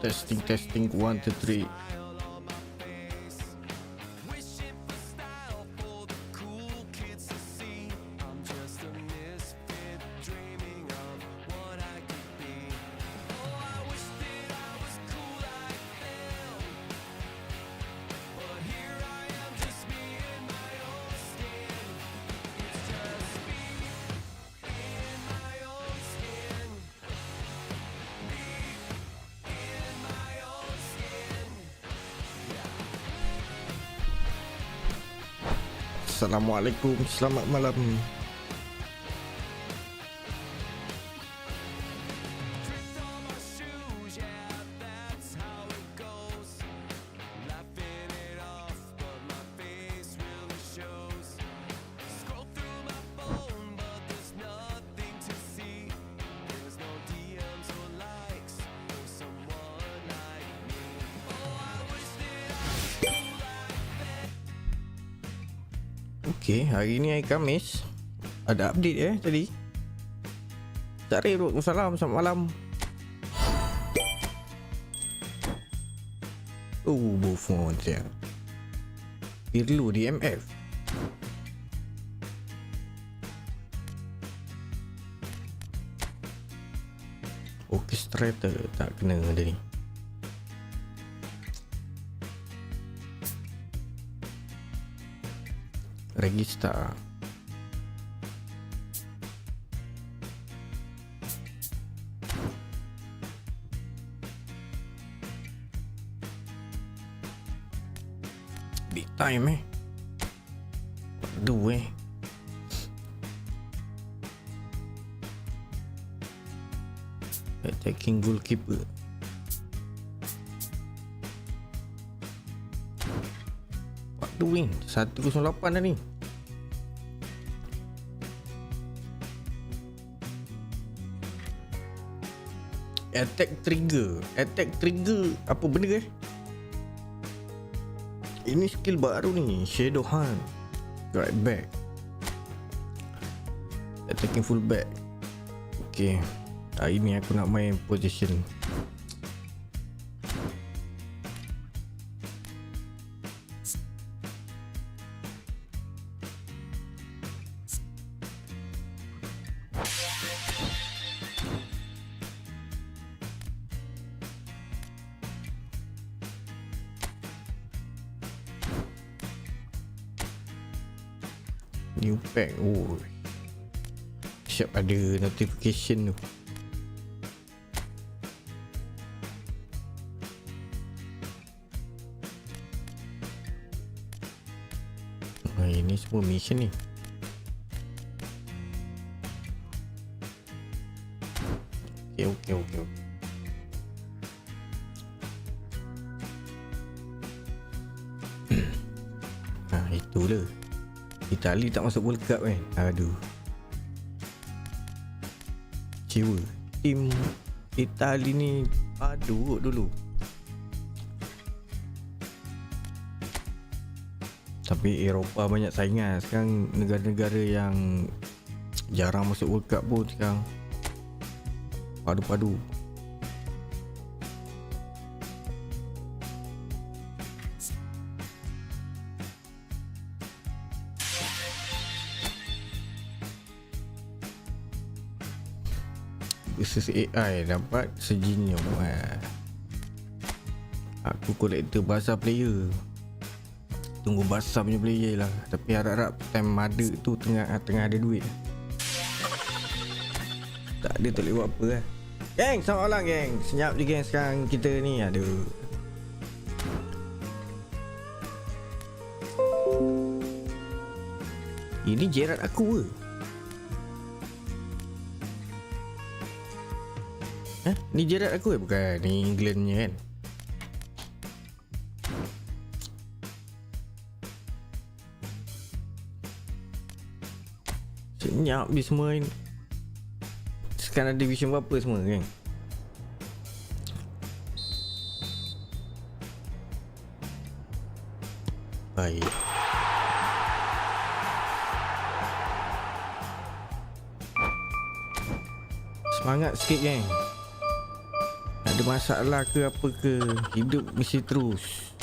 Testing 1 2 3. Assalamualaikum, selamat malam. Okay, hari ni hari Khamis. Ada update tadi. Tak ada rot. Salam, selamat malam. Oh, buffon saya. Perlu DMF. Orchestrator tak kena ada ni. Register. Big time Aduh attacking goalkeeper. Doing 108 dah ni. Attack trigger apa benda Ini skill baru ni, Shadow Hunt. Right back. Attacking full back. Okay, hari ni aku nak main position. New pack. Oh, siap ada notification tu. Ini semua mission ni. Okay. Itulah. Itali tak masuk World Cup Aduh. Kecewa. Tim Itali ni aduh dulu. Tapi Eropah banyak saingan. Sekarang negara-negara yang jarang masuk World Cup pun sekarang padu-padu. Versus AI dapat sejinyum. Aku kolektor basah player. Tunggu basah punya player lah. Tapi harap-harap time ada tu tengah ada duit. Tak ada tak boleh buat apa Geng, selamat malam geng. Senyap je geng sekarang kita ni. Aduh. Ini Gerard aku ke? Ni Gerard aku bukan? Ni Englandnya kan? Senyap dia semua ni. Sekarang ada division berapa semua kan? Baik. Semangat sikit geng. Nak Ada masalah ke apa ke, hidup mesti terus.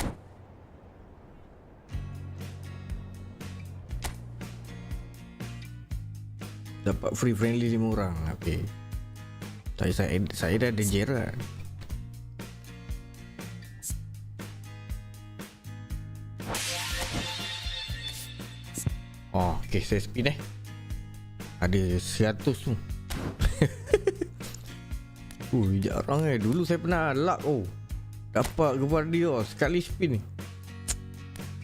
Dapat free friendly 5 orang. Okay. Saya dah ada Gerard. Oh, okay, saya spin ada 100 tu. Jarang dulu saya pernah luck dapat kepada dia sekali spin ni.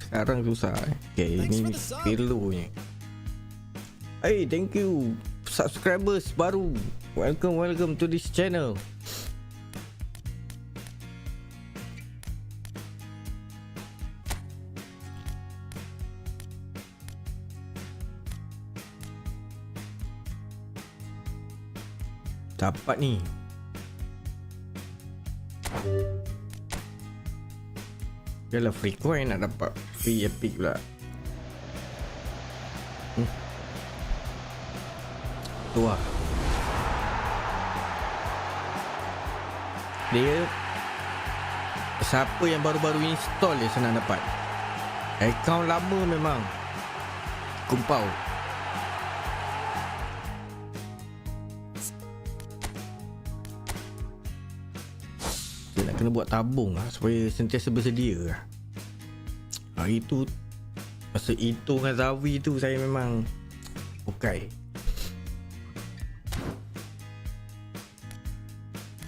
Sekarang susah Okay, ini pelonya. Hey, thank you subscribers baru. Welcome to this channel. Dapat ni. Yalah, free coin nak dapat free epic pula. Tu lah. Dia siapa yang baru-baru install dia senang dapat. Akaun lama memang kumpau. Dia nak kena buat tabung lah, supaya sentiasa bersedia lah. Hari tu masa itu dengan Zawi tu saya memang okay.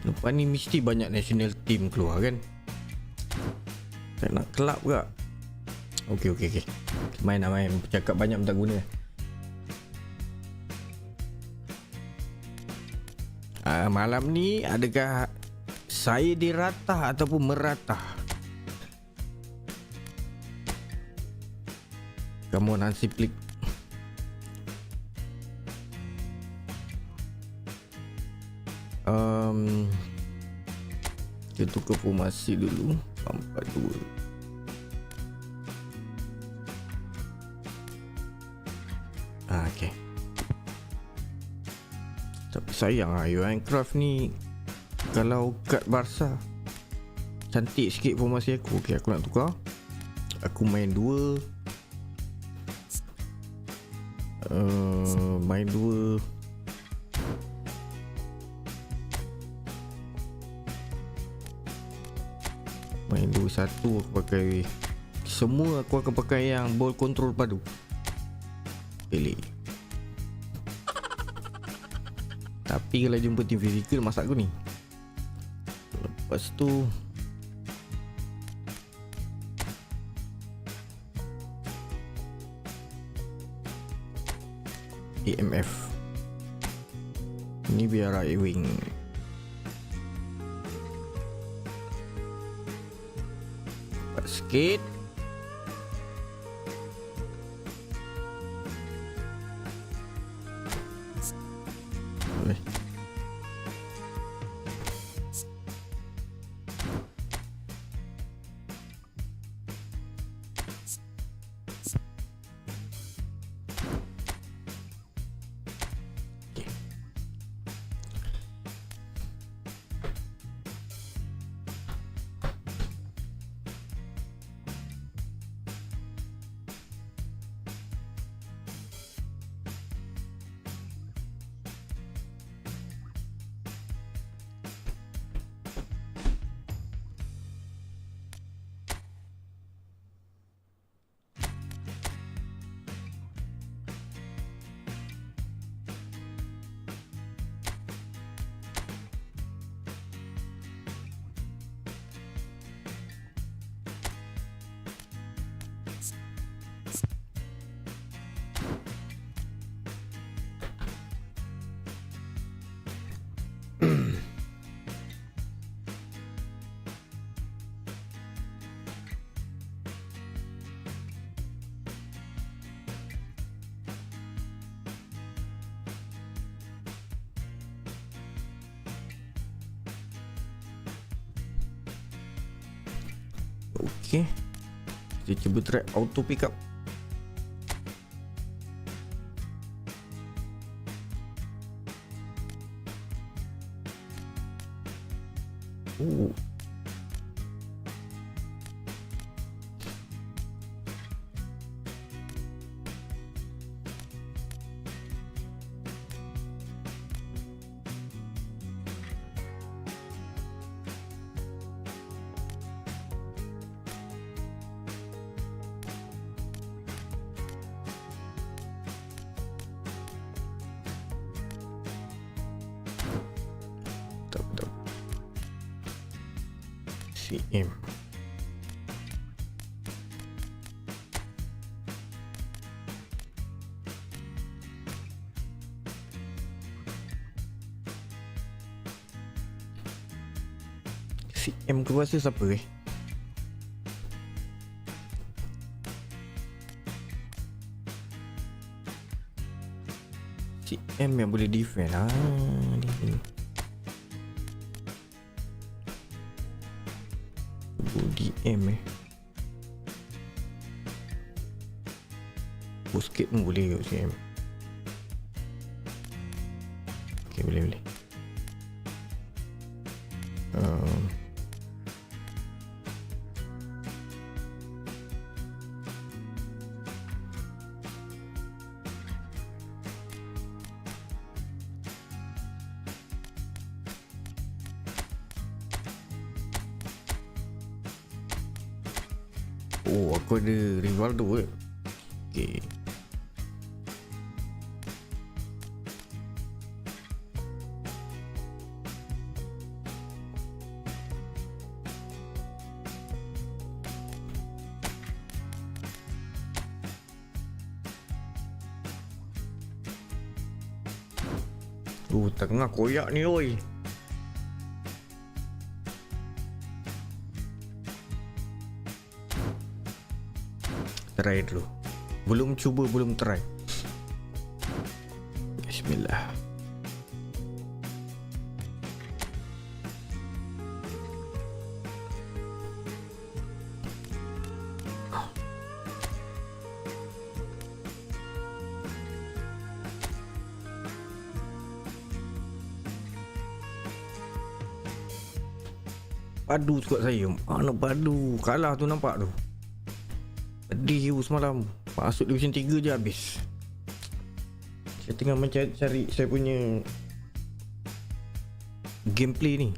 Lepas ni mesti banyak national team keluar kan. Saya nak kelab ke? Okay. Main. Bercakap banyak tak guna. Malam ni adakah saya diratah ataupun meratah? Kamu nanti klik. Kita tukar formasi dulu 4-4-2. Okay. Tapi sayang Minecraft ni kalau kat Barca cantik sikit formasi aku. Okay, aku nak tukar. Aku main 2 main 2 satu aku pakai. Semua aku akan pakai yang ball control padu. Pilih. Tapi kalau jumpa team physical masak aku ni. Lepas tu EMF. Ini biar right wing. Sikit. Okay, kita cuba try auto pick up. Oh. Tak. CM. CM ke rasa siapa CM yang boleh defend. Defend. DM Busket pun boleh kot CM. Okay, boleh. Oh, aku ada Rivaldo ke? Okay. Tengah koyak ni oi. Try dulu. Belum cuba, belum try. Bismillah. Padu squad saya. Mana padu? Kalah tu nampak tu. Pedih you semalam. Masuk division 3 je habis. Saya tengah mencari saya punya gameplay ni.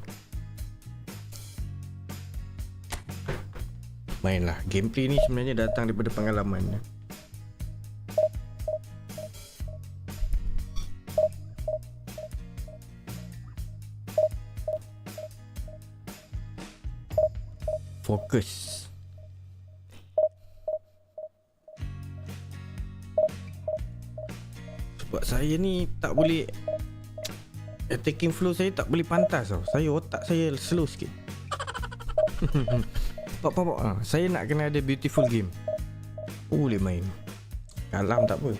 Mainlah. Gameplay ni sebenarnya datang daripada pengalaman. Fokus. Sebab saya ni tak boleh, attacking flow saya tak boleh pantas tau. Otak saya slow sikit. Saya nak kena ada beautiful game. Boleh main. Kalam tak apa.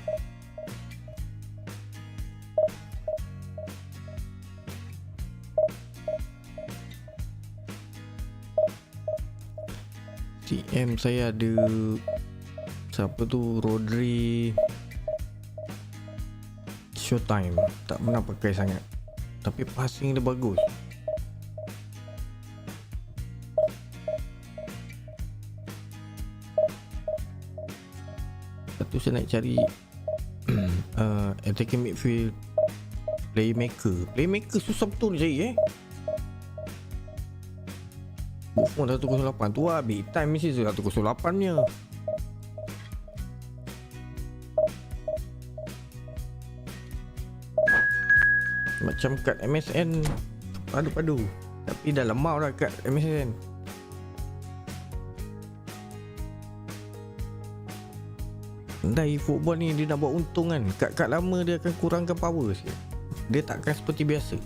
TM saya ada siapa tu, Rodri, Showtime. Tak pernah pakai sangat, tapi passing dia bagus. Lepas tu saya nak cari attacking midfield, Playmaker susah betul nak cari Buffon 108 tu lah. Big time mesti 108 nya. Macam kat MSN padu-padu, tapi dah lemah dah kat MSN. Dari football ni dia nak buat untung kan. Kad lama dia akan kurangkan power sikit. Dia takkan seperti biasa.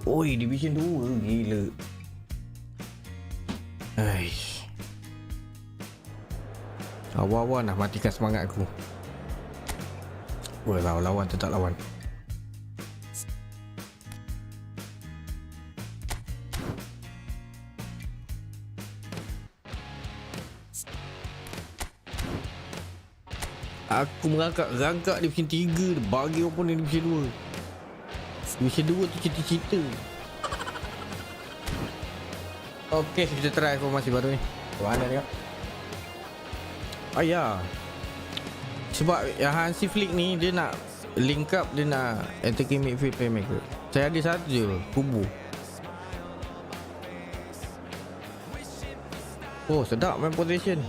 Oi, Division 2 gila. Aish. Awal-awal nak matikan semangat aku. Wah, lawan tetap lawan. Aku merangkak Division 3 bagi opponent Division 2. Division 2 tu cerita-cerita. Okey, kita try formasi baru ni. Mana tengok. Ya. Sebab yang Hansi Flick ni dia nak link up, dia nak attacking midfield playmaker. Saya ada satu je, Kubu. Oh, sedap main possession.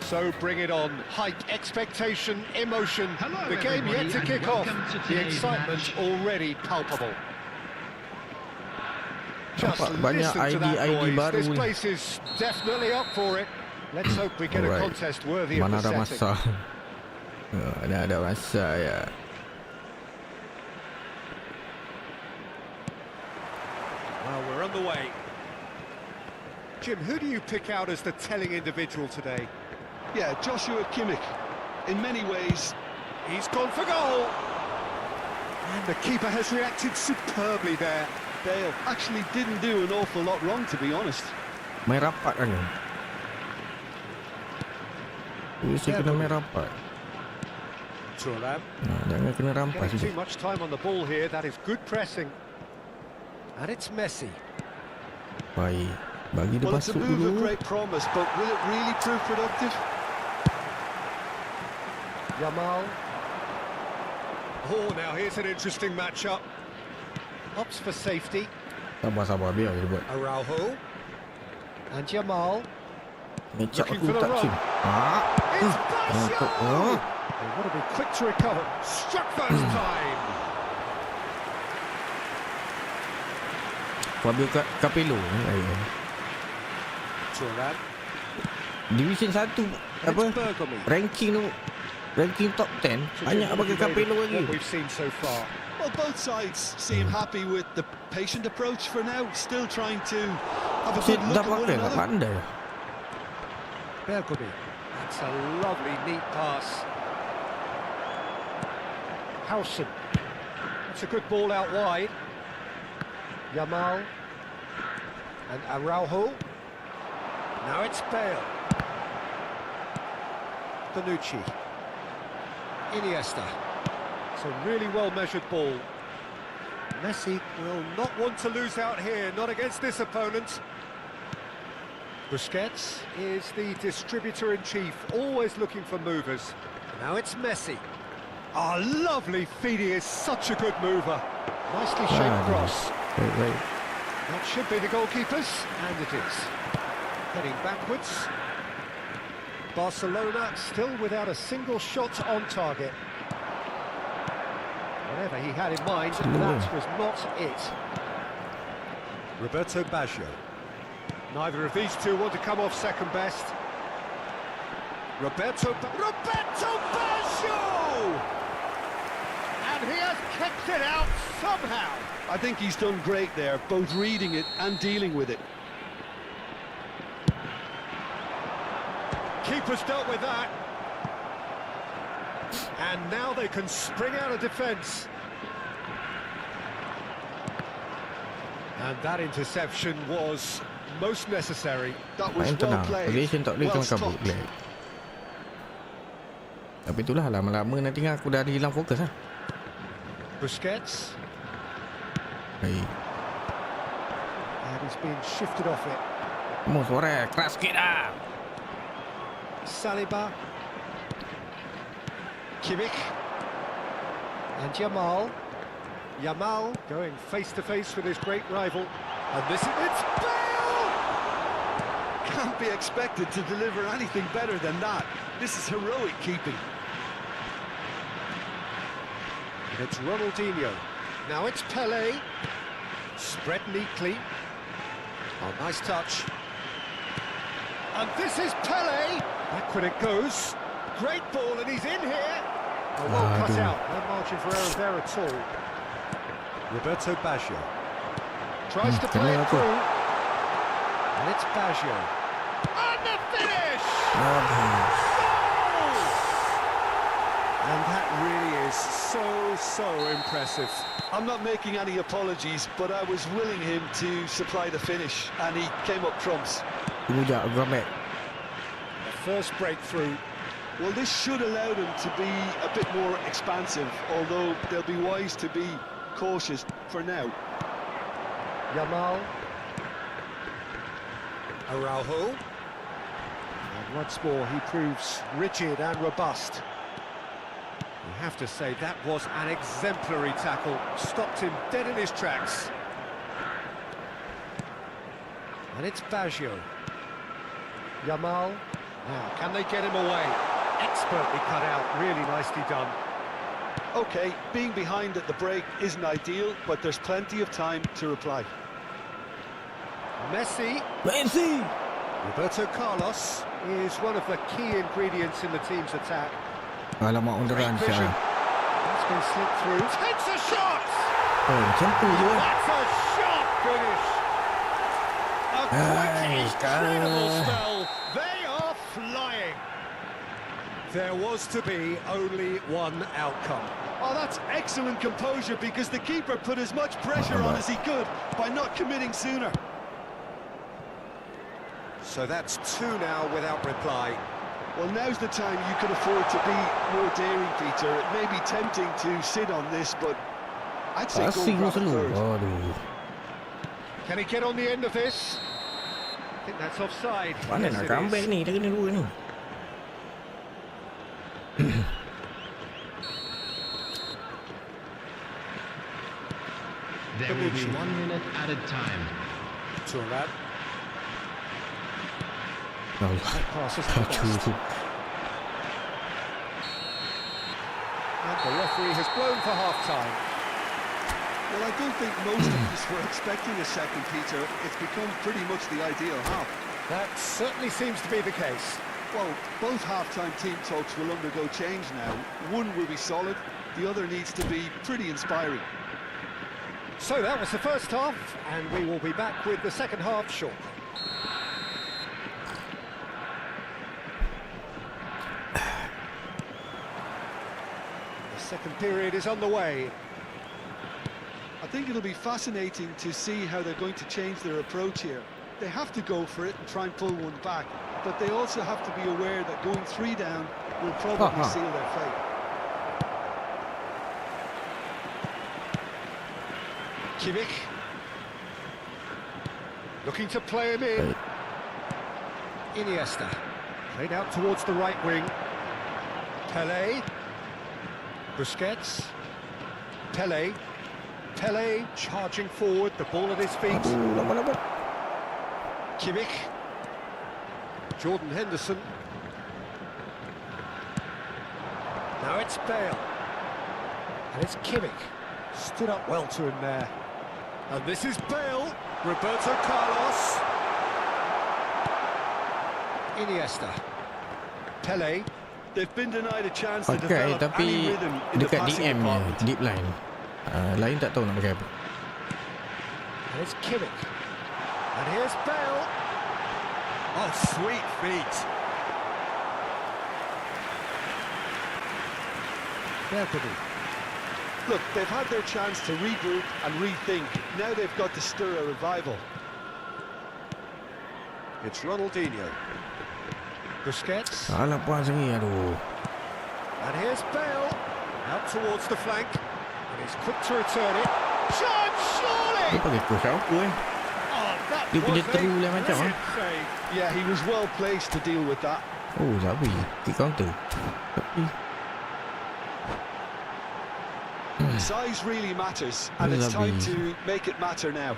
So bring it on. Hype, expectation, emotion. The game yet to kick off. The excitement already palpable. Just banyak listen to that ID noise. baru This ni. place is definitely up for it. Let's hope we get a contest worthy of Mana the ada setting. masa. Ada masa ya. Well, we're on the way. Jim, who do you pick out as the telling individual today? Yeah, Joshua Kimmich. In many ways, He's gone for goal. And the keeper has reacted superbly there. Bale actually didn't do an awful lot wrong, to be honest. Main rapat kan. Mesti kena main rapat. Thuram. Jangan kena rampas Getting je. too much time on the ball here. That is good pressing. And it's Messi. Baik. Bagi dia Well, it's a masuk move of dulu. great promise, but will it really prove productive? Yamal. Oh, now here's an interesting matchup. Opts for safety. Sabar biar dia buat. Araujo. And Yamal. Ngecap Looking aku for the tak run. sini. It's Untuk. Basho! They want to be quick to recover. Struck first time. Fabio Capello. Thuram. Division 1 And apa? it's Bergamy. Ranking top 10 banyak bagi Capello lagi. What we've seen so far. Well, both sides seem happy with the patient approach for now, still trying to have a Saya good dah look at one pakai tak another. pandai. Bergamy. That's a lovely, neat pass. Howson. That's a good ball out wide. Yamal. And Araujo. Now it's Bale. Bonucci. Iniesta. It's a really well-measured ball. Messi will not want to lose out here, not against this opponent. Busquets is the distributor-in-chief, always looking for movers. Now it's Messi. Oh, lovely feed, he is such a good mover. Nicely shaped cross. Baik. That should be the goalkeeper's, and it is. Heading backwards. Barcelona still without a single shot on target. Whatever he had in mind, that was not it. Roberto Baggio. Neither of these two want to come off second best. Roberto Baggio! And he has kept it out somehow. I think he's done great there, both reading it and dealing with it. Keeper's dealt with that. And now they can spring out of defence. And that interception was most necessary. That was Main well tenang. played, Possession tak boleh well kena kabut. stopped. Tapi itulah lama-lama nanti kan aku dah hilang fokus lah. Busquets. Baik. And he's been shifted off it. Suara keras sikit lah. Saliba. Kimmich. And Yamal. Yamal going face-to-face with his great rival. And it's Bale! Can't be expected to deliver anything better than that. This is heroic keeping. And it's Ronaldinho. Now it's Pelé. Spread neatly. Oh, nice touch. And this is Pelé. Back when it goes. Great ball, and he's in here. Oh, well cut out. No margin for error there at all. Roberto Baggio. Tries to play it through. And it's Baggio. And the finish! Goal! And that really is so impressive. I'm not making any apologies, but I was willing him to supply the finish, and he came up trumps. Tunggu jap, aku comeback. The first breakthrough. Well, this should allow them to be a bit more expansive, although they'll be wise to be cautious for now. Yamal. Araujo. And once more, he proves rigid and robust. You have to say that was an exemplary tackle. Stopped him dead in his tracks. And it's Baggio. Yamal. Now, can they get him away? Expertly cut out, really nicely done. Okay, being behind at the break isn't ideal, but there's plenty of time to reply. Messi. Roberto Carlos is one of the key ingredients in the team's attack. Alamak, underan Great vision. siya. That's been slipped through. Takes a shot! Oh, macam tu je. That's a sharp finish. A quite incredible spell. They are flying. There was to be only one outcome. Oh, that's excellent composure because the keeper put as much pressure on as he could by not committing sooner. So that's two now without reply. Well, now's the time you can afford to be more daring, Peter. It may be tempting to sit on this, but I'd say go Asing grab a selalu. third. Aduh. Can he get on the end of this? I think that's offside. Mana Yes, nak it comeback is. ni? Dia kena dua ni. There will be 1 minute added time. Turan. Allah. Pass is not Aduh. best. And the referee has blown for half-time. Well, I don't think most of us were expecting a second, Peter. It's become pretty much the ideal half. That certainly seems to be the case. Well, both half-time team talks will undergo change now. One will be solid, the other needs to be pretty inspiring. So that was the first half, and we will be back with the second half shortly. The second period is underway. I think it'll be fascinating to see how they're going to change their approach here. They have to go for it and try and pull one back, but they also have to be aware that going 3 down will probably seal their fate. Kimmich. Looking to play him in. Iniesta. Played out towards the right wing. Pelé. Busquets. Pelé. Pelé charging forward, the ball at his feet. Aduh, lambat-lambat. Kimmich. Jordan Henderson. Now it's Bale. And it's Kimmich. Stood up well to him there. And this is Bale. Roberto Carlos. Iniesta. Pelé. They've been denied a chance to Pakai develop any tapi rhythm in the dekat passing DM nya, department. deep line. Lain tak tahu nak pakai apa. And it's Kimmich. And here's Bale. Oh, sweet feet. Bergamy. Look, they've had their chance to regroup and rethink. Now they've got to stir a revival. It's Ronaldinho. Busquets. Alah puas ni, aduh. And here's Bale. Out towards the flank. And he's quick to return it. Shot, surely! Dia pakai push apa Oh, that Dia punya was a through lah macam, brilliant save. Yeah, he was well placed to deal with that. Oh, Zabi. Kick counter. Tapi Size really matters, and it's time to make it matter now.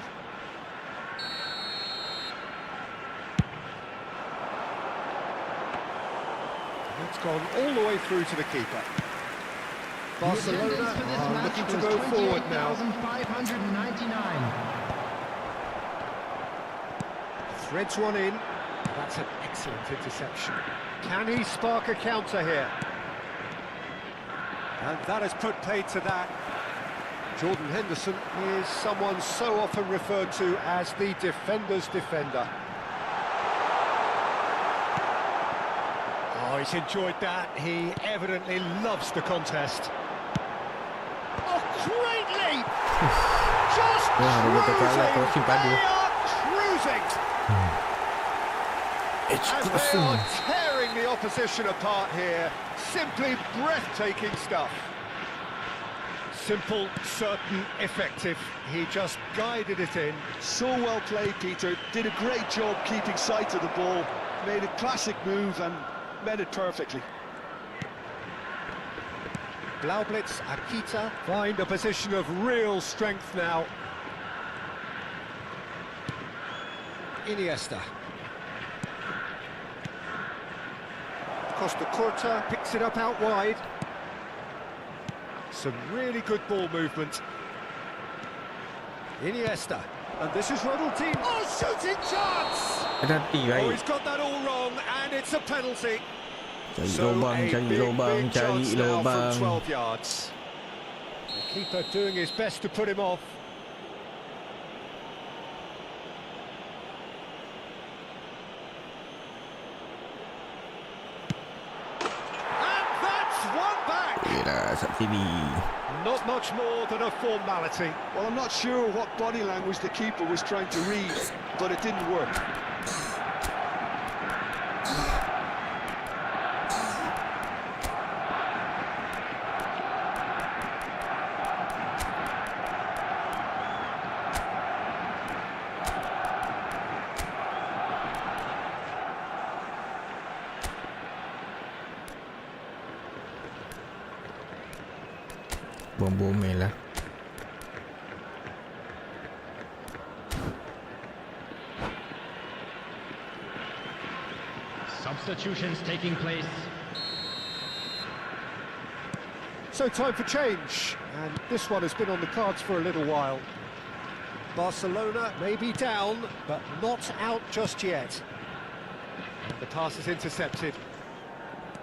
It's gone all the way through to the keeper. Barcelona are looking to go forward now. 599. Threads one in. That's an excellent interception. Can he spark a counter here? And that has put paid to that. Jordan Henderson is someone so often referred to as the defender's defender. Oh, he's enjoyed that. He evidently loves the contest. Oh, great leap! Just Roberto Carlos cruising! crossing padu. They are cruising! It's And they crossing. are tearing the opposition apart here. Simply breathtaking stuff. Simple, certain, effective. He just guided it in. So well played, Peter. Did a great job keeping sight of the ball. Made a classic move and met it perfectly. Blaublitz, Akita find a position of real strength now. Iniesta. Costa Curta picks it up out wide. Some really good ball movement. Iniesta. And this is Ronaldinho. Oh, shooting chance! Penalti Oh, baik. he's got that all wrong, and it's a penalty. Cari So lubang, a cari big, lubang, big cari chance now from lubang. 12 yards. The keeper doing his best to put him off. And that's one back. Yelah, sat sini. Not much more than a formality. Well, I'm not sure what body language the keeper was trying to read, but it didn't work. Bom-bomel lah. Substitutions taking place. So time for change, and this one has been on the cards for a little while. Barcelona may be down, but not out just yet. And the pass is intercepted.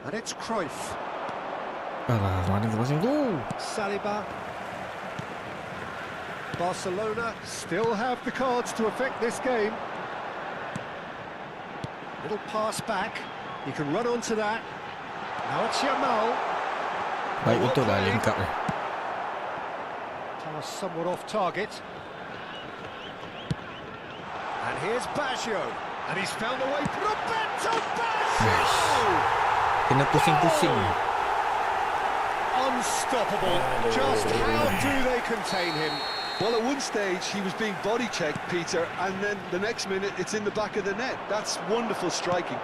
And it's Cruyff. Alah, mana crossing tu? Saliba. Barcelona still have the cards to affect this game. Little pass back. You can run onto that. Now it's Yamal. Baik betul lah link up ni. Pass somewhat off target. And here's Baggio. And he's found a way. Roberto Baggio! Kena pusing-pusing. Unstoppable. Just how do they contain him? Well, at one stage, he was being body checked, Peter, and then the next minute, it's in the back of the net. That's wonderful striking.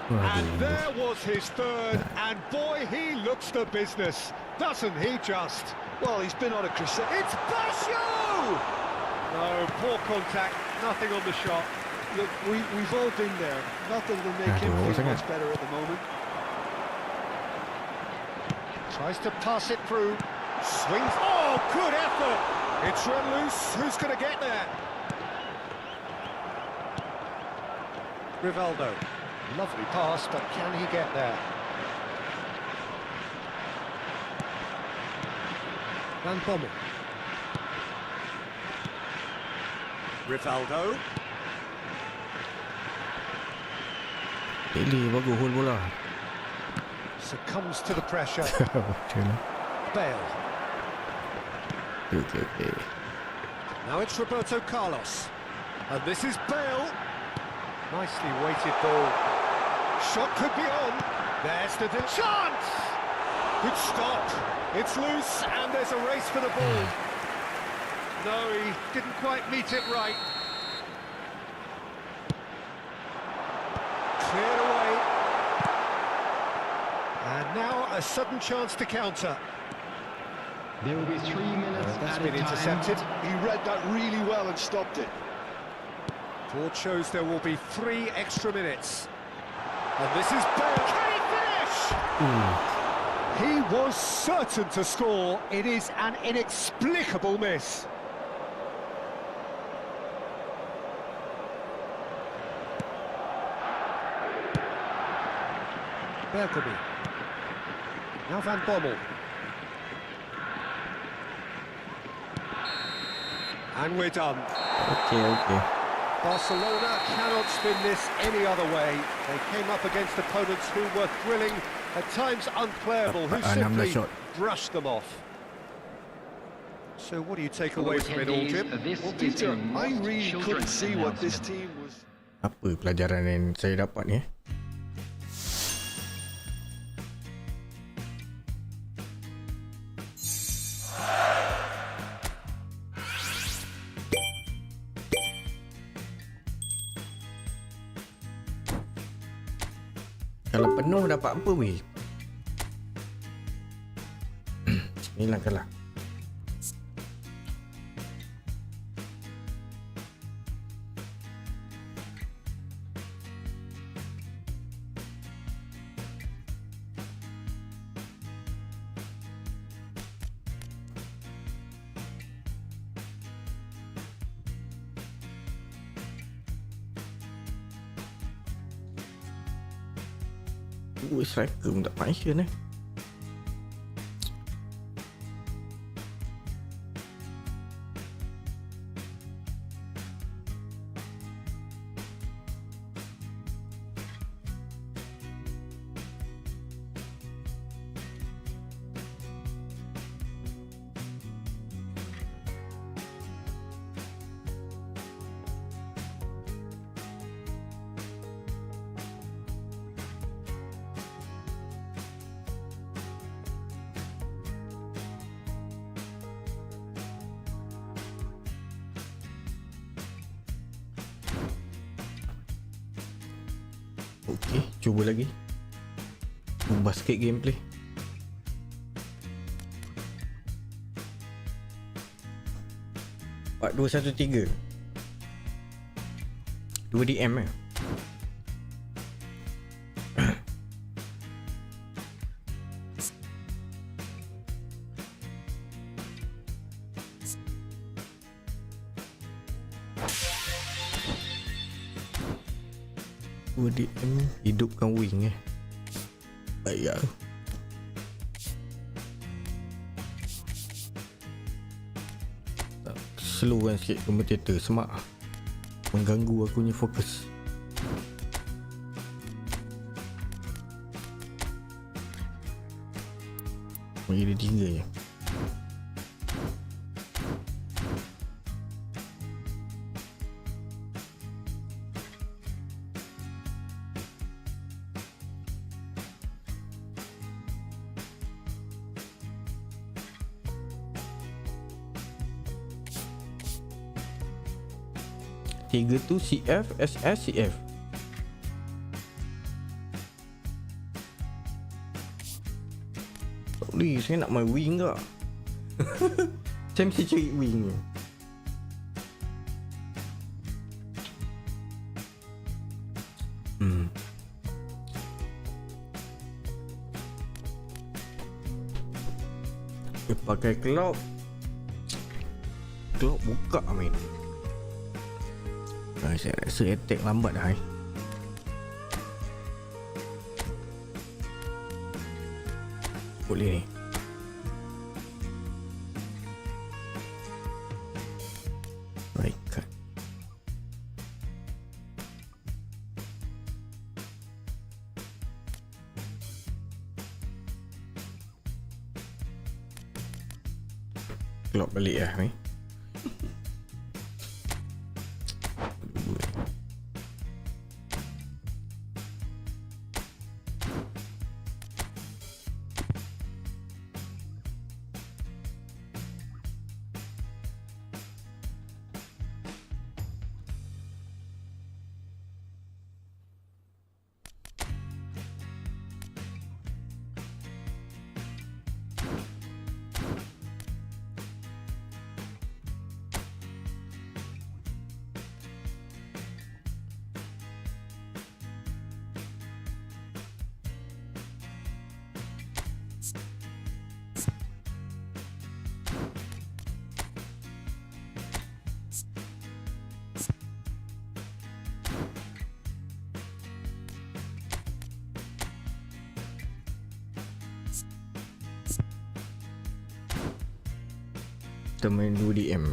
And there was his third, and boy, he looks the business, doesn't he just? Well, he's been on a crusade. It's Baggio! No, poor contact, nothing on the shot. Look, we've all been there. Not that it'll make him Aduh, feel sangat. much better at the moment. Tries to pass it through, swings, oh, good effort! It's run loose, who's going to get there? Rivaldo, lovely pass, but can he get there? Van Bommel. Rivaldo. Eli bagus hold bola. Succumbs to the pressure. Macam mana? Bale. Okay. Now it's Roberto Carlos. And this is Bale. Nicely weighted ball. Shot could be on. There's the chance! Good stop. It's loose and there's a race for the ball. No, he didn't quite meet it right. Cleared away. And now a sudden chance to counter. There will be 3 minutes That's added been intercepted. time. He read that really well and stopped it. Board shows there will be 3 extra minutes. And this is Bale. Can he finish? He was certain to score. It is an inexplicable miss. Bergkamp. Now Van Bommel. And we're done. Okay. Barcelona cannot spin this any other way. They came up against opponents who were thrilling, at times unplayable, who 16 simply shot. brushed them off. So what do you take away from it all, Jim? This Well, is Peter, a I really children's couldn't see what this announcement. team was. Apa pelajaran yang saya dapat ni? Kalau penuh dapat apa weh? Hilangkanlah. Striker pun tak function Okey, cuba lagi. Basket gameplay. Part 213 2DM eh. DM hidupkan wing baik lah. Slowkan sikit komentator semak mengganggu aku punya fokus. Bagi dia 3 je. Tiga tu CF, SS, CF. Tak boleh, saya nak main wing tak? Saya mesti cari wing ni. Dia pakai cloud. Cloud buka main. Saya rasa attack lambat dah boleh ni. Right cut. Keluar balik lah ni. Kita main 2DM.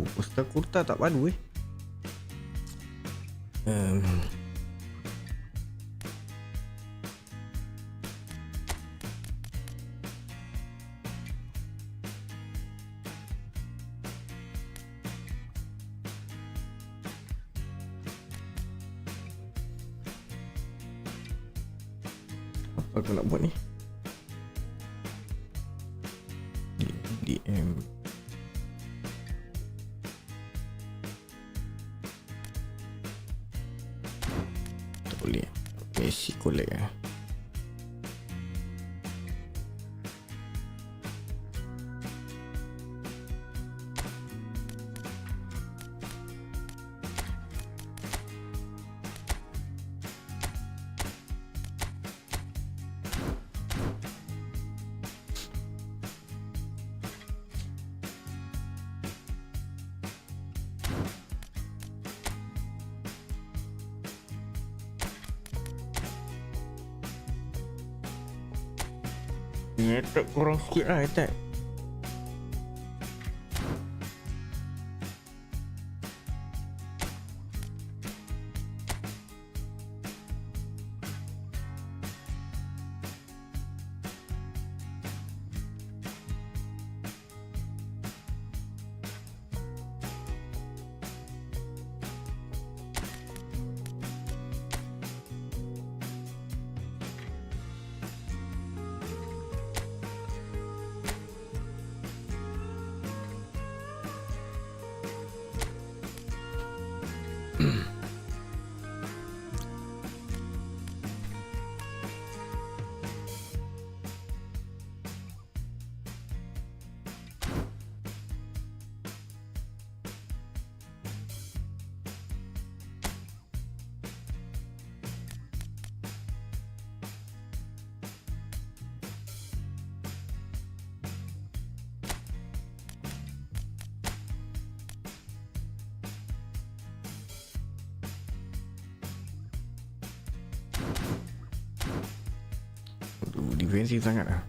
Costa Curta tak padu Apa aku nak buat ni? DM tak boleh. Messi collect Ni attack kurang sikit lah attack. Defensif sangat lah.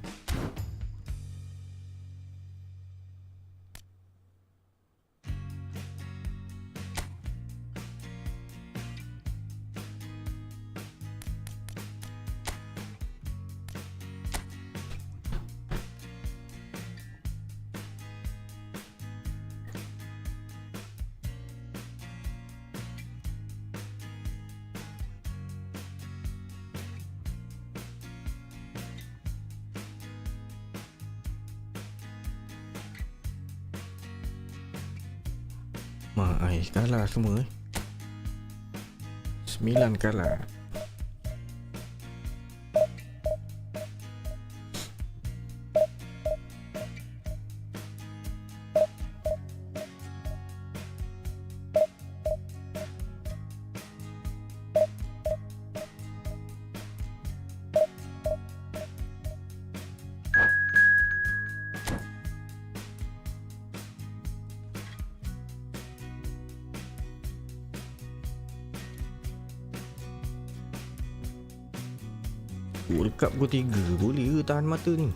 Kalah semua 9 kalah. World Cup pukul 3 boleh ke tahan mata ni?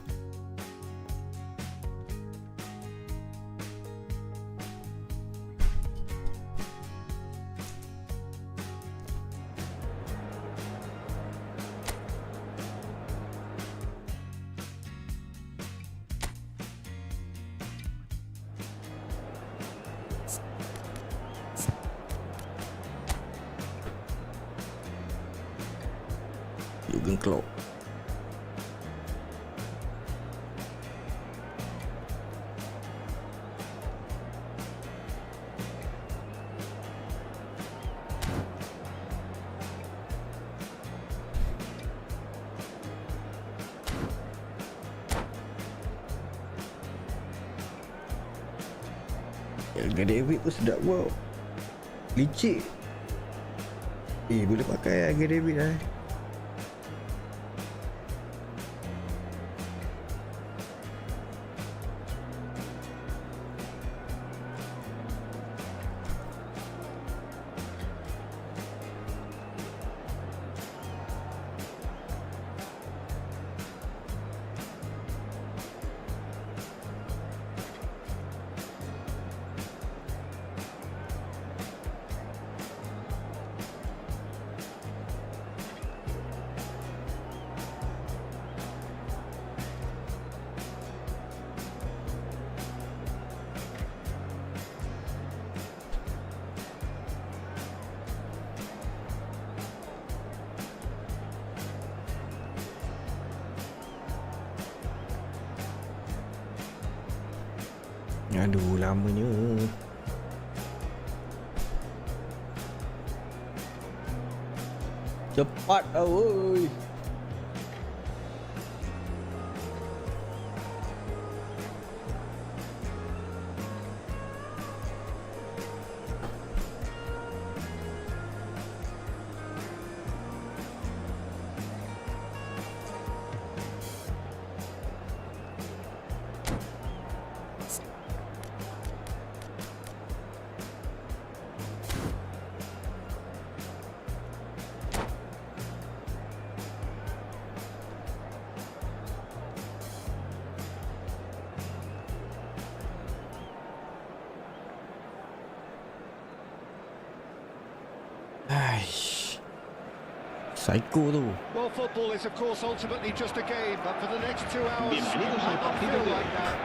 Jurgen Klopp. Harga David pun sedap wow. Licik. Boleh pakai harga David lah. Aduh, lamanya. Cepat oi. Aish. Psycho tu. Well, football is of course ultimately just a game, but for the next 2 hours, it Bienvenidos al might not partido feel de like that.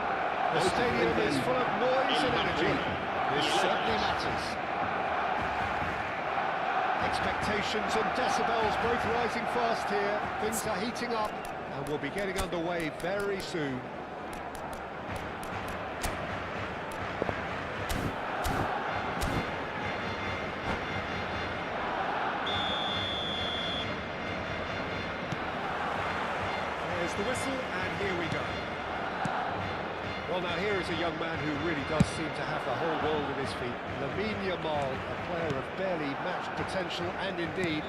The stadium is full of noise and energy. This certainly matters. Expectations and decibels both rising fast here. Things are heating up and we'll be getting underway very soon. There's the whistle and here we go. Well, now here is a young man who really does seem to have the whole world at his feet. Lamine Yamal, a player of barely matched potential and indeed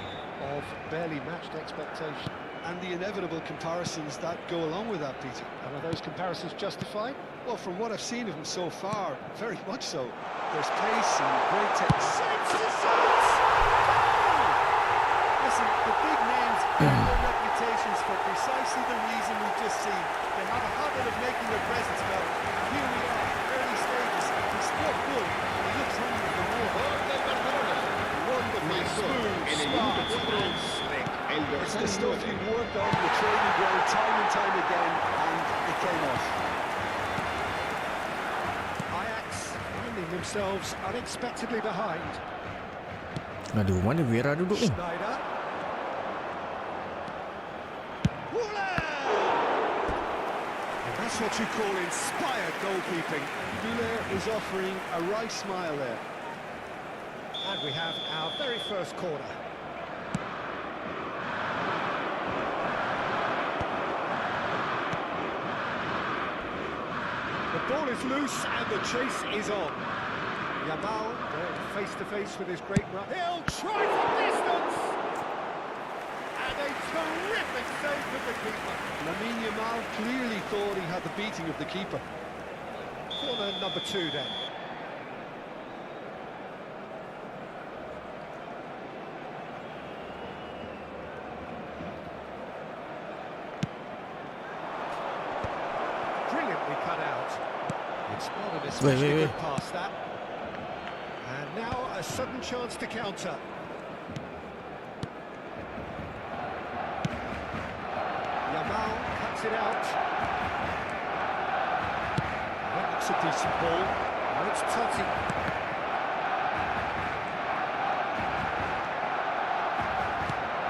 of barely matched expectation. And the inevitable comparisons that go along with that, Peter. And are those comparisons justified? Well, from what I've seen of him so far, very much so. There's pace and great technique. Listen, the big names have their reputations for precisely the reason we've just seen. They have a habit of making their presence felt. Here we are, early stages. He scored good, and he looks hungry for more. Wonderfully smooth, smart, and slick. It's the stuff you worked on the training ground time and time again, and it came off. Ajax finding themselves unexpectedly behind. Aduh, mana Vera duduk ni? Schneider. And that's what you call inspired goalkeeping. Müller is offering a right smile there. And we have our very first corner. The ball is loose and the chase is on. Yamal going face to face with his great run. He'll try from distance! And a terrific save from the keeper. Lamine Yamal clearly thought he had the beating of the keeper. Corner number 2 then. Brilliantly cut out. It's not an especially wait. good pass, that. And now a sudden chance to counter. Yamal cuts it out. That looks a decent ball. Now it's Totti.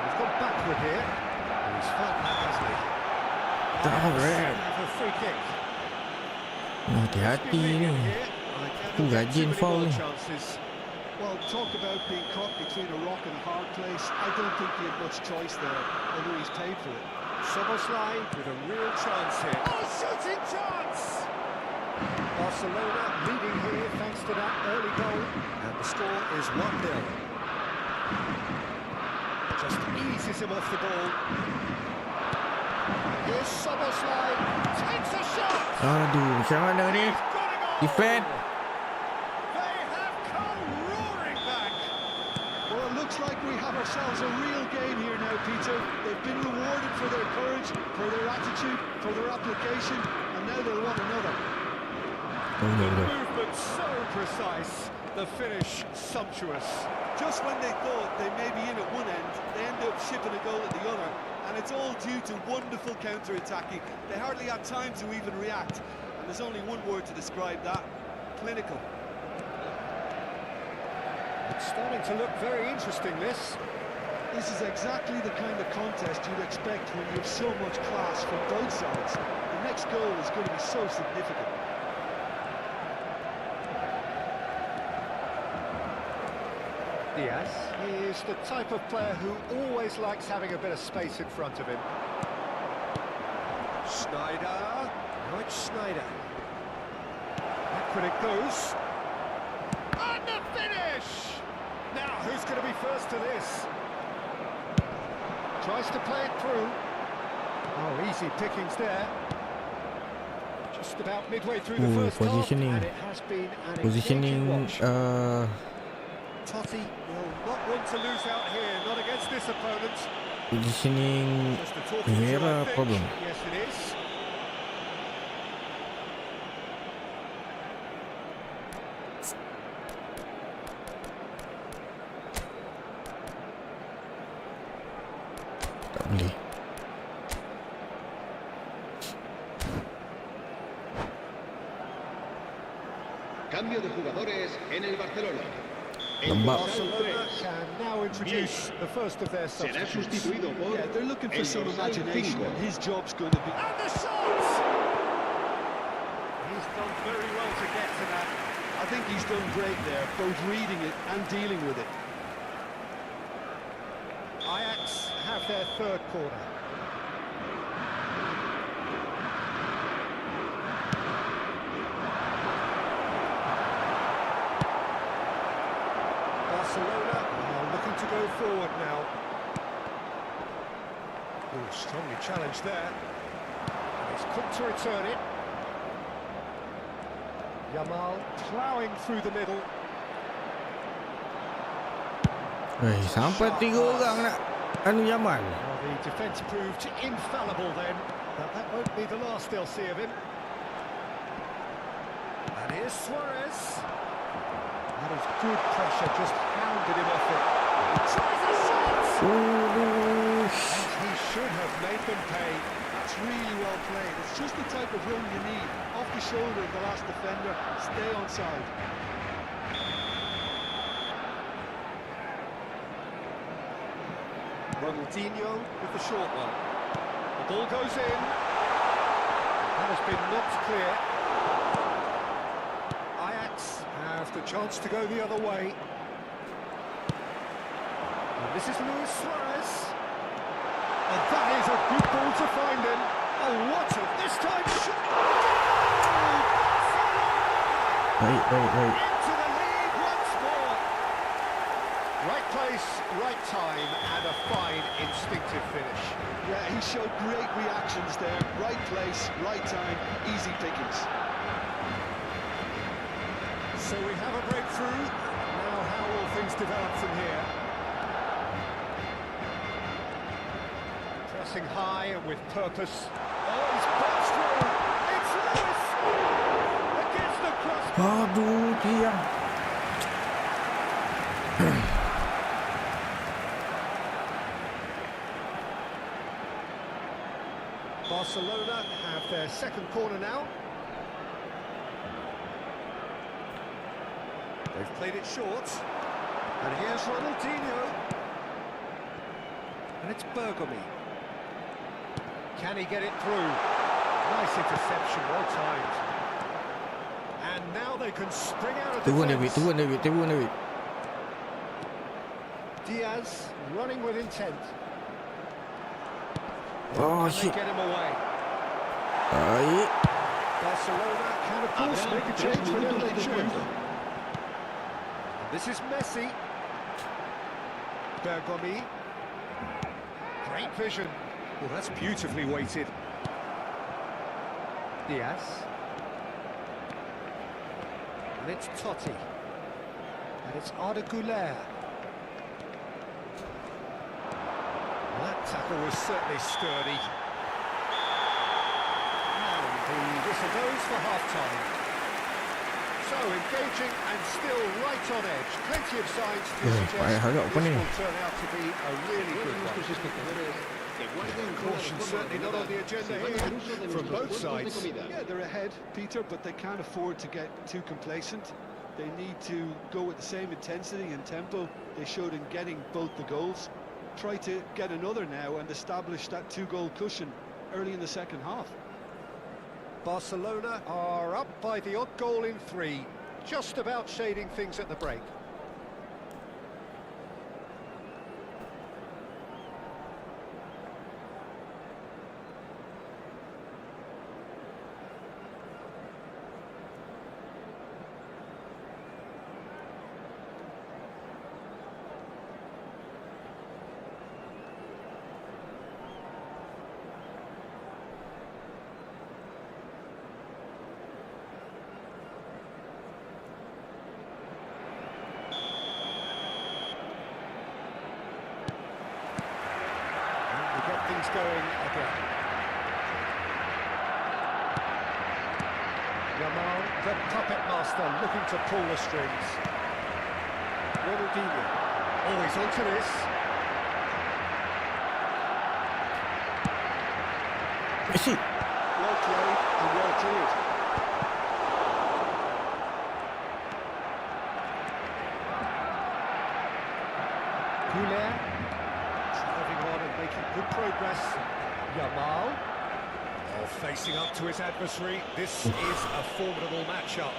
He's gone backward here. He's felt that, hasn't he? Correct. A free kick. Hati-hati ni. Aku rajin foul ni. Well, talk about being caught between a rock and a hard place. I don't think he had much choice there, although he's paid for it. Soboslai with a real chance here. Oh, shooting chance! Barcelona leading here thanks to that early goal. And the score is 1-0. Just eases him off the ball. Here's Soboslai. Takes a shot! Aduh, macam mana ni? He's got a goal! Defend. They have come roaring back. Well, it looks like we have ourselves a real game here now, Peter. They've been rewarded for their courage, for their attitude, for their application, and now they'll want another. Oh, no, no. Movement so precise, the finish sumptuous. Just when they thought they may be in at one end, they end up shipping a goal at the other, and it's all due to wonderful counter-attacking. They hardly had time to even react, and there's only one word to describe that: clinical. It's starting to look very interesting, this. This is exactly the kind of contest you'd expect when you have so much class from both sides. The next goal is going to be so significant. Diaz is the type of player who always likes having a bit of space in front of him. Snyder. Now it's Snyder. Back when it goes. And the finish! Now, who's going to be first to this? Tries to play it through. Oh, easy pickings there. Just about midway through the first positioning. half, and it has been an Positioning engaging watch. Totti will not want to lose out here, not against this opponent. Positioning Just a talking to, I Vera think. problem. Yes, it is. Tak boleh. Cambio de jugadores en el Barcelona. Lembab. Barcelona can now introduce the first of their Será substitutes. sustituido por Yeah, they're looking for el some dorsal imagination, 5. and his job's going to be... And the shots! He's done very well to get to that. I think he's done great there, both reading it and dealing with it. Ajax have their third corner. Barcelona are looking to go forward now. Oh, strongly challenged there. And he's quick to return it. Yamal ploughing through the middle. Sampai 3 orang nak anu Yamal. Well, the defence proved infallible then, but that won't be the last they'll see of him. And here's Suarez. That is good pressure, just hounded him off it. He tries a shot! And he should have made them pay. That's really well played. It's just the type of run you need. Off the shoulder of the last defender, stay onside. Ronaldinho with the short one. The ball goes in. That has been knocked clear. Ajax have the chance to go the other way. And this is Luis Suarez. And that is a good ball to find him. Oh, what a this time shot! Baik. Into the lead once more. Right place, right time, and a fine instinctive finish. Yeah, he showed great reactions there. Right place, right time, easy pickings. So we have a breakthrough. Now how will things develop from here? Pressing high and with purpose. Oh, he's burst through. It's Lewis! Against the crossbar. Aduh, dia. Barcelona have their second corner now. They've played it short. And here's Ronaldinho. And it's Bergomi. Can he get it through? Nice interception, well timed. And now they can spring out of defence. Turun David. Diaz running with intent. Oh, Can they shit. get him away? Baik. Barcelona can of course Habrá make a 3 change whenever minutos they de choose. descuento. This is Messi. Bergomi. Great vision. Well, that's beautifully weighted. Diaz. And it's Totti. And it's Arda Güler. That tackle was certainly sturdy. And the whistle goes for half-time. So engaging and still right on edge. Plenty of signs to suggest harap apa this ni? will turn out to be a really good one. Caution certainly not on the agenda here from both sides. Yeah, they're ahead, Peter, but they can't afford to get too complacent. They need to go with the same intensity and tempo they showed in getting both the goals. Try to get another now and establish that 2-goal cushion early in the second half. Barcelona are up by the odd goal in 3, just about shading things at the break. things going again. Yamal, the puppet master, looking to pull the strings. Ronaldinho. Oh, he's onto this. Messi. Well played and well cleared. Goulet, driving on and making good progress. Yamal, facing up to his adversary. This is a formidable matchup.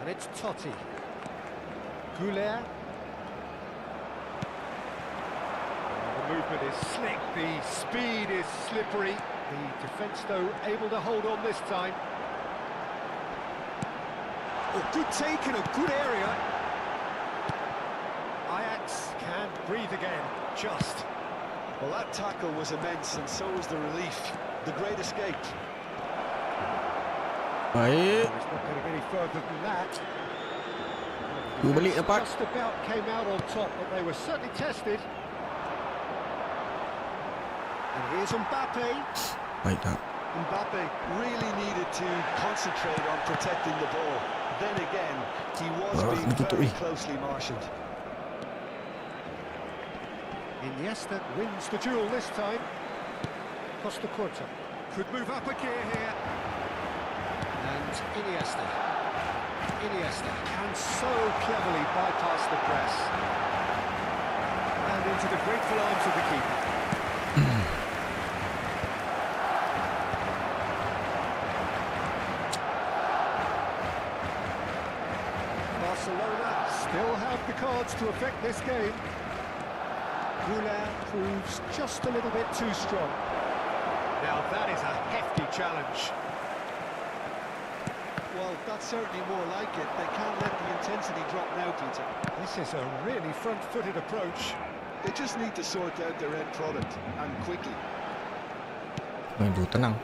And it's Totti. Goulet. The movement is slick, the speed is slippery. The defence, though, able to hold on this time. Oh, good take in a good area. Ajax can breathe again, just. Well, that tackle was immense, and so was the relief. The great escape. Baik. It's not going to get any further than that. Dua balik dapat. Just about came out on top, but they were certainly tested. And here's Mbappe. Baik tak. Mbappe really needed to concentrate on protecting the ball. Then again, he was being very closely marshalled. Iniesta wins the duel this time. Costa Curta could move up a gear here. And Iniesta can so cleverly bypass the press. And into the grateful arms of the keeper. Barcelona still have the cards to affect this game. Goulet proves just a little bit too strong. Now that is a hefty challenge. Well, that's certainly more like it. They can't let the intensity drop now, Peter. This is a really front-footed approach. They just need to sort out their end product, and quickly. Main dulu tenang.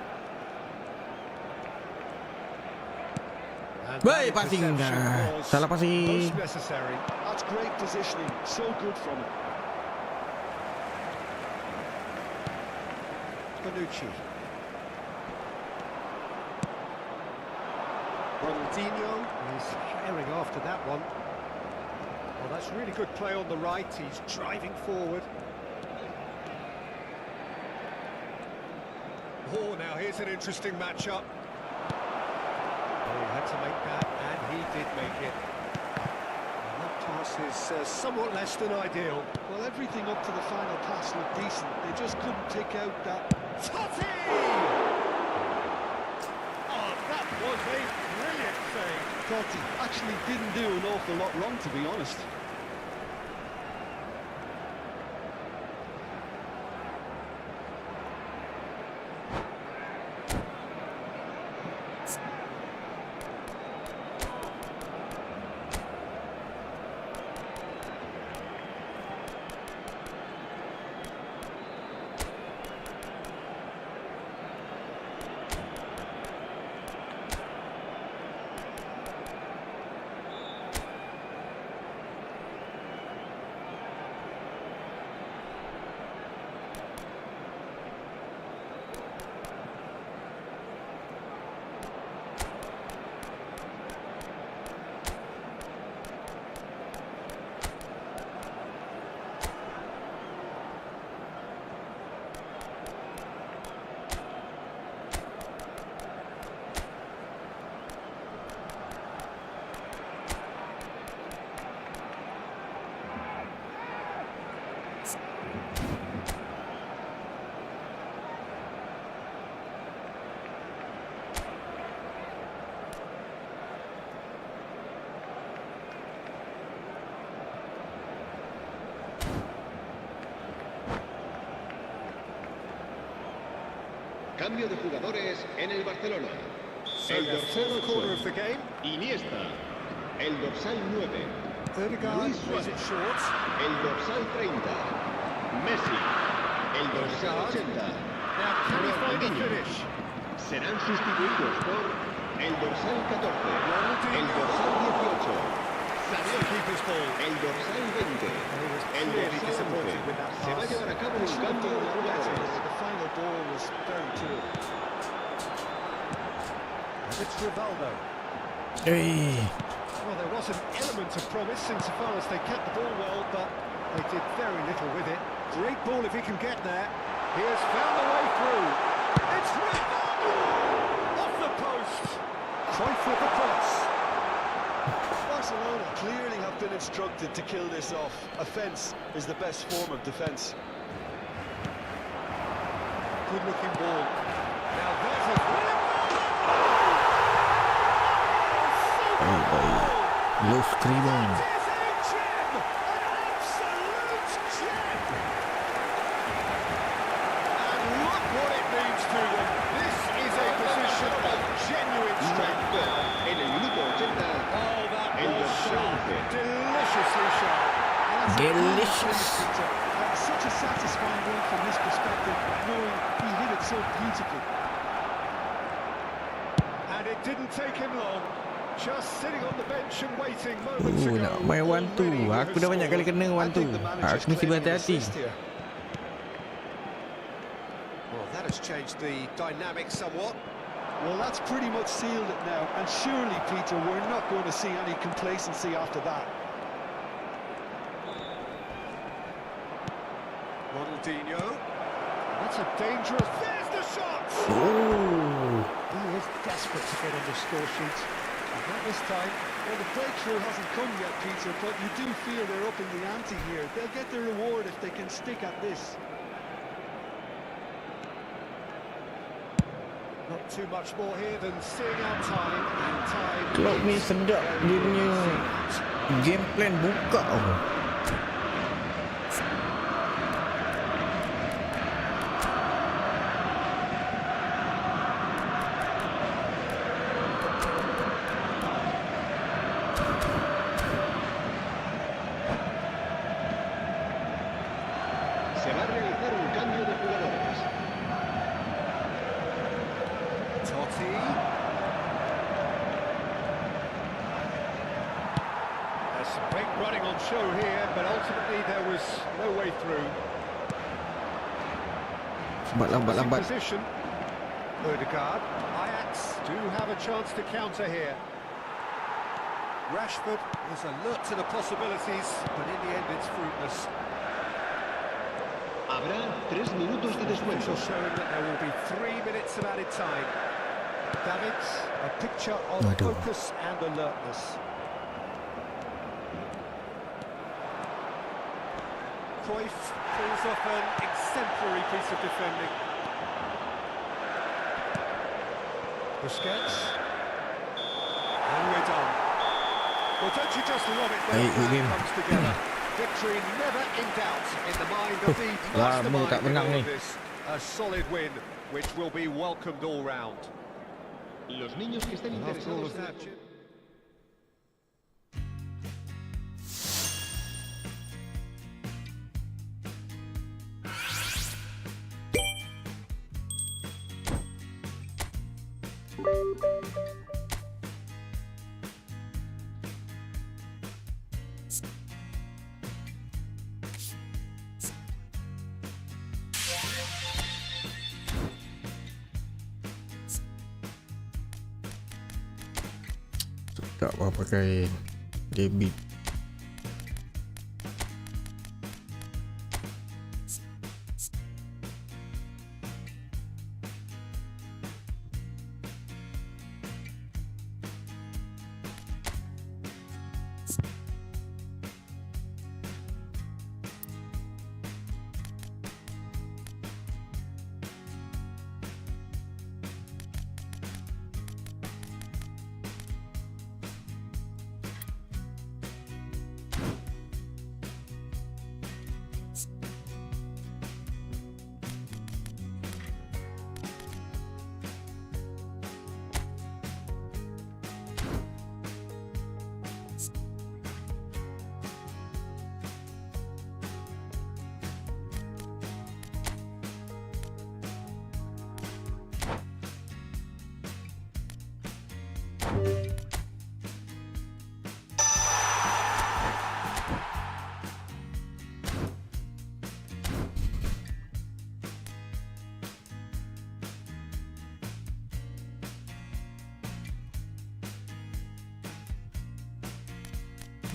And Baik, that passing interception dah. was Salah passing. most necessary. That's great positioning. So good from him. Bonucci. Ronaldinho is herring after that one. Well, that's really good play on the right. He's driving forward. Oh, now here's an interesting matchup. Oh, he had to make that, and he did make it. And that pass is somewhat less than ideal. Well, everything up to the final pass looked decent. They just couldn't pick out that. Totti! Oh, that was a brilliant save. Totti actually didn't do an awful lot wrong, to be honest. Cambio de jugadores en el Barcelona. So El the dorsal fourth quarter 8, of the game. Iniesta. El dorsal 9, Odegaard Luis plays it Suárez. short. El dorsal 30, Messi. El dorsal 80, Now can he find the Ronaldinho. finish? serán sustituidos por el dorsal 14, el dorsal 18, That's the keeper's ball. el dorsal 20, el Clearly dorsal disappointed 11. with that Se va a pass. llevar a cabo They un should have cambio done de that better. jugadores. The final ball was very poor. It's Rivaldo. Eh, Well, there was an element of promise insofar as they kept the ball well, but they did very little with it. Great ball if he can get there. He has found a way through. It's Rivaldo! Off the post. Cruyff with the cross. Barcelona clearly have been instructed to kill this off. Offence is the best form of defence. Good looking ball. Now there's a brilliant baik. Los Cribon. It is a gem! An absolute gem! And look what it means to them. This is a position of genuine strength. En el minuto 80, Oh, that El was dorsal sharp. 11. Deliciously sharp. Delicious. That's such a satisfying one from his perspective, knowing he hit it so beautifully. And it didn't take him long. Just sitting on the bench and waiting moments ago. Nak main one two. already with Aku a dah banyak kali score. kena I one two. think the manager's Aku mesti claiming an berhati-hati. assist here. Well, that has changed the dynamic somewhat. Well, that's pretty much sealed it now, and surely, Peter, we're not going to see any complacency after that. Ronaldinho. That's a dangerous... There's the shot! Oh. He is desperate to get on the score sheet. And not this time. Well, the breakthrough hasn't come yet, Peter, but you do feel they're up in the ante here. They'll get their reward if they can stick at this. Not too much more here than seeing out time. And time... Klopp ni sedap dia punya game plan buka. se va a realizar un cambio de jugadores. Totti. There's some great running on show here, but ultimately there was no way through. Lambat. Position. Odegaard. Ajax do have a chance to counter here. Rashford is alert to the possibilities, but in the end it's fruitless. Habrá 3 minutos de descuento. Official showing that there will be 3 minutes of added time. Davids, a picture of Aduh. focus and alertness. Cruyff pulls off an exemplary piece of defending. Busquets. And we're done. Well, don't you just love it when Baik, a plan game. comes together? Victory never in doubt in the mind of the Lama mastermind tak in menang all ni. of this. A solid win, which will be welcomed all round. Los niños que estén After all interesados of that, en... Tak apa pakai debit.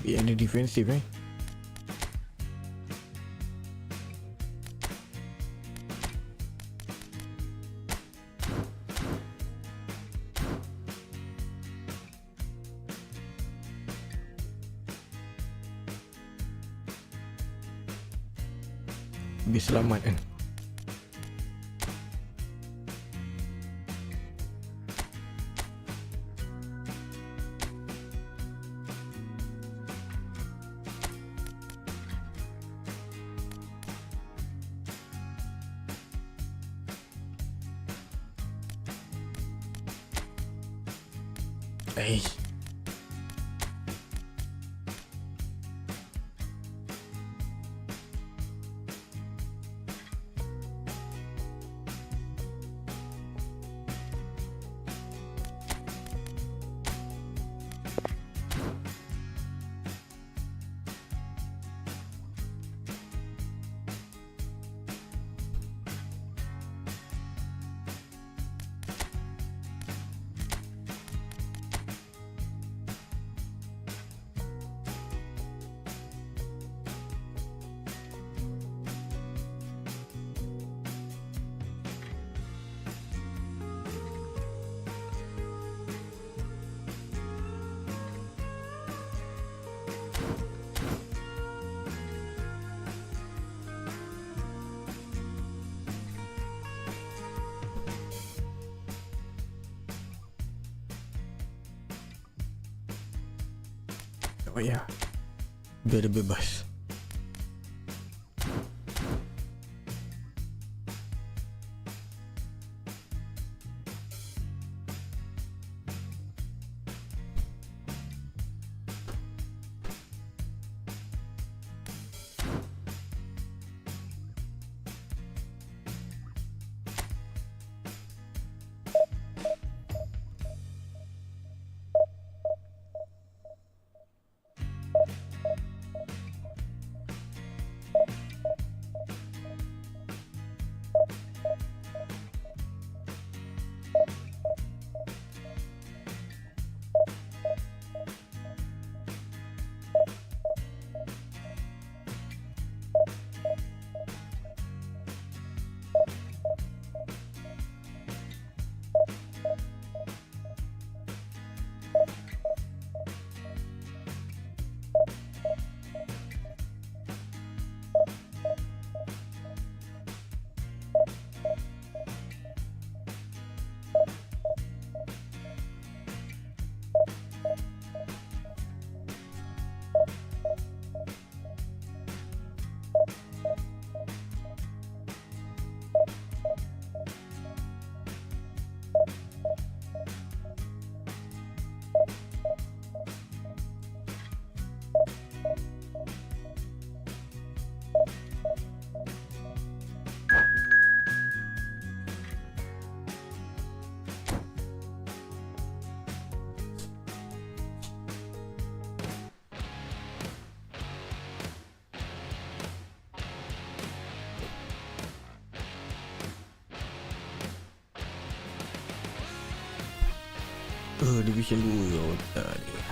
Ada defensif lebih selamat kan. Oh ya, biar dia bebas. Division 2 otak dia.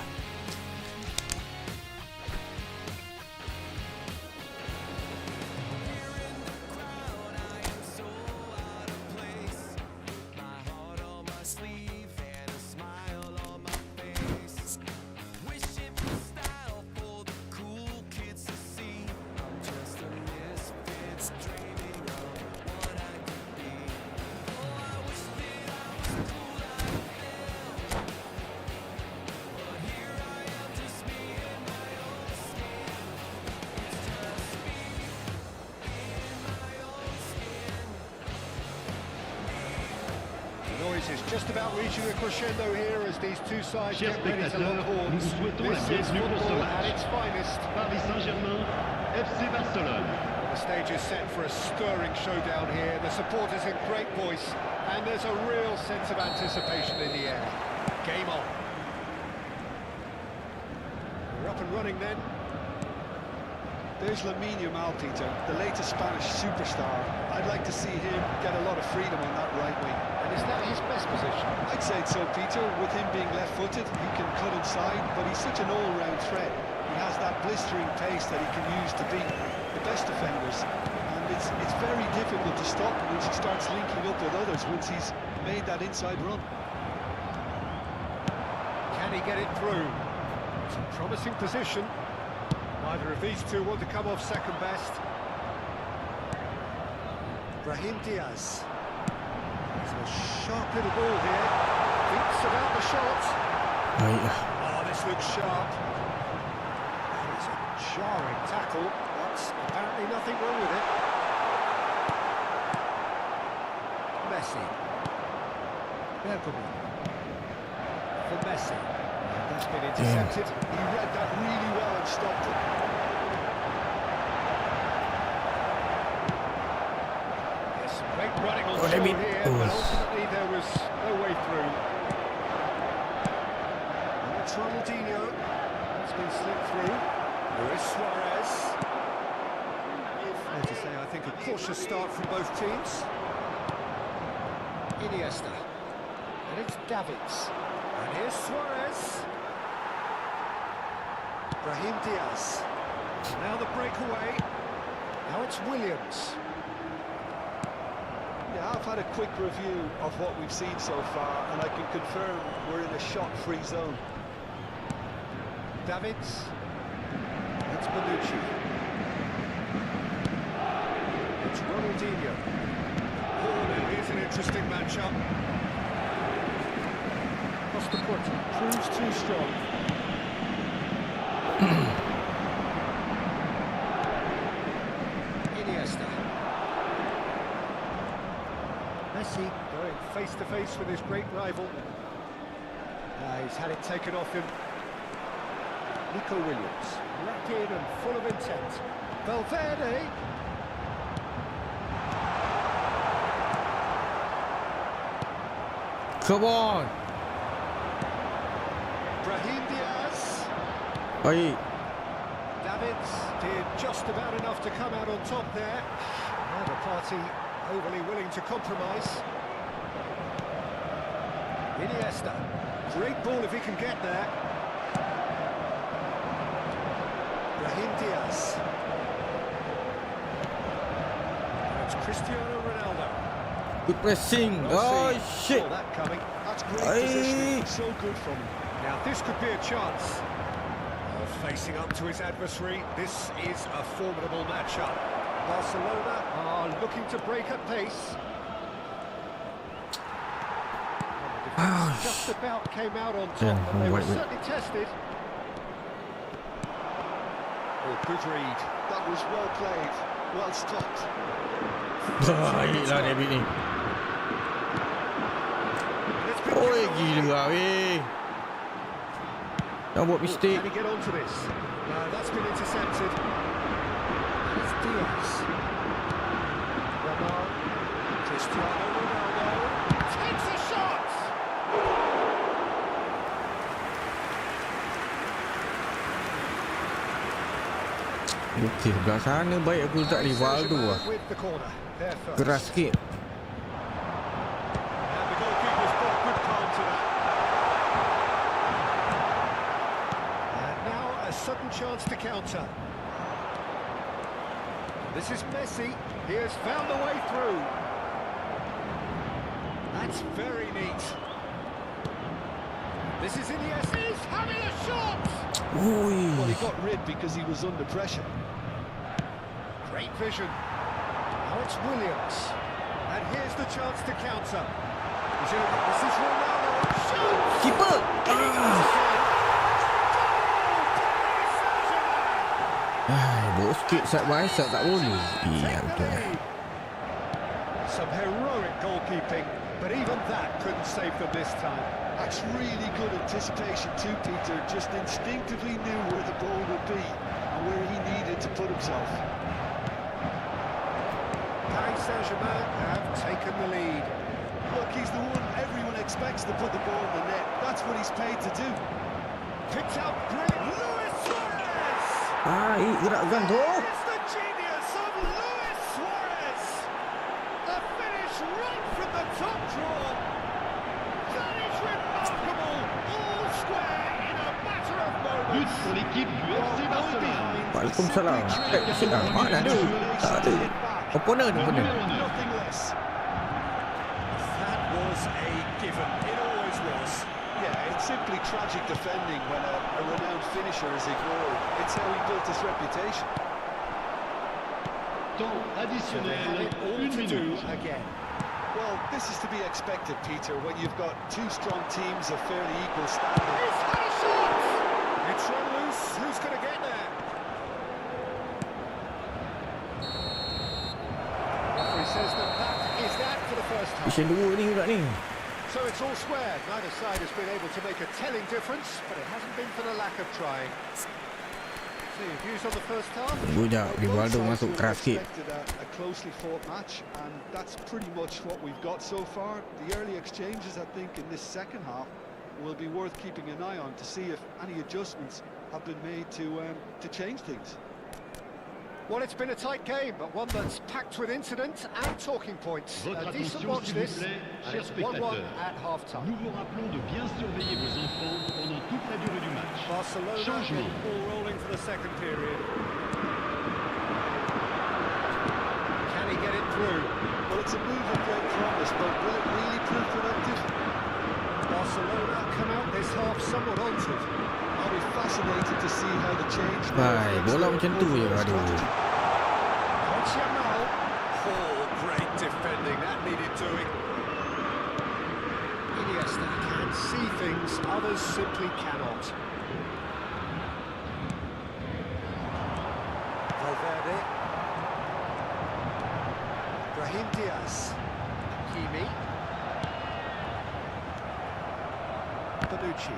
Is just about reaching a crescendo here as these two sides Chers get ready to spectateurs, lock horns. nous souhaitons la This is bienvenue pour ce football at match. its finest. Paris Saint-Germain, FC Barcelone. The stage is set for a stirring showdown here. The supporters in great voice, and there's a real sense of anticipation in the air. Game on. We're up and running then. There's Lamine Yamal, Peter, the latest Spanish superstar. I'd like to see him get a lot of freedom on that right wing. And is that his best position? I'd say so, Peter. With him being left-footed, he can cut inside, but he's such an all-round threat. He has that blistering pace that he can use to beat the best defenders. And it's very difficult to stop him once he starts linking up with others, once he's made that inside run. Can he get it through? It's a promising position. Neither of these two want to come off second best. Brahim Diaz. It's a sharp little ball here. Thinks about the shot. Oh, this looks sharp. It's a jarring tackle, but apparently nothing wrong with it. Messi. Bergamo. For Messi. And that's been intercepted. He read that really well and stopped it. Yes, great running on Oh, show let me- here, but ultimately there was no way through. And it's Ronaldinho. It's been slipped through. Luis Suarez. Fair to say, I think a cautious start from both teams. Iniesta. And it's Davids. And here's Suarez. Brahim Diaz. Now the breakaway. Now it's Williams. Yeah, I've had a quick review of what we've seen so far, and I can confirm we're in a shot-free zone. Davids. It's Bonucci. It's Ronaldinho. Oh, now here's an interesting matchup. Costa Porta proves too strong. Iniesta. Messi going face to face with his great rival. He's had it taken off him. Nico Williams, rapid and full of intent. Valverde. Come on. Brahim Diaz. Baik. Davids did just about enough to come out on top there. Neither party overly willing to compromise. Iniesta. Great ball if he can get there. Brahim Diaz. And it's Cristiano Ronaldo. Good pressing. Well Oh seen. shit. Saw that coming. That's great Aye. positioning, so good from him. Now this could be a chance. Facing up to his adversary, this is a formidable matchup. Barcelona are looking to break at pace. Well, the defence just about came out on top, Yeah, but they were wait. certainly tested. Oh, good read. That was well played, well stopped. Baiklah David ni. And it's been Oi given away. gila weh. Dah buat mistake. Can he get onto this? No, that's been intercepted. And it's Diaz. Ramon. Cristiano Ronaldo. Takes a shot! Okey, sebelah sana baik aku letak Rivaldo lah. With the corner. There first. Keras sikit. And the goalkeeper's brought good calm to that. And now a sudden chance to counter. This is Messi. He has found the way through. That's very neat. This is Iniesta. He's having a shot! Well, he Oi. got rid because he was under pressure. Great vision. Now it's Williams. And here's the chance to counter. This is Ronaldo. Shoots! Keeper. Bawa sikit side by side tak boleh. Iya betul. Some heroic goalkeeping, but even that couldn't save them this time. That's really good anticipation too, Peter. Just instinctively knew where the ball would be and where he needed to put himself. Paris Saint-Germain have taken the lead. Look, he's the one everyone expects to put the ball in the net. That's what he's paid to do. Picked out brilliant. Luis Suarez! Gerakkan tu. It's the genius of Luis Suarez! A finish right from the top drawer. That is remarkable. All square in a matter of moments. but pour l'équipe du FC Barcelone. Waalaikumsalam. Mana ada? Tak ada. Opponent. Nothing less. That was a given. It always was. Yeah, it's simply tragic defending when a renowned finisher is ignored. It's how he built his reputation. Temps So they have additionnel, it all 1 to do minute. again. Well, this is to be expected, Peter, when you've got two strong teams of fairly equal standing. He's had a shot! It's run loose. Who's going to get there? Referee says that is that for the first half. Vision 2 ni juga ni. So it's all square. Neither side has been able to make a telling difference, but it hasn't been for the lack of trying. So your views on the first half? Tunggu jap, Rivaldo masuk keras sikit. Expected a closely fought match, and that's pretty much what we've got so far. The early exchanges, I think, in this second half will be worth keeping an eye on to see if any adjustments have been made to change things. Well, it's been a tight game, but one that's packed with incident and talking points. Votre A decent attention, watch s'il vous this, plaît, and chers it's 1-1 spectateurs. at half-time. Nous vous rappelons de bien surveiller vos enfants pendant toute la durée du match. Barcelona Changement. all rolling for the second period. Can he get it through? Well, it's a move of great promise, but will it really prove productive? Barcelona come out this half somewhat altered. I'll be fascinated to see how the change Hai, bola macam tu je, aduh. Pochettino. Oh, great defending. That needed doing. Iniesta can see things others simply cannot. Valverde. Brahim Diaz. Kimi. Bonucci.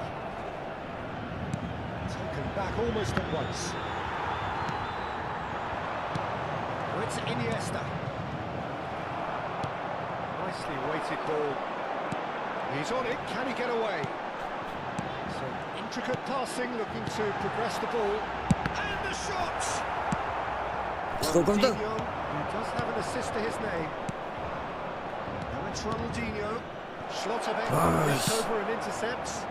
Taken back almost at once. Oh, it's Iniesta. Nicely weighted ball. He's on it. Can he get away? Some intricate passing, looking to progress the ball. And the shots! Counter. Ronaldinho, who does have an assist to his name. Now it's Ronaldinho. Schlotterbeck gets over and intercepts.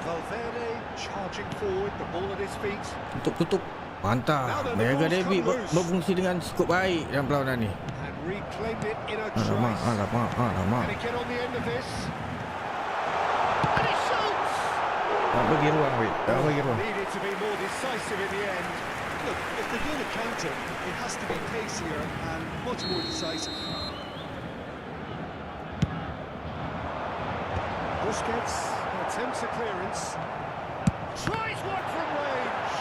Valverde charging forward, the ball at his feet. Tutup. Mantap. Mega David berfungsi dengan cukup baik dalam perlawanan ni. And reclaimed it in a Alamak. Can he get on the end of this? And he shoots! Tak bagi ruang, weh. Tak bagi ruang. Needed to be more decisive in the end. Look, if they're going to counter, it has to be pacier and much more decisive. Busquets attempts a clearance. Tries one from range.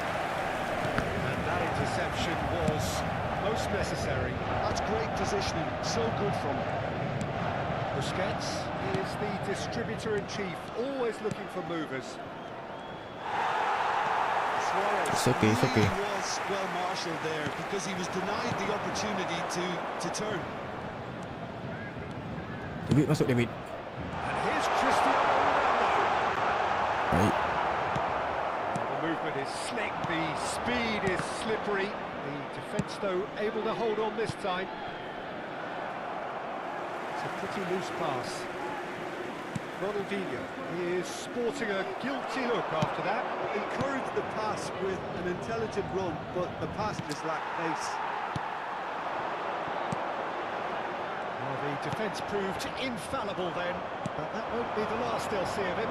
And that interception was most necessary. That's great positioning, so good from him. Busquets is the distributor-in-chief, always looking for movers. Suarez It's okay, it's okay. really was well marshalled there because he was denied the opportunity to turn. David masuk, David. And here's Cristiano Ronaldo. Baik. The movement is slick, the speed is slippery. The defence, though, able to hold on this time. It's a pretty loose pass. Ronaldinho, he is sporting a guilty look after that. Encouraged the pass with an intelligent run, but the pass just lacked pace. Well, the defence proved infallible then, but that won't be the last they'll see of him.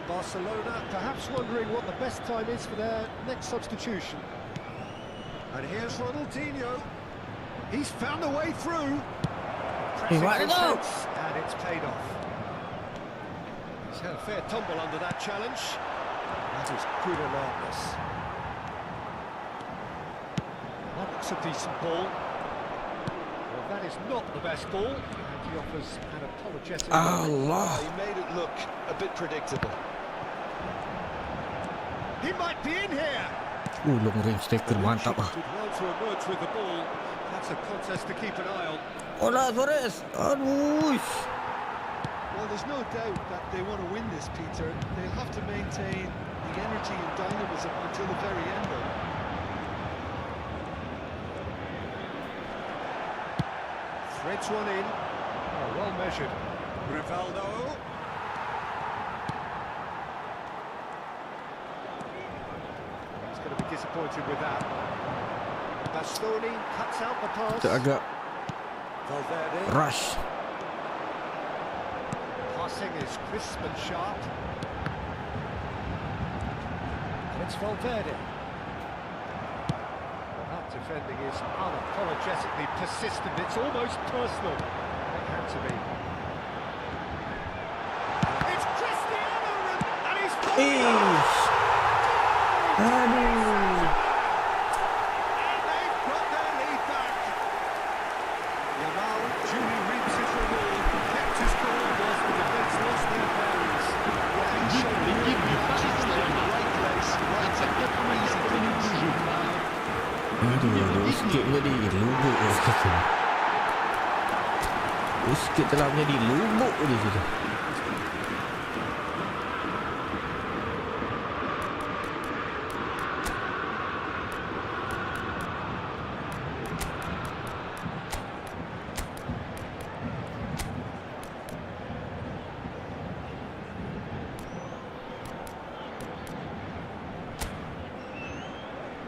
Barcelona perhaps wondering what the best time is for their next substitution. And here's Ronaldinho. He's found a way through. Hey, Pressing what for is up? pace, and it's paid off. He's had a fair tumble under that challenge. That is good alertness. That looks a decent ball. Well, that is not the best ball, and he offers an apologetic. Allah. He made it look a bit predictable. He might be in here. Long range taker, mantap ah. Did well to emerge with the ball. That's a contest to keep an eye on. Olah, Suarez. Aduh. Well, there's no doubt that they want to win this, Peter. They'll have to maintain the energy and dynamism until the very end, though. Threads one in. Oh, well measured. Rivaldo. He's going to be disappointed with that. Bastoni cuts out the pass. Kita agak Valverde. rush. Passing is crisp and sharp. And it's Valverde. Well, that defending is unapologetically persistent. It's almost personal. It had to be. It's Cristiano Ronaldo, and he's Ish. Aduh. and they've got their lead back. Yamal duly reaps his reward. Kept his cool whilst the defence lost their bearings. Yeah, he showed L'équipe du Paris the Saint-Germain. right place, right at the easy finish. Aduh, sikit jadi lubuk je situ. Sikit telah menjadi lubuk di situ.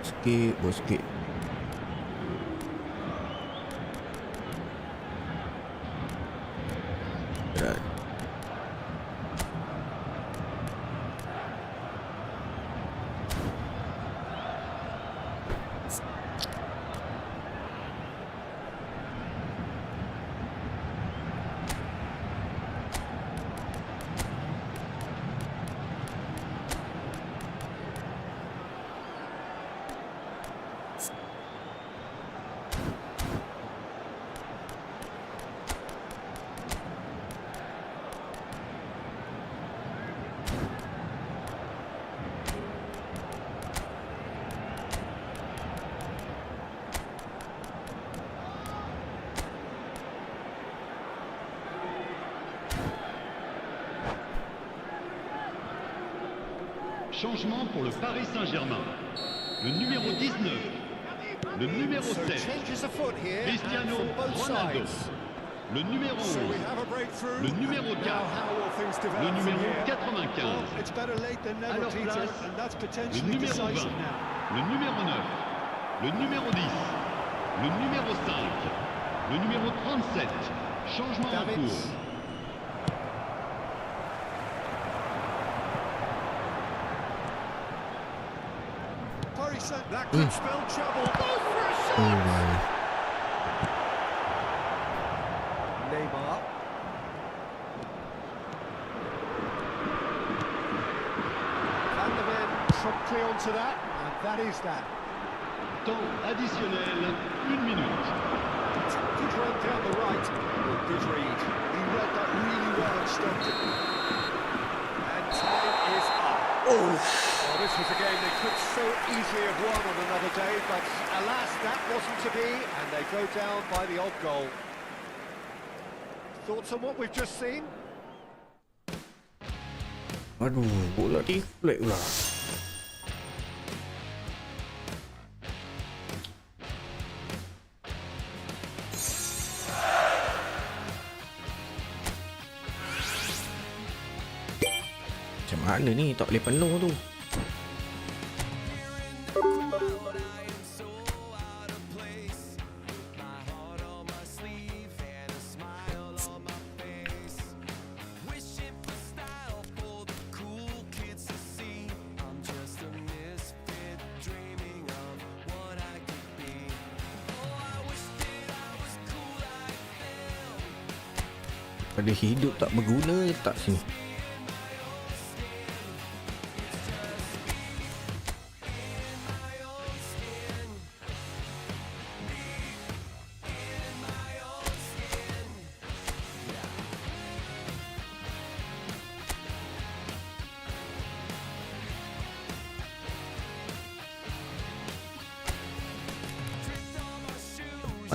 Sikit, bos sikit. Right. Changement pour le Paris Saint-Germain. Le numéro 19, le numéro So 7, changes of foot here, and Cristiano from both Ronaldo. sides. Le numéro So we 11, have a breakthrough. le numéro Now 4, how will things le develop from numéro here? 95, Well, it's better late than à never, leur Peter, place, and that's le potentially numéro 20, decisive now. le numéro 9, le numéro 10, le numéro 5, le numéro 37. Changement en Davids. cours. Paris Saint- That could spell trouble. Goes for a Oh shot. my. Neymar. Van der Ven promptly onto that, and that is that. Temps additionnel, 1 minute. Good run down the right. Oh, good read. He read that really well and stopped it. And time is up. Oh. Well, this was a game they could so easily have won on another day, but alas, that wasn't to be, and they go down by the odd goal. Thoughts on what we've just seen? Aduh, bola deflect pula. Macam mana ni, tak boleh penuh tu. Pada hidup tak berguna tak sini.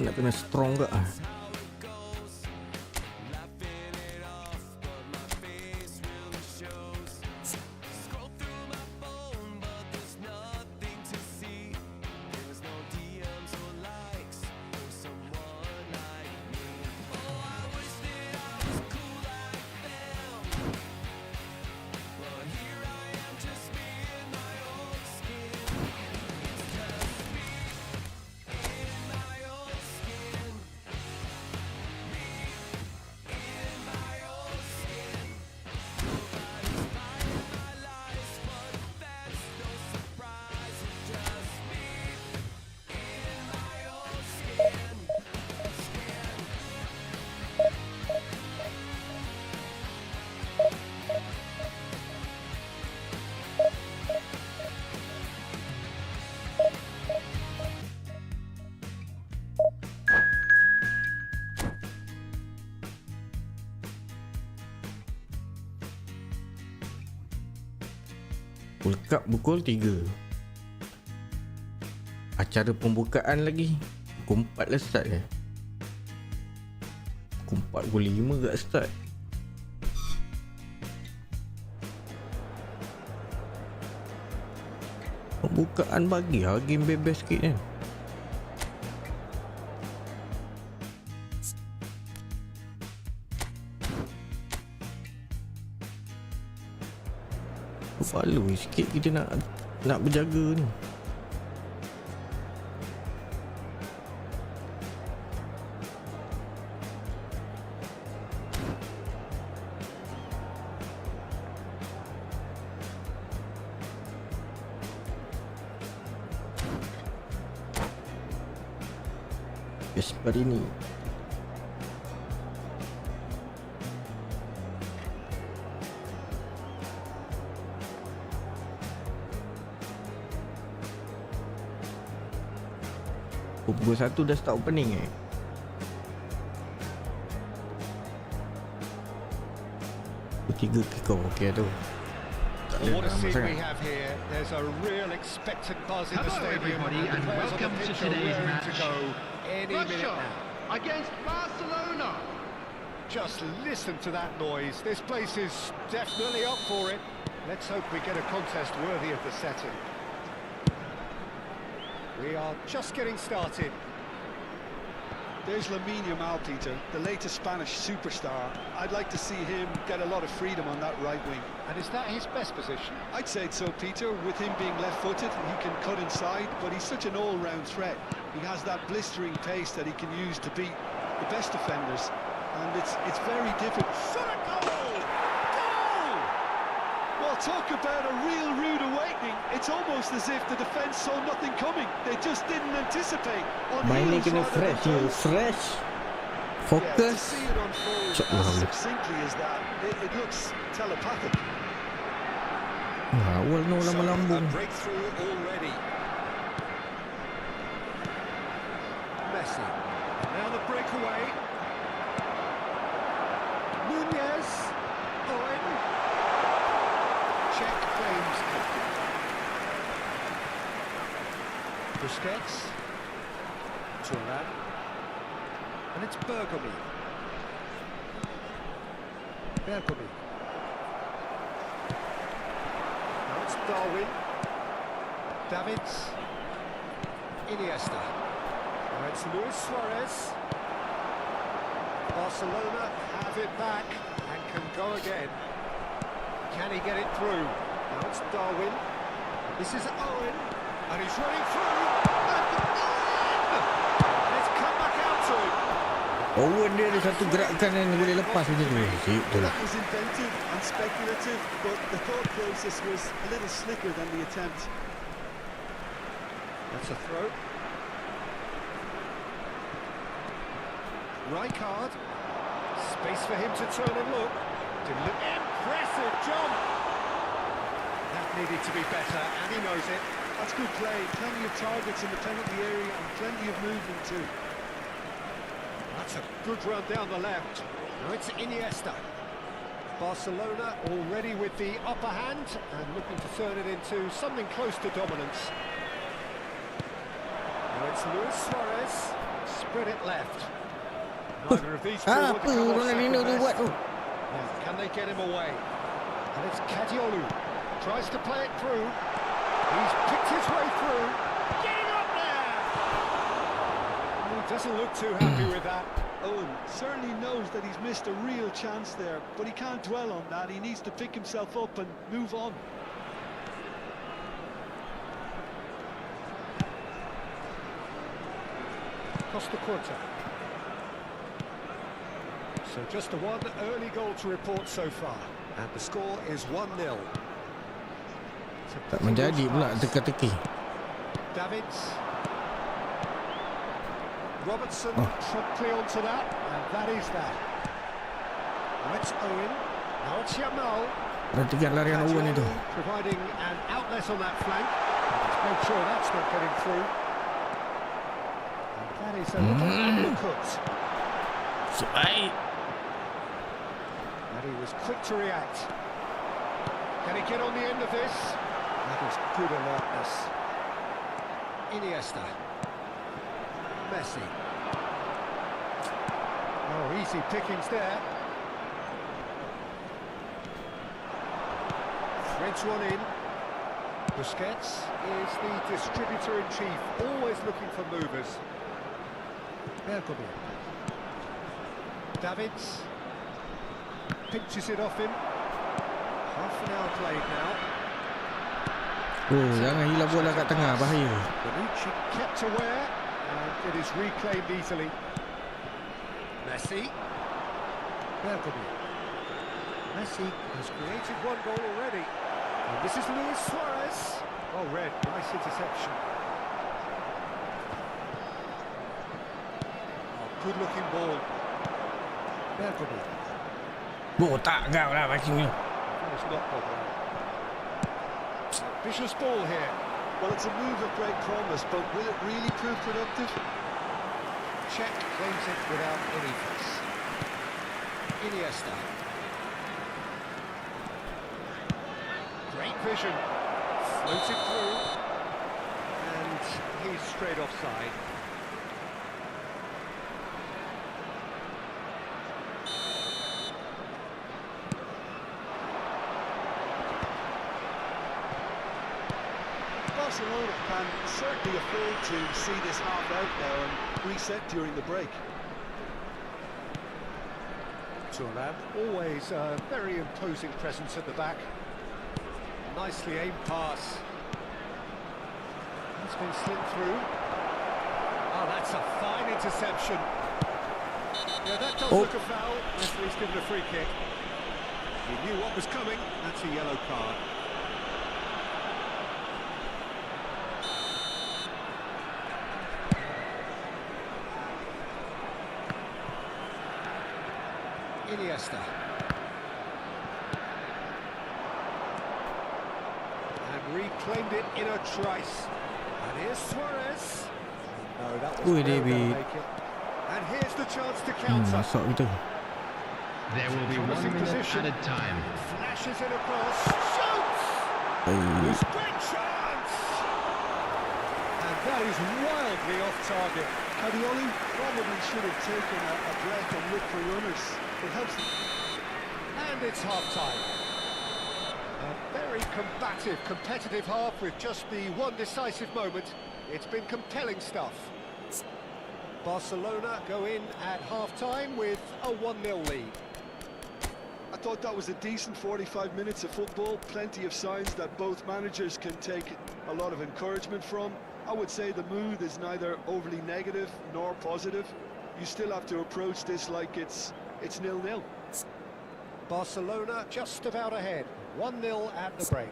Nak kena strong ke ah. World Cup pukul 3. Acara pembukaan lagi pukul 4 lah start kan. Pukul 4, pukul 5 kat start. Pembukaan bagi lah game bebas sikit kan. Follow sikit kita nak berjaga ni. Seperti ini. Pukul 1 dah start opening Pukul 3 kick off. Okey tu. Tak ada What a lama scene sangat. we have here. There's a real expectant buzz in the Hello stadium. everybody The and players on welcome the to pitch are today's raring match. to go any minute Russia now. against Barcelona. Just listen to that noise. This place is definitely up for it. Let's hope we get a contest worthy of the setting. We are just getting started. There's Lamine Yamal, Peter, the latest Spanish superstar. I'd like to see him get a lot of freedom on that right wing. And is that his best position? I'd say so, Peter. With him being left-footed, he can cut inside, but he's such an all-round threat. He has that blistering pace that he can use to beat the best defenders, and it's very difficult. Shot a goal! Goal! Well, talk about a real rude awakening. It's almost as if the defence saw nothing coming. They just didn't anticipate. On Main ni heels kena rather fresh than ni. toes. Fresh. Yeah, to Fokus. see it unfold Shot as lah. succinctly as that, it looks telepathic. Awal no lama-lambung. A breakthrough already. Messi. Now the breakaway. Nunez. Owen. Check claims captain. Busquets. Turan. And it's Bergamy. Bergamy. Now it's Darwin. Davids. Iniesta. Now it's Luis Suarez. Barcelona have it back and can go again. Can he get it through? Now it's Darwin. This is Owen. And he's running through. And it's come back out to him. Owen dia ada satu gerakan yang boleh lepas macam tu. Siap tu lah. That was inventive and speculative, but the thought process was a little slicker than the attempt. That's a throw. Rijkaard. Space for him to turn and look. Impressive jump. That needed to be better, and he knows it. That's good play. Plenty of targets in the penalty area and plenty of movement too. That's a good run down the left. Now it's Iniesta. Barcelona already with the upper hand and looking to turn it into something close to dominance. Now it's Luis Suarez. Spread it left. Neither of these two want to Apa come off Ronaldinho tu second buat best. tu? Now, can they get him away? And it's Kadiolu. Tries to play it through. He's picked his way through. Getting up there! He doesn't look too happy with that. Owen certainly knows that he's missed a real chance there, but he can't dwell on that. He needs to pick himself up and move on. Costa Curta. So just the one early goal to report so far. And the score is 1-0. Tak menjadi pula teka-teki. Davids. Robertson promptly onto that, and that is that. Now it's Owen. Now it's Yamal. Perhatikan larian Owen itu. Providing an outlet on that flank. Let's make sure that's not getting through. And that is a little undercut. Baik. And he was quick to react. Can he get on the end of this? That is good alertness. Iniesta. Messi. Oh, easy pickings there. Threads one in. Busquets is the distributor-in-chief, always looking for movers. Bergkamp. Davids. Pinches it off him. Half an hour played now. Oh, jangan hilang bola kat tengah, bahaya. Bonucci kept aware, and it is reclaimed easily. Messi. Bergkamp. Messi has created one goal already. And this is Luis Suarez. Oh, red, nice interception. Oh, good-looking ball. Bergkamp. Botak kau lah passing ni. That was not bothering. Vicious ball here. Well, it's a move of great promise, but will it really prove productive? Czech claims it without any fuss. Iniesta. Great vision. Floated through. And he's straight offside. Barcelona can certainly afford to see this half out now and reset during the break. Thuram, always a very imposing presence at the back. Nicely aimed pass. It's been slipped through. Oh, that's a fine interception. Yeah, that does look a foul. Referee's given a free kick. He knew what was coming. That's a yellow card. Iniesta. And reclaimed it in a trice. And here's Suarez. No, that was Ui, never David. gonna make it. And here's the chance to counter. Masuk gitu. There will be 1 minute added time. Flashes it across. Shoots! It's a great chance! And that is wildly off target. Cadioli probably should have taken a breath and looked for runners. It helps. And it's half-time. A very combative, competitive half with just the one decisive moment. It's been compelling stuff. Barcelona go in at half-time with a 1-0 lead. I thought that was a decent 45 minutes of football. Plenty of signs that both managers can take a lot of encouragement from. I would say the mood is neither overly negative nor positive. You still have to approach this like it's 0-0. Barcelona just about ahead. 1-0 at the break.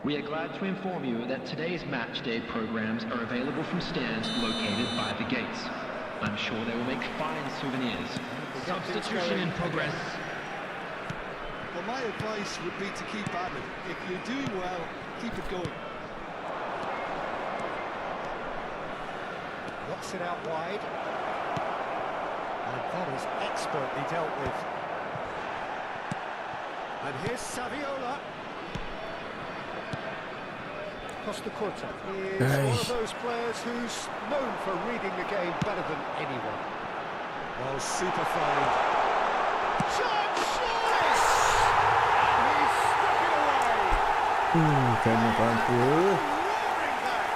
We are glad to inform you that today's match day programs are available from stands located by the gates. I'm sure they will make fine souvenirs. Substitution in progress. Well, my advice would be to keep at it. If you're doing well, keep it going. Knocks it out wide. And that is expertly dealt with. And here's Saviola. Costa Curta is one of those players who's known for reading the game better than anyone. Oh, super find. Shot, shot! He's stuck it away. Kena mampu. Roaring back.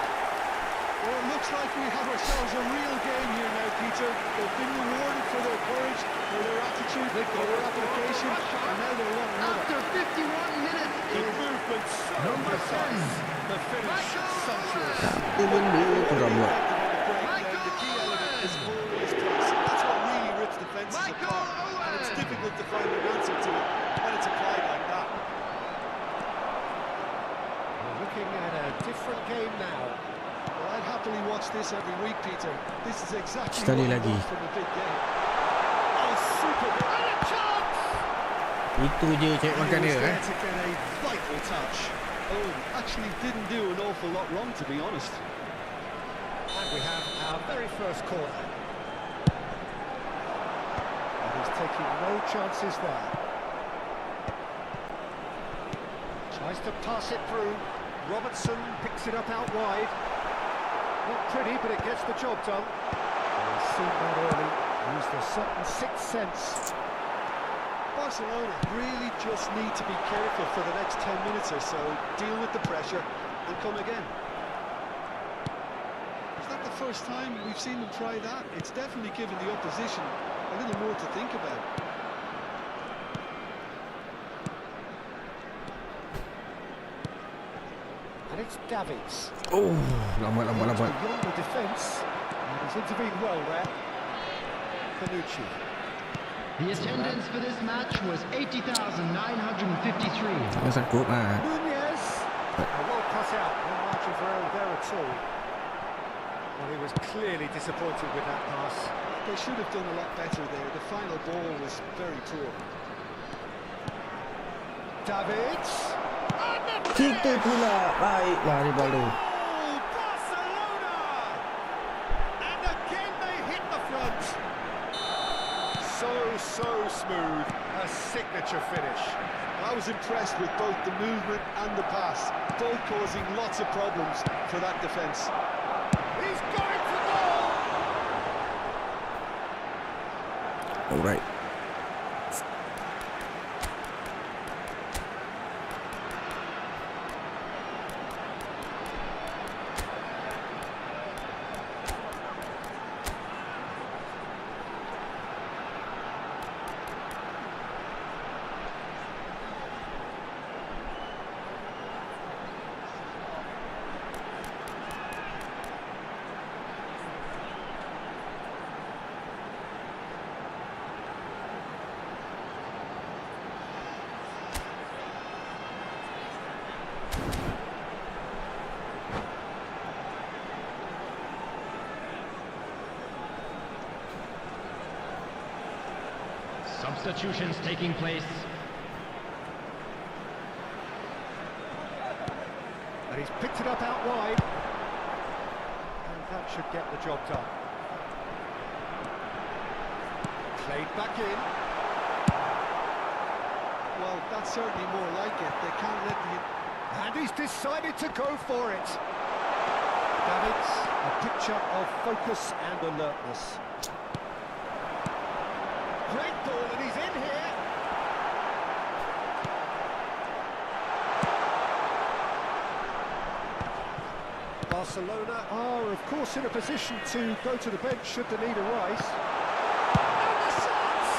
Well, it looks like we have ourselves a real game here now, Peter. They've been rewarded for their courage, for their attitude, for their application, and now they want another. After 51 minutes, The movement so precise. The finish sumptuous. Apa benda Thuram buat? The key element is always pace. That's what really rips defences apart, and it's difficult to find an answer to it when it's applied like that. We're looking at a different game now. Well, I'd happily watch this every week, Peter. This is exactly Sekali what you lagi. want from a big game. Oh, super! And a chance! Itu je cek He makan was dia there to get a vital touch. Oh, actually didn't do an awful lot wrong, to be honest. And we have our very first corner. And he's taking no chances there. Tries to pass it through. Robertson picks it up out wide. Not pretty, but it gets the job done. And he's seen that early. Used a certain sixth sense. Barcelona really just need to be careful for the next 10 minutes or so, deal with the pressure and come again. Is that the first time we've seen them try that? It's definitely given the opposition a little more to think about. And it's Davids. Oh, lambat. Beyond the defence. And he's intervened well there. Panucci. The attendance for this match was 80,953. Jangan sakut lah. Nunez. A well cut out. No margin for error there at all. Well, he was clearly disappointed with that pass. They should have done a lot better there. The final ball was very poor. Davids. Kita pula. Baiklah Rivaldo. Oh, Barcelona! And again they hit the front. So smooth. A signature finish. I was impressed with both the movement and the pass, both causing lots of problems for that defence. He's going for goal! All right. Substitutions taking place. And he's picked it up out wide. And that should get the job done. Played back in. Well, that's certainly more like it. They can't let the... And he's decided to go for it. Davids, a picture of focus and alertness. Great ball, and he's in here. Barcelona are, of course, in a position to go to the bench should the need arise. And the shot!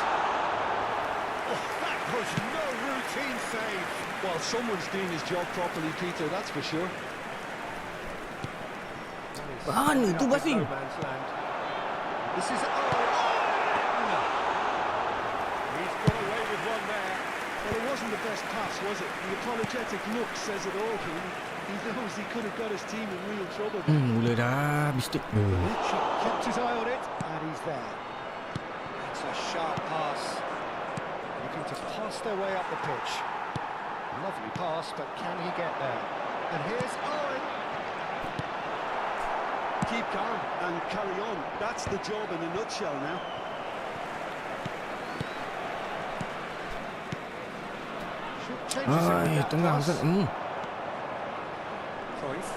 Oh, that was no routine save. Well, someone's doing his job properly, Peter, that's for sure. Mana tu Basing? No man's land. This is... He's got away with one there. Well, it wasn't the best pass, was it? The apologetic look says it all, Keane. He knows he could have got his team in real trouble. Mula dah mistake. He kept his eye on it, and he's there. It's a sharp pass. Looking to pass their way up the pitch. Lovely pass, but can he get there? And here's Owen. Keep calm and carry on. That's the job in a nutshell now. Should change his aim with that Tengah pass. Ustaz. Cruyff.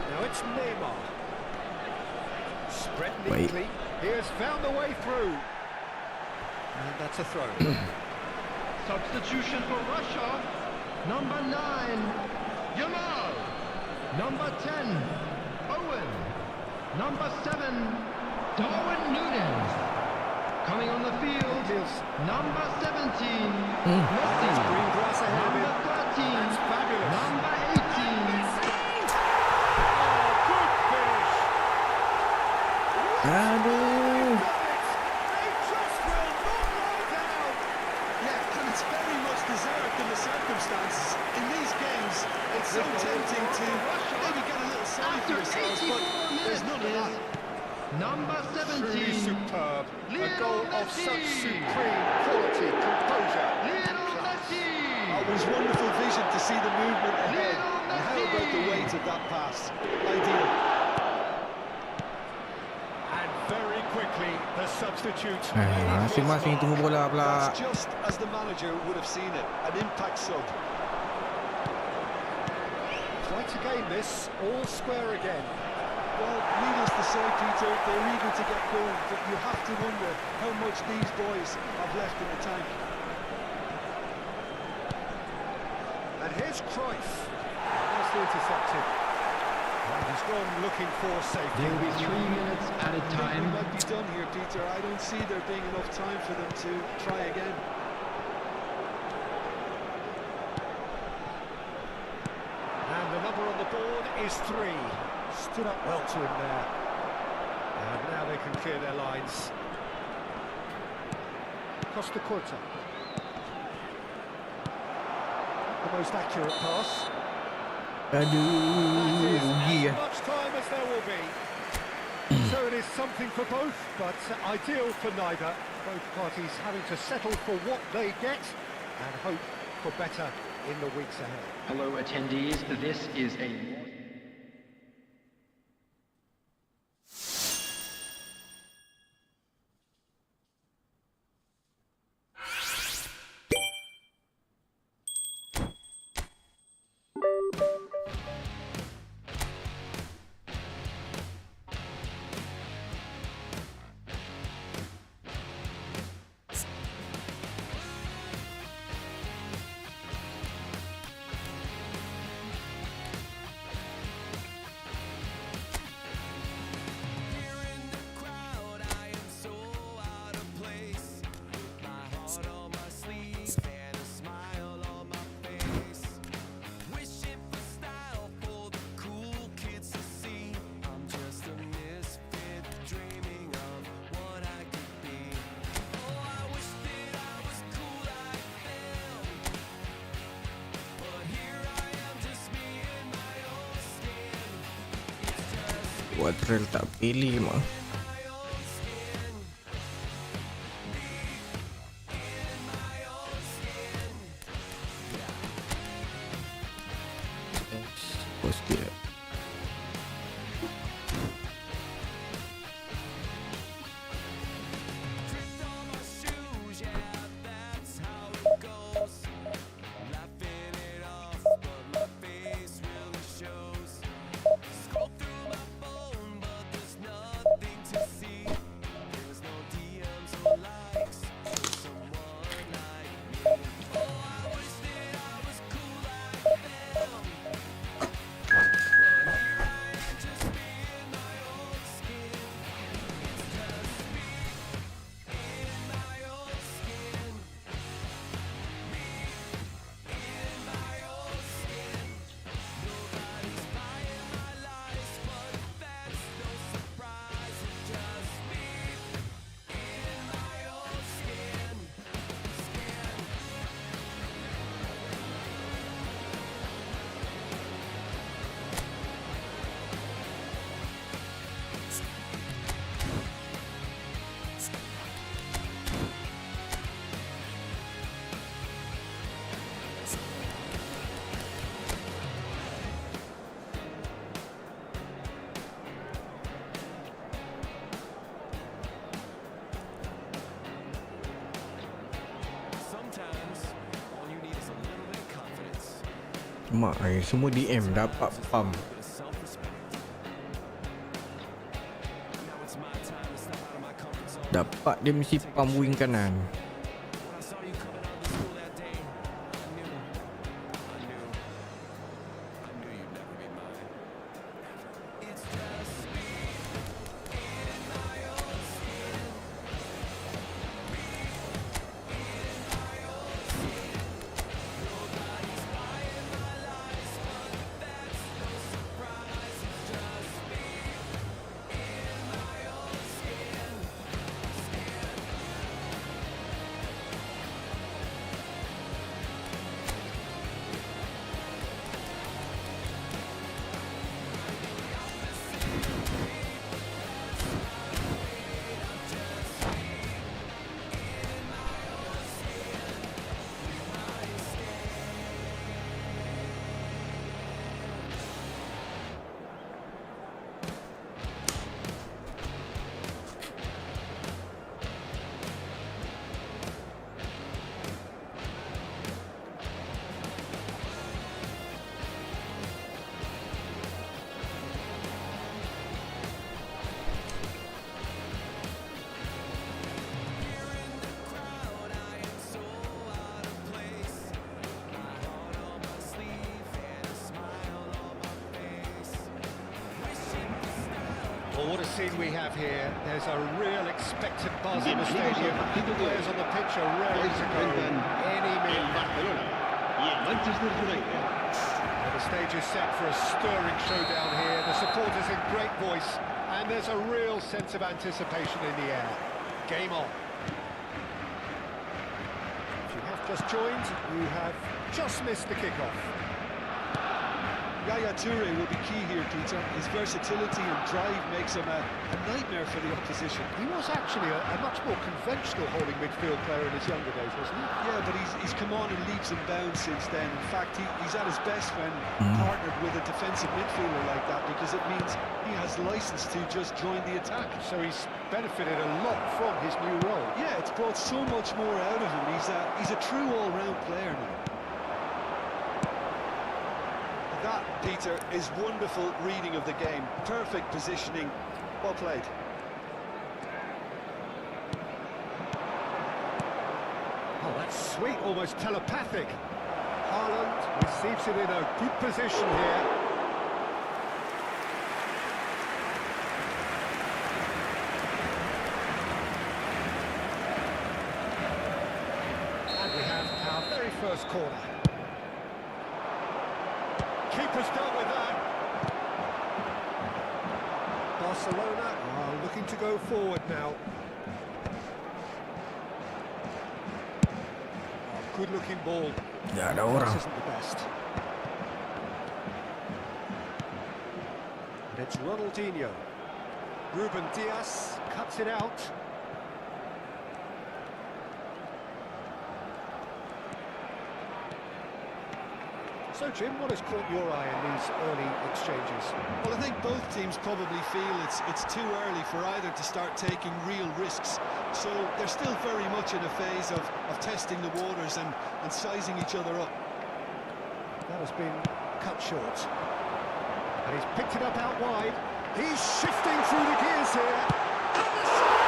Now it's Neymar. Spread Wait. neatly. He has found the way through. And that's a throw. Substitution for Russia. Number 9, Yamal. Number 10, Owen. Number 7, Darwin Núñez. Coming on the field, number 17, Messi. Green grass ahead of Number him. 13, That's fabulous. number 18. Oh, good finish. Aduh. They just will not lie down. Yeah, and it's very much deserved in the circumstances. In these games, it's so tempting to maybe get a little sorry for After yourselves, but 84 there's none of that. minutes, Number Truly 17. superb. A Lionel goal of Messi. such supreme quality, composure, and Lionel class. Messi. It was wonderful vision to see the movement ahead. Lionel And how about the Messi. weight of that pass? Ideal. And very quickly, the substitute. Masing-masing tunggu bola pula. That's just as the manager would have seen it. An impact sub. Try to gain this, all square again. Well, needless to say, Peter, they're eager to get going, but you have to wonder how much these boys have left in the tank. And here's Cruyff. Nicely intercepted. And he's gone looking for safety. There will be 3 minutes added I think we time. might be done here, Peter. I don't see there being enough time for them to try again. And the number on the board is 3. Stood up well to him there. And now they can clear their lines. Costa Curta. The most accurate pass. Aduh, rugi As much time as there will be. So it is something for both, but ideal for neither. Both parties having to settle for what they get and hope for better in the weeks ahead. Hello, attendees. This is a... Watrel tak pilih mah. Post dia. Mak semua DM dapat pump. Dapat dia mesti pump wing kanan. Oh, what a scene we have here. There's a real expectant buzz in the stadium. The players on the pitch are ready to go any El minute. Barcelona y el Manchester United. Well, the stage is set for a stirring showdown here. The supporters in great voice, and there's a real sense of anticipation in the air. Game on. If you have just joined, you have just missed the kickoff. Yaya Toure will be key here, Peter. His versatility and drive makes him a nightmare for the opposition. He was actually a much more conventional holding midfield player in his younger days, wasn't he? Yeah, but he's come on in leaps and bounds since then. In fact, he's at his best when partnered with a defensive midfielder like that, because it means he has license to just join the attack. So he's benefited a lot from his new role. Yeah, it's brought so much more out of him. He's a true all-round player now. That, Peter, is wonderful reading of the game. Perfect positioning. Well played. Oh, that's sweet, almost telepathic. Haaland receives it in a good position here. And we have our very first corner. Keeper's dealt with that. Barcelona are looking to go forward now. Oh, good-looking ball. Dah ada orang. This isn't the best. And it's Ronaldinho. Ruben Diaz cuts it out. So, Jim, what has caught your eye in these early exchanges? Well, I think both teams probably feel it's too early for either to start taking real risks. So they're still very much in a phase of testing the waters and sizing each other up. That has been cut short. And he's picked it up out wide. He's shifting through the gears here. And the shot!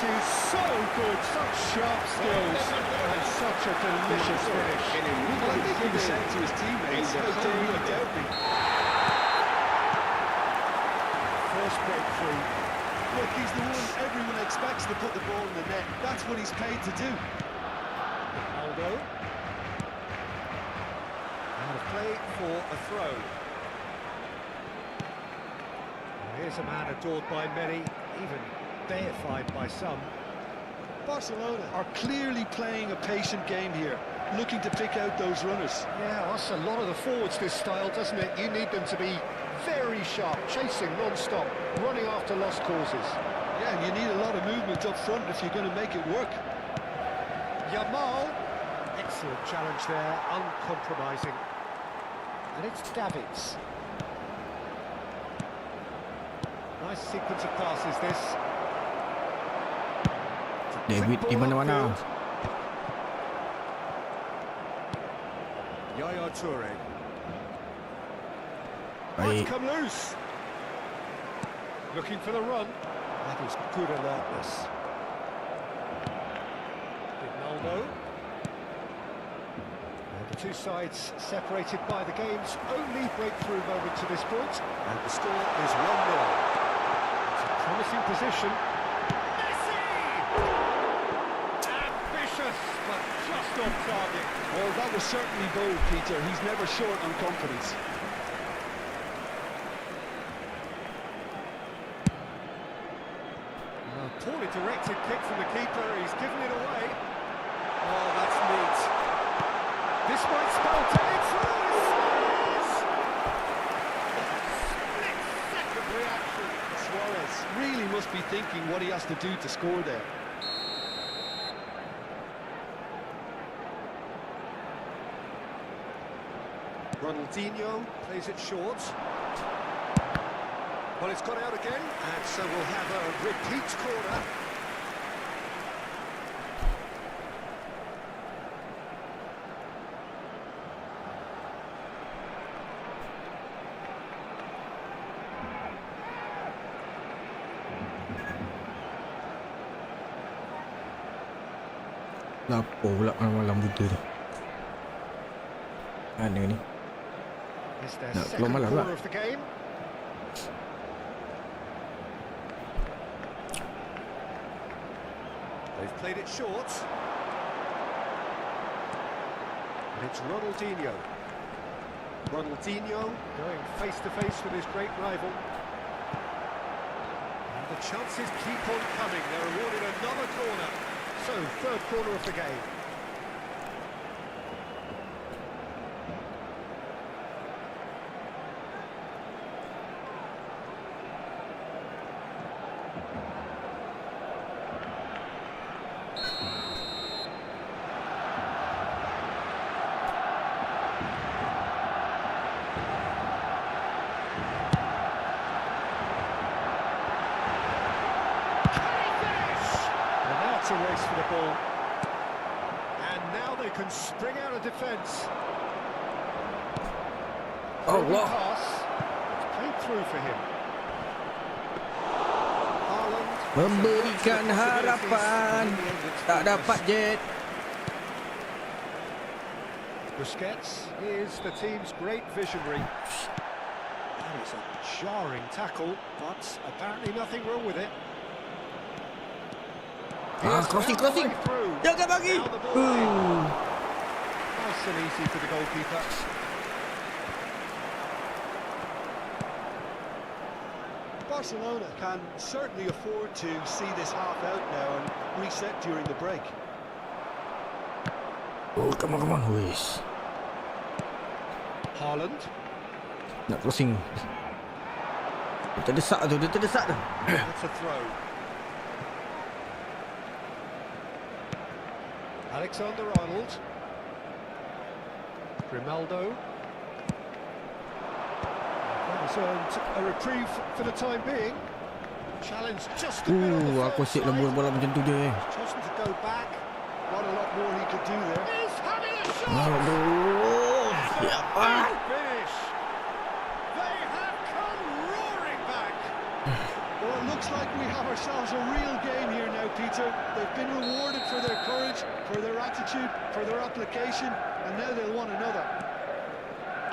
Is so good, such sharp skills, and such a delicious finish. Well, I think he was saying to his teammates, how dare you doubt me? First breakthrough. Look, he's the one everyone expects to put the ball in the net. That's what he's paid to do. Ronaldo. Out of play for a throw. Here's a man adored by many, even deified by some. Barcelona are clearly playing a patient game here, looking to pick out those runners. Yeah, that's a lot of the forwards, this style, doesn't it? You need them to be very sharp, chasing non-stop, running after lost causes. Yeah, and you need a lot of movement up front if you're going to make it work. Yamal, excellent challenge there, uncompromising. And it's Davids. Nice sequence of passes, this. David di mana-mana. Yaya Toure. Baik. Come loose. Looking for the run. That is good alertness. Ronaldo. And the two sides separated by the game's only breakthrough moment to this point. And the score is 1-0. It's a promising position. But just on target. Well, that was certainly bold, Peter. He's never short on confidence. Poorly directed kick from the keeper. He's given it away. Oh, that's neat. This might spell David Suarez. Split-second reaction. Suarez really must be thinking what he has to do to score there. Ronaldinho plays it short. Well, it's gone out again, and so we'll have a repeat corner. Lapor pula malam buta ni. Mana ni? It's their No, second malam corner pula. of the game. They've played it short. And it's Ronaldinho. Ronaldinho going face to face with his great rival. And the chances keep on coming. They're awarded another corner. So, third corner of the game. A race for the ball, and now they can spring out of defence. Oh, Broken wow. pass. It's played through for him. Haaland Memberikan harapan. Tak dapat Jet. Busquets is the team's great visionary. That is a jarring tackle, but apparently nothing wrong with it. Crossing. Jangan bagi. Nice and easy for the goalkeeper. Barcelona can certainly afford to see this half out now and reset during the break. Oh, come on. Wish. Haaland. Nak crossing. Dia terdesak tu. That's a throw. Alexander-Arnold. Grimaldo. That has earned a reprieve for the time being. Challenge just a bit on the Aku far asyik lembu side. bola macam tu je. Chosen to go back. Not a lot more he could do there. He's having a shot! Aduh. Siapa? Finish! They have come roaring back! Well, it looks like we have ourselves a real game here now, Peter. They've been rewarded for their courage, for their attitude, for their application, and now they'll want another.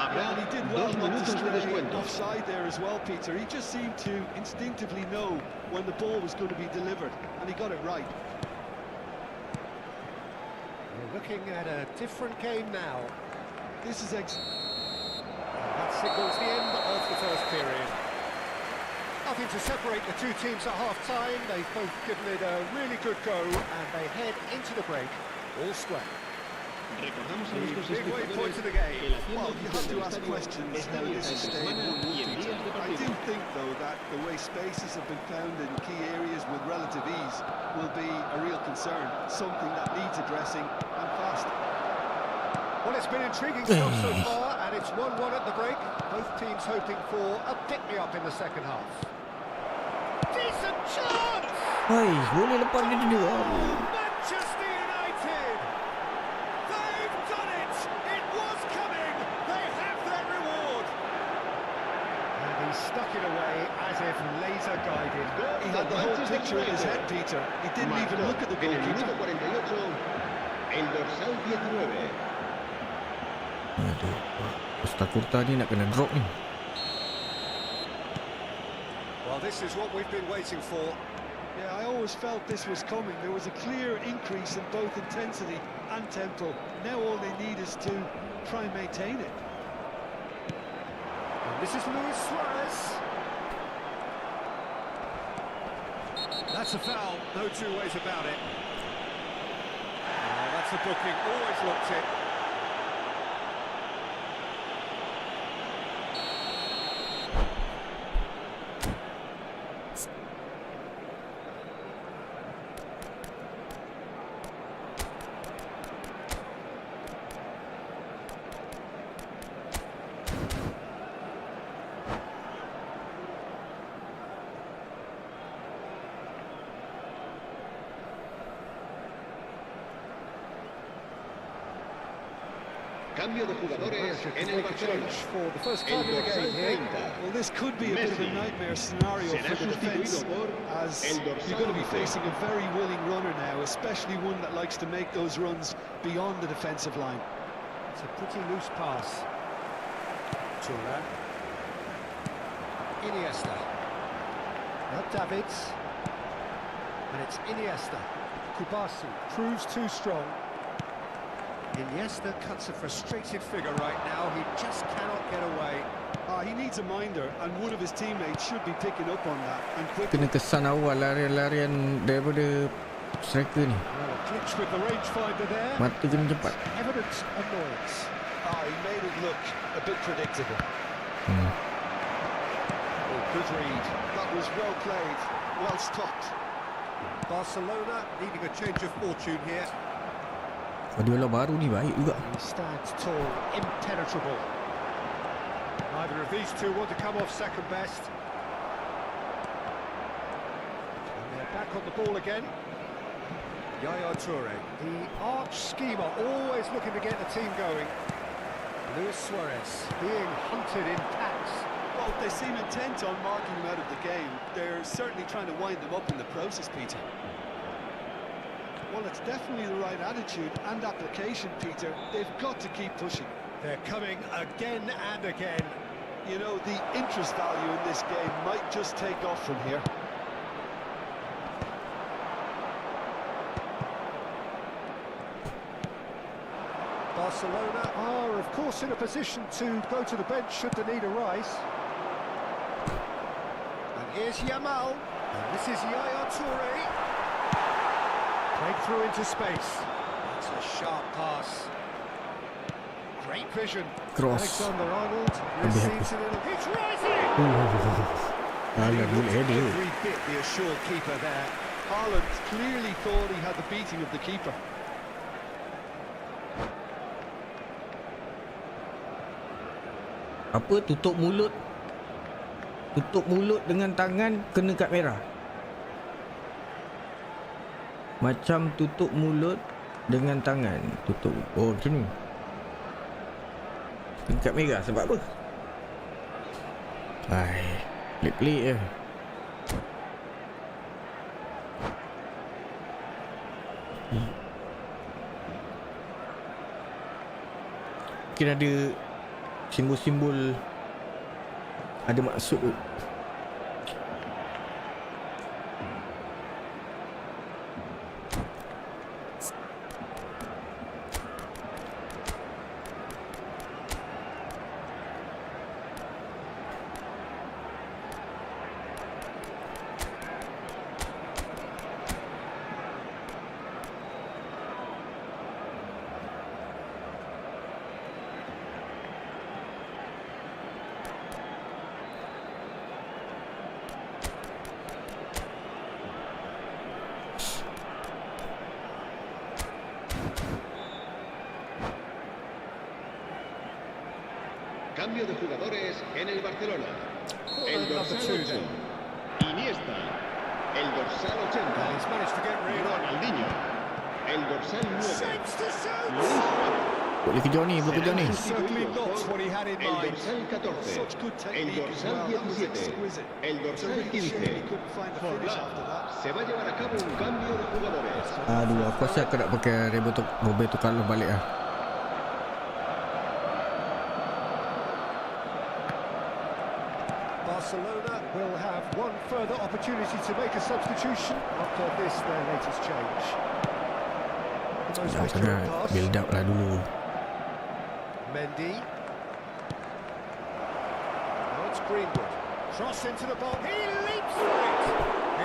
Yeah, and he did well 2 not to minutos de stray descuento. offside there as well, Peter. He just seemed to instinctively know when the ball was going to be delivered, and he got it right. We're looking at a different game now. This is And that signals the end of the first period. Nothing to separate the two teams at half-time. They've both given it a really good go, and they head into the break all square. Recordamos a The nuestros big way point espectadores of the que game. la tienda Well, you have oficial to del ask estadio questions está how abierta this is entre staying semana y en 1-1, días de Peter. I do partido. think, though, that the way spaces have been found in key areas with relative ease will be a real concern, something that needs addressing and fast. Well, it's been intriguing stuff so far, and it's 1-1 at the break. Both teams hoping for a pick-me-up in the second half. Decent chance! Hai, boleh lepas dia tu. Manchester United! They've done it! It was coming! They have their reward! And he stuck it away as if laser-guided. He had the whole picture in his head, Peter. He didn't even look at the En el goalkeeper. minuto 48, el dorsal 19. Aduh. Costa Curta ni nak kena drop ni. Well, this is what we've been waiting for. Yeah, I always felt this was coming. There was a clear increase in both intensity and tempo. Now all they need is to try and maintain it. And this is Luis Suarez. That's a foul, no two ways about it. That's a booking, always looked it. Cambio de jugadores en el Make a Barcelona. change for the first time in the El game dorsal here. 30. Well, this could be a bit of a nightmare scenario for the defence, as you're going to be facing a very willing runner now, especially one that likes to make those runs beyond the defensive line. It's a pretty loose pass. Turan. Iniesta. Now Davids. And it's Iniesta. Kubasi proves too strong. Iniesta cuts a frustrated figure right now. He just cannot get away. He needs a minder, and one of his teammates should be picking up on that, and quickly. Kena kesan awal larian daripada striker ni. Well, a clinch with the rangefinder there. Mata kena cepat. Evident annoyance. He made it look a bit predictable. Oh, good read. That was well played, well stopped. Barcelona needing a change of fortune here. Guardiola baru ni baik juga. He stands tall, impenetrable. Neither of these two want to come off second best. And they're back on the ball again. Yaya Toure, the arch schemer, always looking to get the team going. Luis Suarez being hunted in packs. Well, they seem intent on marking him out of the game. They're certainly trying to wind them up in the process, Peter. Well, it's definitely the right attitude and application, Peter. They've got to keep pushing. They're coming again and again. You know, the interest value in this game might just take off from here. Barcelona are, of course, in a position to go to the bench should the need arise. And here's Yamal. And this is Yaya Toure. Played through into space. That's a sharp pass. Great vision. Cross. Alexander-Arnold receives it in. He's rising! Every bit the assured keeper there. Haaland clearly thought he had the beating of the keeper. Apa tutup mulut? Tutup mulut dengan tangan kena kad merah. Macam tutup mulut dengan tangan tutup. Oh macam ni. Kena kad merah sebab apa? Hai, pelik-pelik je. Mungkin ada simbol-simbol ada maksud. Cambio de jugadores en el Barcelona. El Number dorsal 2 8, then. Iniesta. El dorsal 80, And he's managed to get rid of. Ronaldinho. El dorsal 9, Shapes to shoot! Luis Suárez. Boleh kejar ni, boleh kejar ni. Certainly not what he had in El mind. dorsal 14, Such good el technique as dorsal well. That was 17, exquisite. el It's a dorsal real shame he 15. couldn't find a Por finish after that. se va a llevar a cabo un cambio de jugadores. Aduh, aku rasa aku nak pakai Roberto Carlos balik lah. Barcelona will have one further opportunity to make a substitution after this, their latest change. The most Jangan accurate sangat, pass. build up lah dulu. Mendy. Now it's Greenwood. Cross into the box. He leaps for it.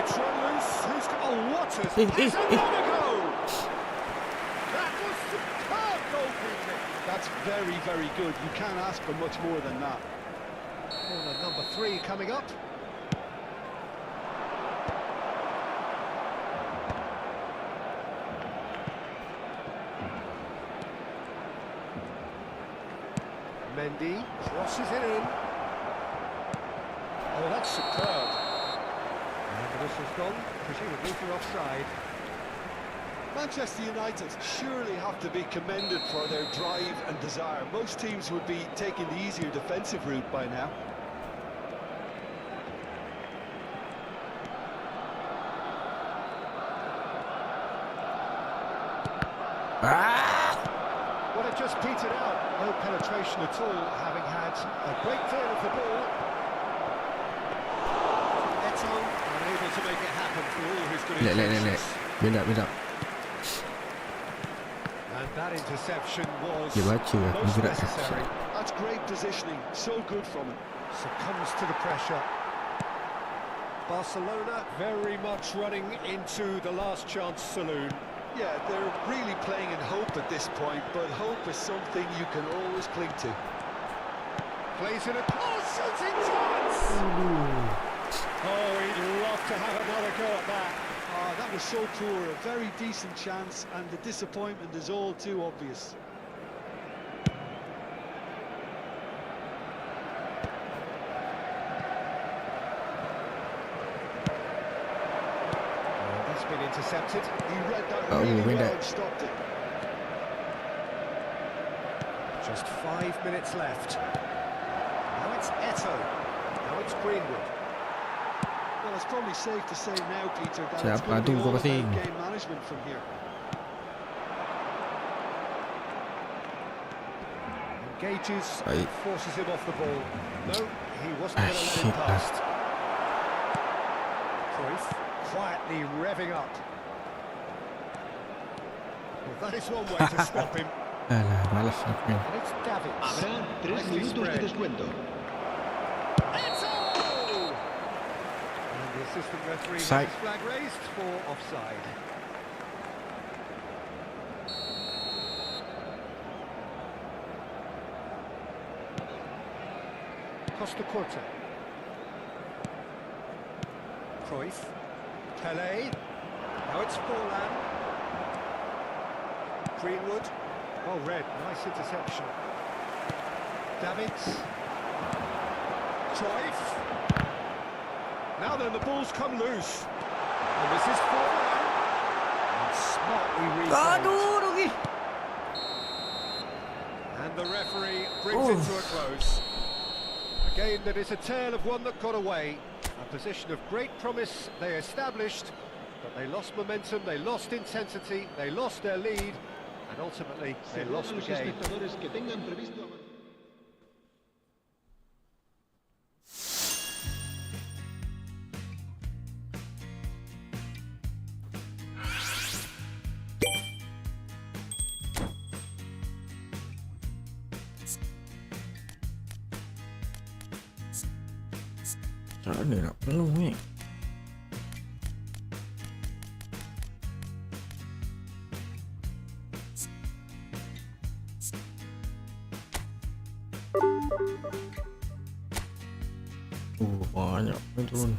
It's run loose. Who's got... Oh, what a... It's another goal! That was superb goalkeeping. That's very, very good. You can't ask for much more than that. Corner number 3 coming up. Mendy crosses it in. Oh, that's superb. And the whistle's gone, presumably for offside. Manchester United surely have to be commended for their drive and desire. Most teams would be taking the easier defensive route by now. Well, it just petered out. No penetration at all, having had a great deal of the ball. Eto unable to make it happen for all his good intentions. Beda. And that interception was Dia baca aku most gerak necessary. That's great positioning. So good from him. Succumbs to the pressure. Barcelona very much running into the last chance saloon. Yeah, they're really playing in hope at this point, but hope is something you can always cling to. Plays in a shooting chance! Oh, he'd love to have another go at that. That was so poor. A very decent chance, and the disappointment is all too obvious. That's been intercepted. He read that Oh, really read well that. and stopped it. Just 5 minutes left. Now it's Eto. Now it's Greenwood. Well, it's probably safe to say now, Peter, that it's Siapa going to tu be kau all pasing? about game management from here. Engages, Baik. forces him off the ball. No, he wasn't going to let him shit, past. Cruyff quietly revving up. Well, that is one way to stop him. Alah, malas nak main. And it's Davids. Habrá 3 Nicely minutos de spread. descuento. Eto! And the assistant referee has Offside. his flag raised for offside. Costa Corta. Cruyff. Pelé. Now it's Forlan. Greenwood. Oh, red. Nice interception. Davids. Cruyff. Now then, the ball's come loose. And this is Forlan. And smartly replayed. Aduh, rugi. And the referee brings it to a close. A game that is a tale of one that got away. A position of great promise they established, but they lost momentum, they lost intensity, they lost their lead, and ultimately they lost the Los game. espectadores que tengan previsto Macam mana nak penuh ni? Banyak ni turun.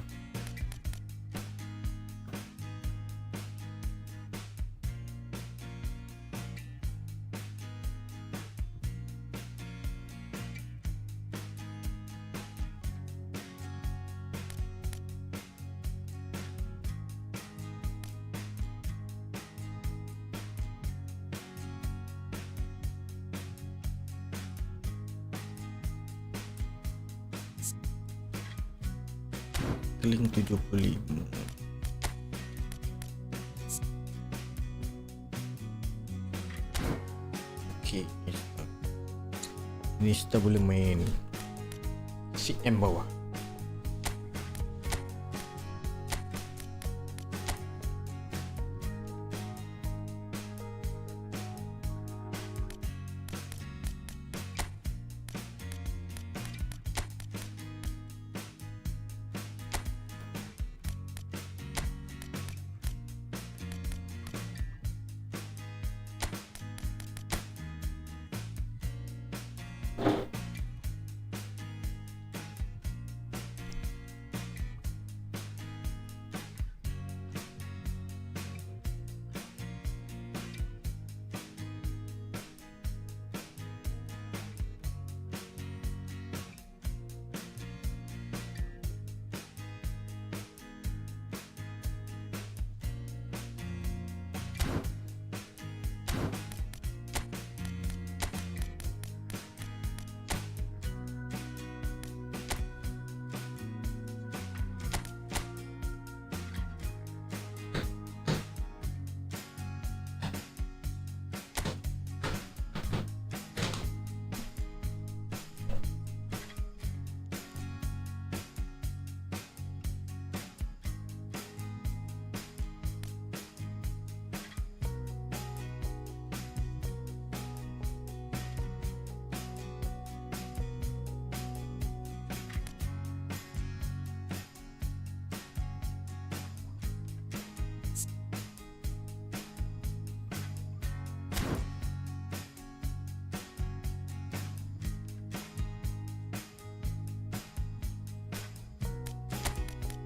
Link 75. Okey, ni kita boleh main CM bawah.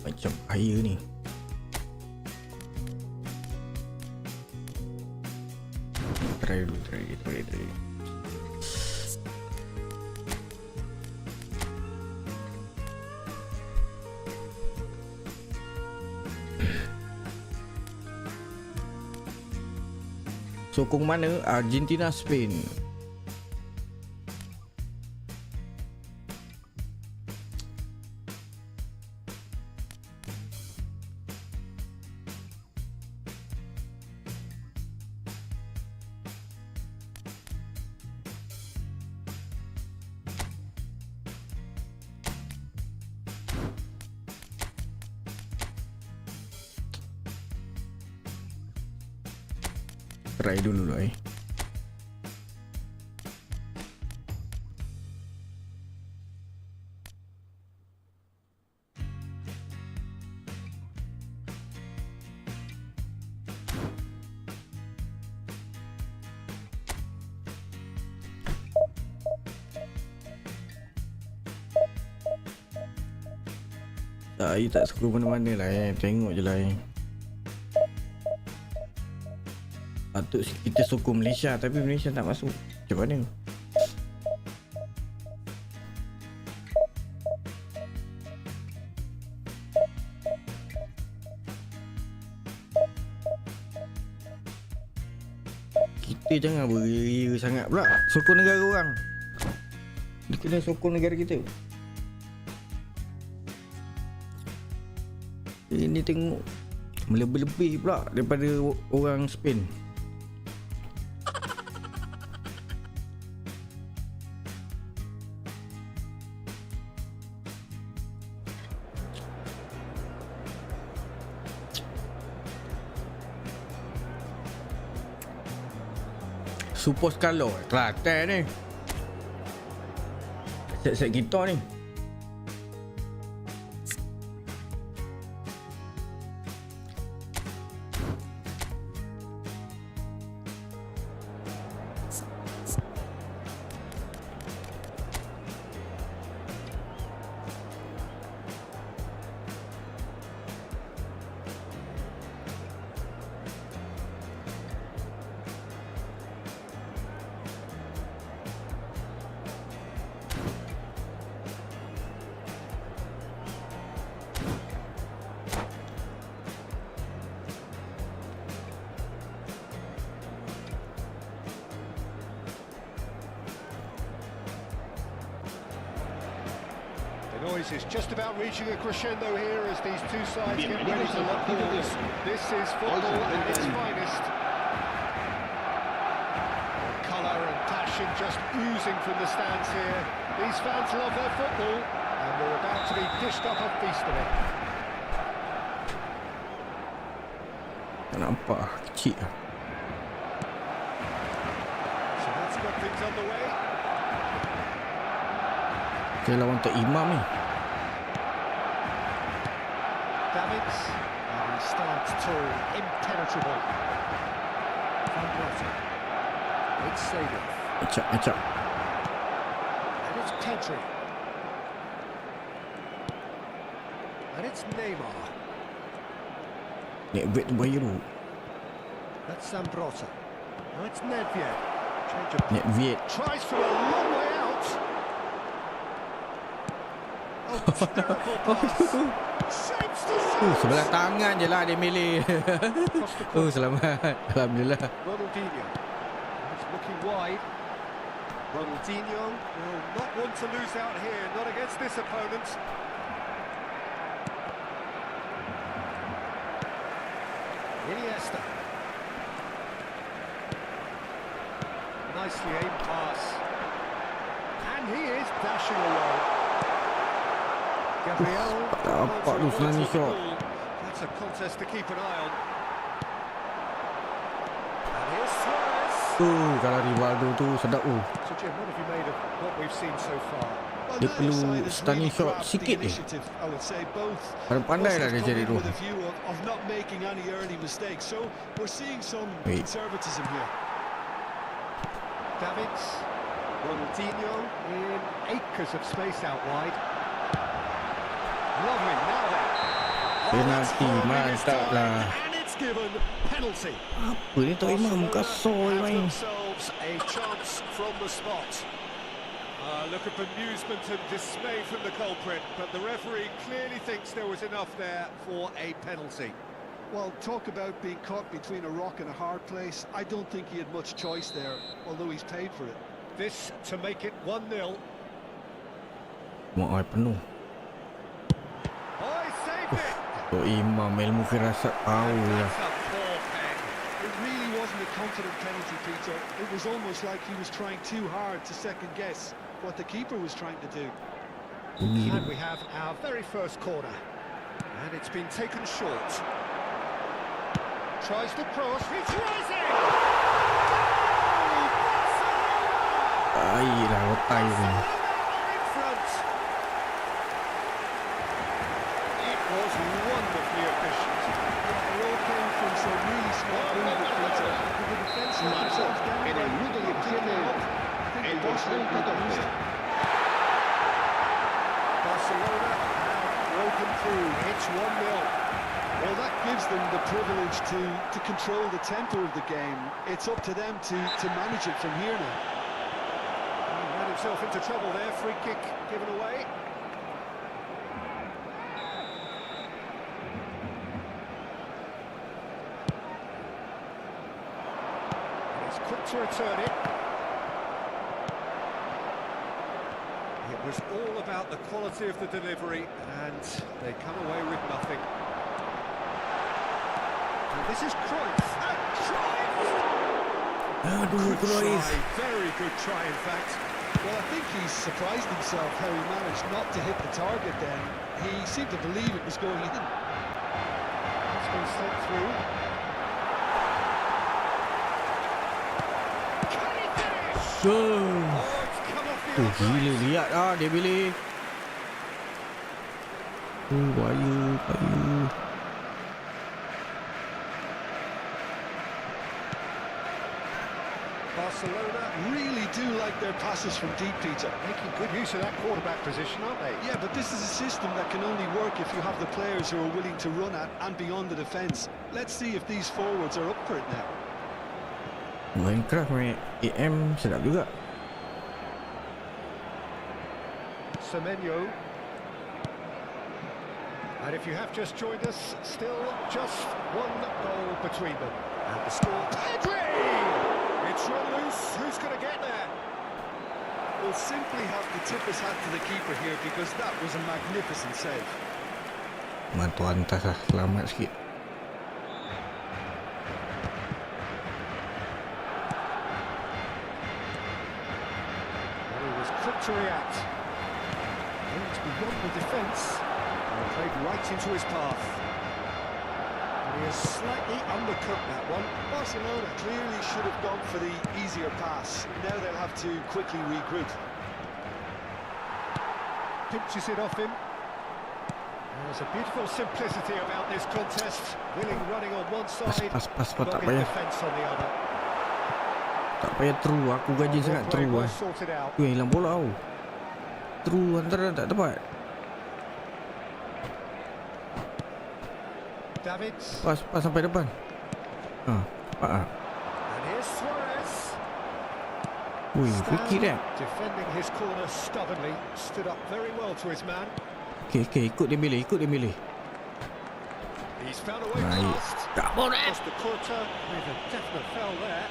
Macam bahaya ni. Try dulu. Sokong mana? Argentina, Spain. Try dulu lah Saya tak suka mana-mana lah tengok je lah Patut kita sokong Malaysia, tapi Malaysia tak masuk. Macam mana? Kita jangan beria sangat pula sokong negara orang. Dia kena sokong negara kita. Ini tengok melebih-lebih pula daripada orang Spain. Super Scalo Kelantan ni. Set-set kita ni. The noise is just about reaching a crescendo here as these two sides get ready to lock horns. This is football at its finest. Colour and passion just oozing from the stands here. These fans love their football, and we're about to be dished up a feast of it. Nampak kecil lah. So that's got things underway. Dia lawan Tok Imam ni. Davids, and he starts tall, impenetrable. Van Rossum. It's Sagan. Acap. And it's Pedri. And it's Neymar. Nek bet tu bahaya tu. That's Zambrotta. Now it's Nedved. Change of Nek Viet. tries from a long way out. Oh, terrible pass. Shapes to Sebelah tangan je lah dia milih. Selamat. Alhamdulillah. Ronaldinho. He's looking wide. Ronaldinho will not want to lose out here, not against this opponent. Iniesta. Nicely aimed pass. And he is dashing away. Gabriel. Nampak tu tsunami shot. That's a contest to keep an eye on. And here's Suarez. Kalau Rivaldo tu sedap tu. So Jim, what have you made of what we've seen so far? Dia perlu stunning shot sikit ni. Pandai lah dia jadi tu. Wait. Davids, Ronaldinho in acres of space out wide. Lovely, now then. Penalti, mantap lah. And it's given penalty. Apa ni Tok Imam kasar Have main. themselves a chance from the spot. Look at bemusement and dismay from the culprit, but the referee clearly thinks there was enough there for a penalty. Well, talk about being caught between a rock and a hard place. I don't think he had much choice there, although he's paid for it. This to make it 1-0. Mak ai penuh. Oh, he saved it! Tok Imam ilmu firasat tahu lah. That's a poor pen. It really wasn't a confident penalty, Peter. It was almost like he was trying too hard to second guess what the keeper was trying to do. And we have our very first corner. And it's been taken short. Tries to cross, it's rising! Ai lah otai ni. In front. It was wonderfully efficient. It all came from some really smart movement, Peter. With the defence let themselves down. En el minuto 17, el dorsal 14. Barcelona have broken through. It's 1-0. Well, that gives them the privilege to control the tempo of the game. It's up to them to manage it from here now. He ran himself into trouble there. Free kick given away. And he's quick to return it. It was all about the quality of the delivery, and they come away with nothing. And this is Cruyff. And Cruyff! Aduh, Cruyff. Very good try, in fact. Well, I think he's surprised himself how he managed not to hit the target then. He seemed to believe it was going in. It's been sent through. Can he finish? So. Oh, it's come off the Tu outside. gila lihat ah dia pilih. Bayu. Barcelona Really do like their passes from deep, Peter. making good use of that quarterback position, aren't they? Yeah, but this is a system that can only work if you have the players who are willing to run at and beyond the defence. Let's see if these forwards are up for it now. Minecraft main AM sedap juga. Semenyo. And if you have just joined us, still just one goal between them. And the score, Pedri! It's run loose, who's going to get there? We'll simply have to tip his hat to the keeper here because that was a magnificent save. Mantu antas lah, selamat sikit. And he was quick to react. Went beyond the defence and played right into his path. And he has slightly undercooked that one. Barcelona clearly should have gone for the easier pass. Now they'll have to quickly regroup. Pinches it off him. There's a beautiful simplicity about this contest. Willing running on one side, Pas, kau tak dogged payah. defence on the other. Tak payah true, aku gaji sangat Play true well lah. sorted out. Hilang bola tau. True antara tak tepat. Davids. Pas sampai depan. Ha, cepat ah. And here's Suarez. Ui, free kick dah. Defending his corner stubbornly. Stood up very well to his man. Okey, ikut dia pilih. He's found a way Baik. past. Tak boleh. Just the quarter with a definite foul there.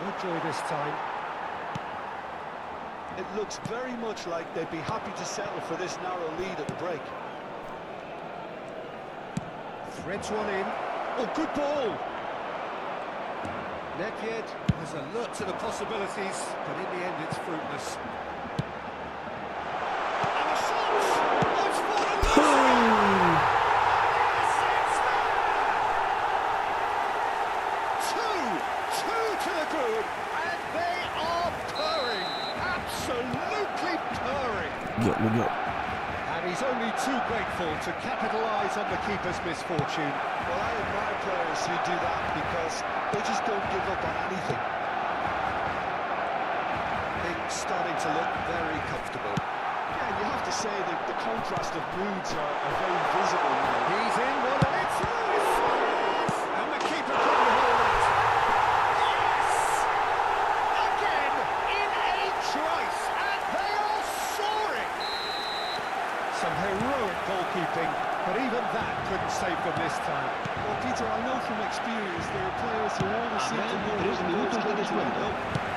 No joy this time. It looks very much like they'd be happy to settle for this narrow lead at the break. Threads one in. Oh, good ball! Nedved has alert to the possibilities, but in the end it's fruitless. And a shot! Oh, it's fallen! Two to the good, and they are purring, absolutely purring. Gok. And he's only too grateful to capitalise on the keeper's misfortune. Well, I admire players who do that because they just don't give up on anything. They starting to look very comfortable. Yeah, you have to say that the contrast of moods are very visible now. He's in one and it's through. And the keeper couldn't hold it. Yes! Again in a trice, and they are soaring. Some heroic goalkeeping, but even that couldn't save them this time. Well, Peter, I know from experience there are players who always seem to know Tres the minutos de descuento.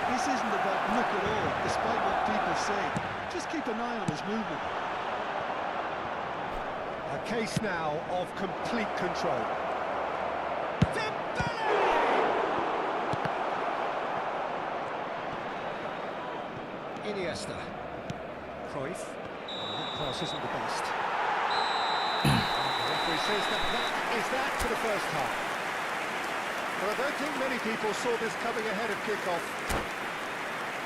This isn't about luck at all, despite what people say. Just keep an eye on his movement. A case now of complete control. Dembele! Iniesta. Cruyff. That pass isn't the best. The referee says that is that for the first half. But I don't think many people saw this coming ahead of kick-off.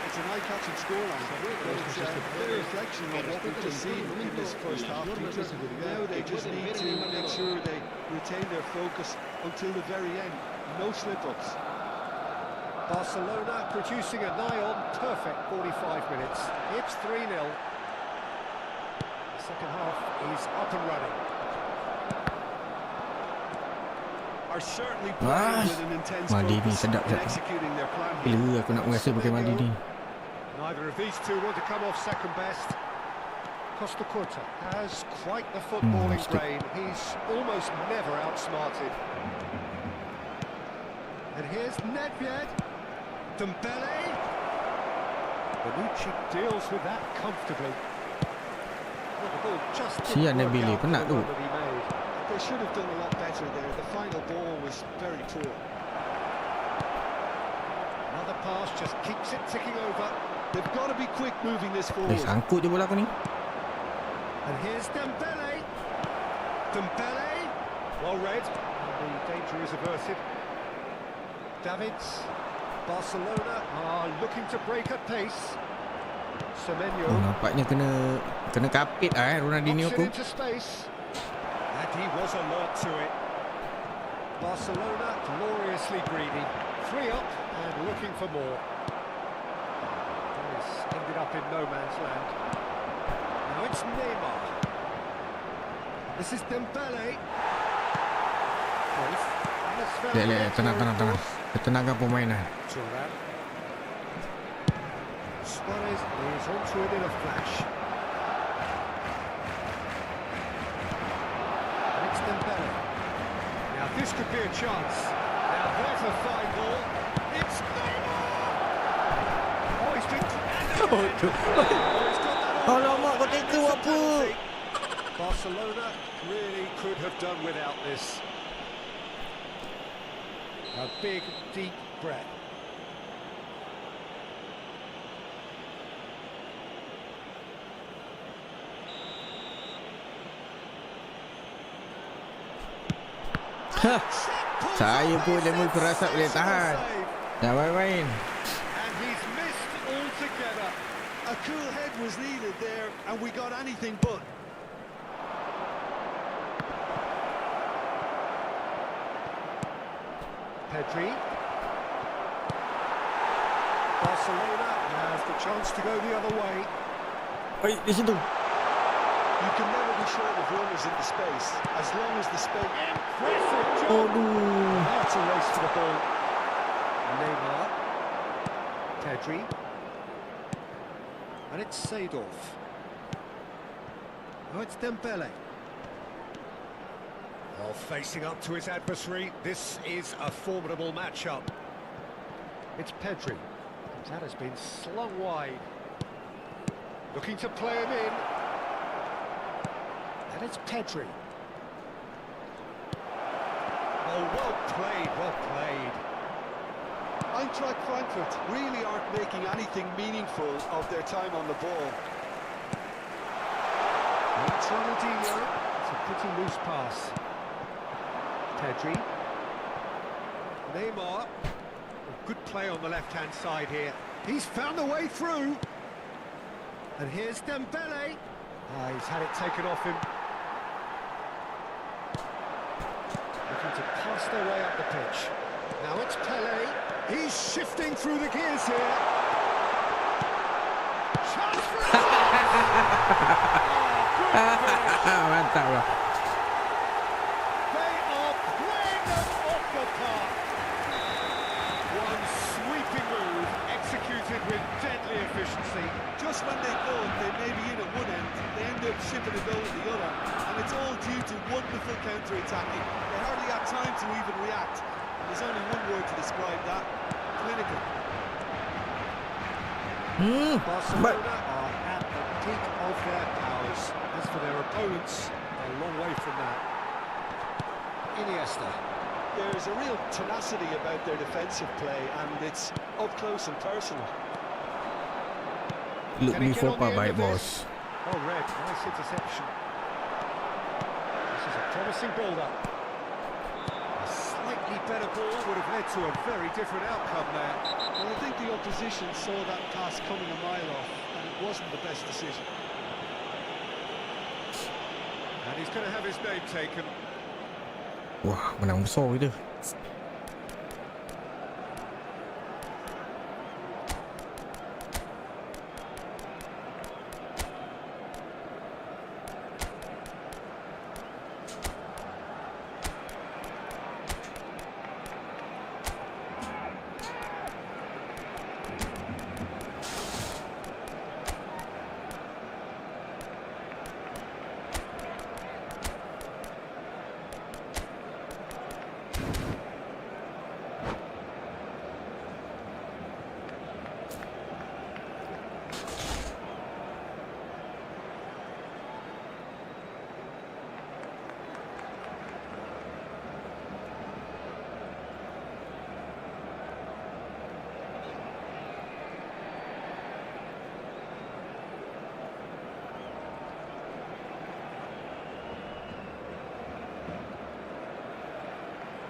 It's an eye-catching scoreline. It's a clear reflection of what we've just seen in this first half, Peter. Now they just need to make sure they retain their focus until the very end. No slip-ups. Barcelona producing a nigh-on perfect 45 minutes. It's 3-0. The second half is up and running. Are certainly playing with an intense focus in executing their plan here. Bila aku nak merasa pakai mandi ni. Neither of these two want to come off second best. Costa Curta has quite the footballing brain. He's almost never outsmarted. And here's Nedved. Dembele. Bonucci deals with that comfortably. Well, the ball just Sian didn't work Dembele, out penat for the tu. one that he made. They should have done a lot better there. The final ball was very poor. Another pass just keeps it ticking over. They've got to be quick moving this forward. Sangkut je bola aku ni. And here's Dembele. Dembele. Well read. And the danger is averted. Davids. Barcelona are looking to break at pace. Semenyo. Nampaknya kena kapit Ronaldinho Knocks aku. it into space. And he was alert to it. Barcelona gloriously greedy. 3 up and looking for more. This ended up in no man's land. Now it's Neymar. This is Dembele. Cruyff. And it's found Tenang. Ketenangan permainan. Thuram. Suarez is onto it in a flash. And it's Dembele. Now this could be a chance. Now there's a fine ball. It's Neymar! Oh, he's been... Oh, he's got that on. Alamak, kau teka It's a apa? penalty. Barcelona really could have done without this. A big, deep breath. Saya pun lemah kerasa boleh tahan. Dah main-main. And he's missed altogether. A cool head was needed there, and we got anything but. Pedri. Barcelona has the chance to go the other way. Oi, di situ. You can never be short of runners in the space, as long as the space... Impressive job. Aduh. That's a race for the ball. Neymar. Pedri. And it's Seedorf. Now it's Dembele. Well, facing up to his adversary, this is a formidable matchup. It's Pedri. That has been slung wide. Looking to play him in. And it's Pedri. Oh, well played, well played. Eintracht Frankfurt really aren't making anything meaningful of their time on the ball. It's Ronaldinho. It's a pretty loose pass. Pedri. Neymar. A good play on the left-hand side here. He's found a way through. And here's Dembele. He's had it taken off him. Looking to pass their way up the pitch. Now it's Pelé. He's shifting through the gears here. Mantap lah. They are playing them off the park. One sweeping move executed with deadly efficiency. Just when they thought they may be in at one end, they end up shipping a goal at the other. And it's all due to wonderful counter-attacking. They hardly had time to even react. And there's only one word to describe that: clinical. Barcelona are at the peak of their powers. As for their opponents, a long way from that. Iniesta. There's a real tenacity about their defensive play, and it's up close and personal. Look Can he before get on the pa end baik of bos. this? Oh, Red, nice interception. This is a promising build-up. A slightly better ball would have led to a very different outcome there. Well, I think the opposition saw that pass coming a mile off, and it wasn't the best decision. And he's going to have his name taken. Wah, menang besar kita.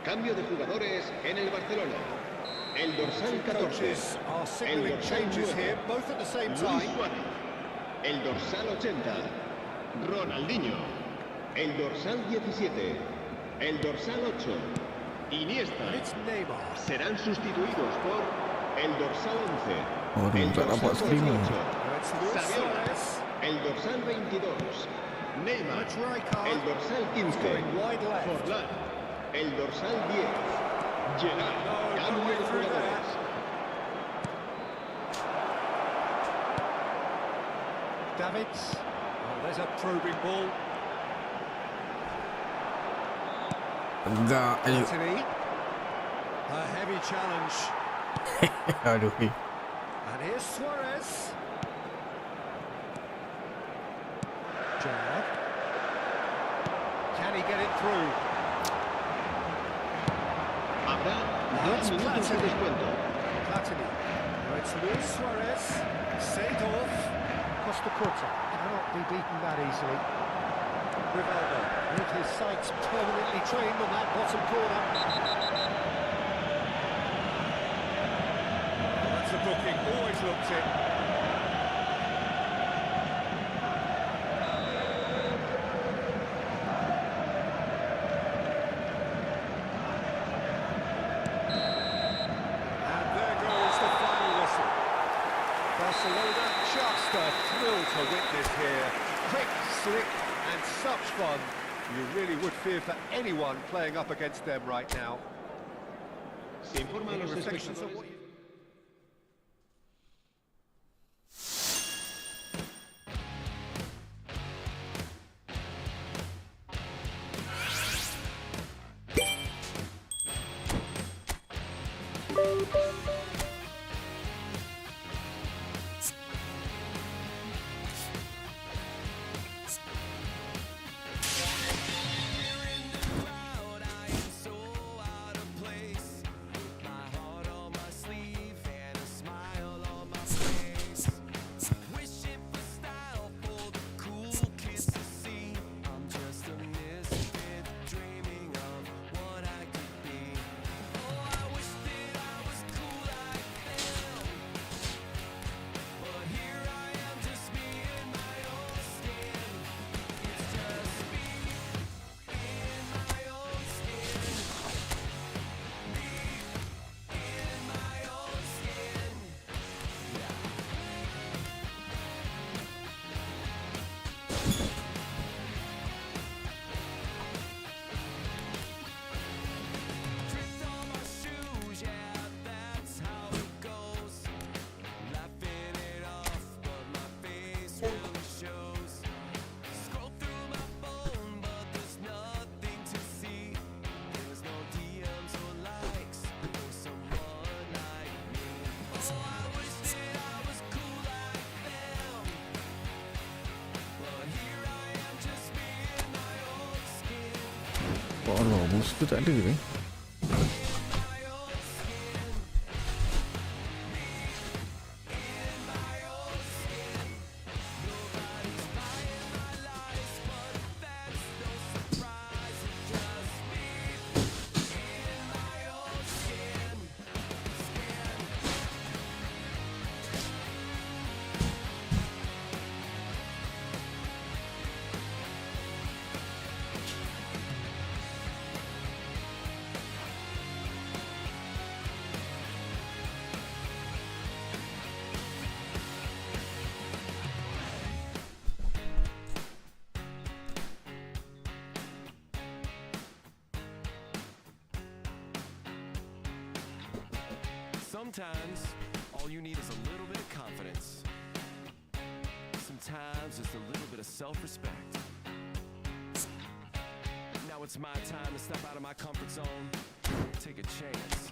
Cambio de jugadores en el Barcelona. El dorsal 14. Coaches are El signalling dorsal changes 9. here, both at the same Luis time. Suárez. El dorsal 80. Ronaldinho. El dorsal 17. El dorsal 8. Iniesta. And it's Neymar. Serán sustituidos por el dorsal 11. Aduh, El tak dapat dorsal streaming. 18. Now it's Luis Saviola. Suarez. El dorsal 22. Neymar. That's Rijkaard. El dorsal 15. Going wide left. Forlán. El dorsal 10. Gerard. No, Cambio way de through jugadores. Davids. Oh, there's a probing ball. Enggak. Ayo. Anthony. A heavy challenge. Aduh. And here's Suarez. Gerard. Can he get it through? Habrá That's 2 minutos de Platini. descuento. Platini. Now it's Luis Suarez. Seedorf. Costa Curta. Cannot be beaten that easily. Rivaldo. With his sights permanently trained on that bottom corner. Oh, that's a booking. Always looked it. And there goes the final whistle. Barcelona, just a thrill to witness here. Quick, slick, and such fun. You really would fear for anyone playing up against them right now. Se informa a Any los reflections on espectadores. what you... Allah, booster tak ada ni. Sometimes, all you need is a little bit of confidence. Sometimes, just a little bit of self-respect. Now it's my time to step out of my comfort zone, take a chance.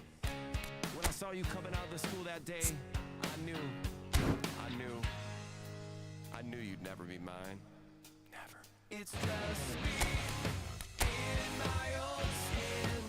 When I saw you coming out of the school that day, I knew you'd never be mine. Never. It's just me in my own skin.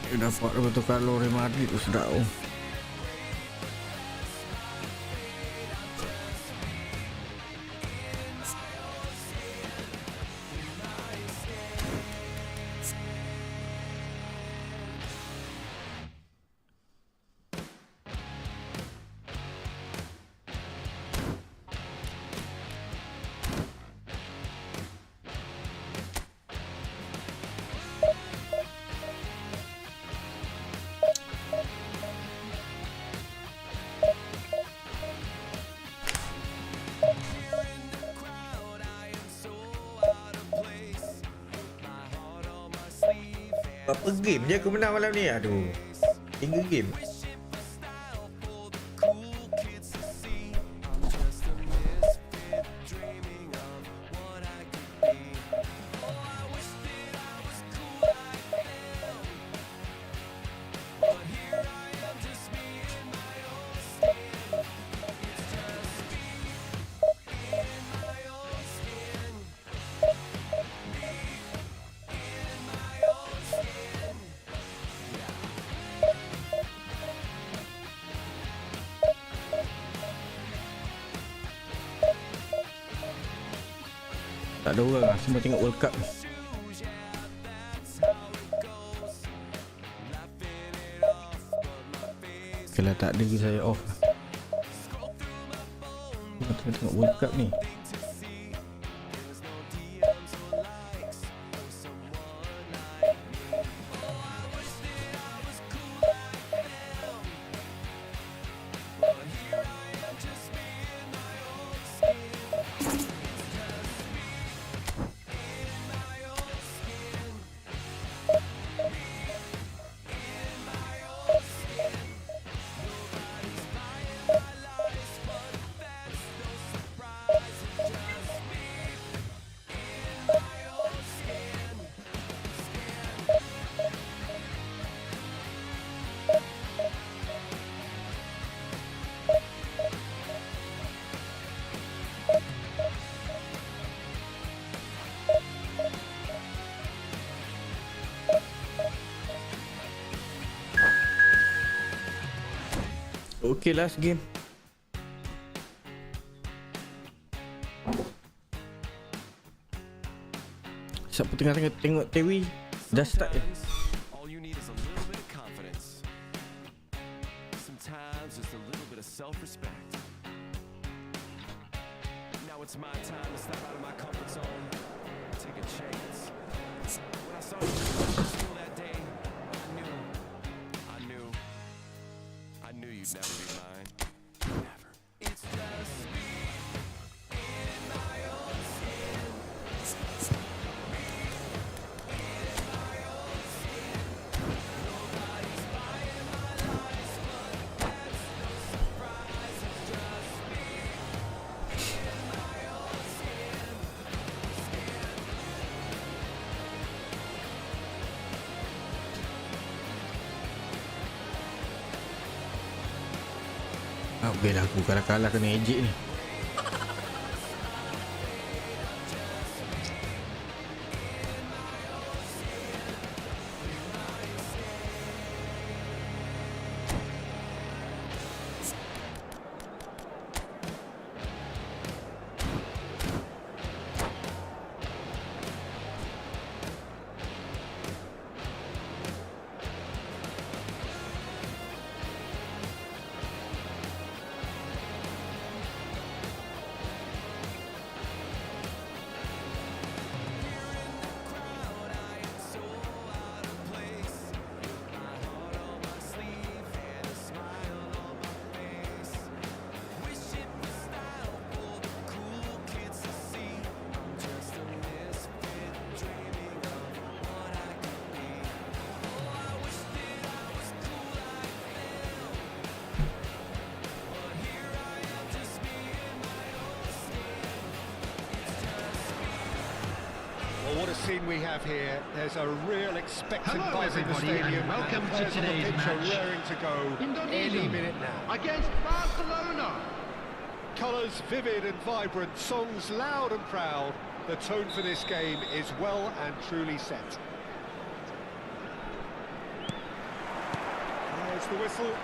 Dia dapat betul kalau Real Madrid tu sedap. Berapa game je aku menang malam ni? Aduh, 3 game. Tak ada orang lah, semua tengok World Cup. Kalau tak ada saya off lah. Kita tengok World Cup ni. Okay, last game. Siapa tengah-tengah tengok TV? Dah start je. All you need is a little bit of confidence. Sometimes just a little bit of self-respect. Now it's my time to step out of my comfort zone, take a chance. When I saw you in school that day, I knew you'd never be mine. Never. It's just me in my own skin. Me in my own skin. Nobody's buying my lies, but that's no surprise. It's just Bel aku kalah kena ejek ni. Well, what a scene we have here. There's a real expectant Hello, buzz in the everybody, and stadium. welcome to Players on the today's pitch are match. raring to go any minute now. Against Barcelona. Colours vivid and vibrant, songs loud and proud. The tone for this game is well and truly set. There's the whistle.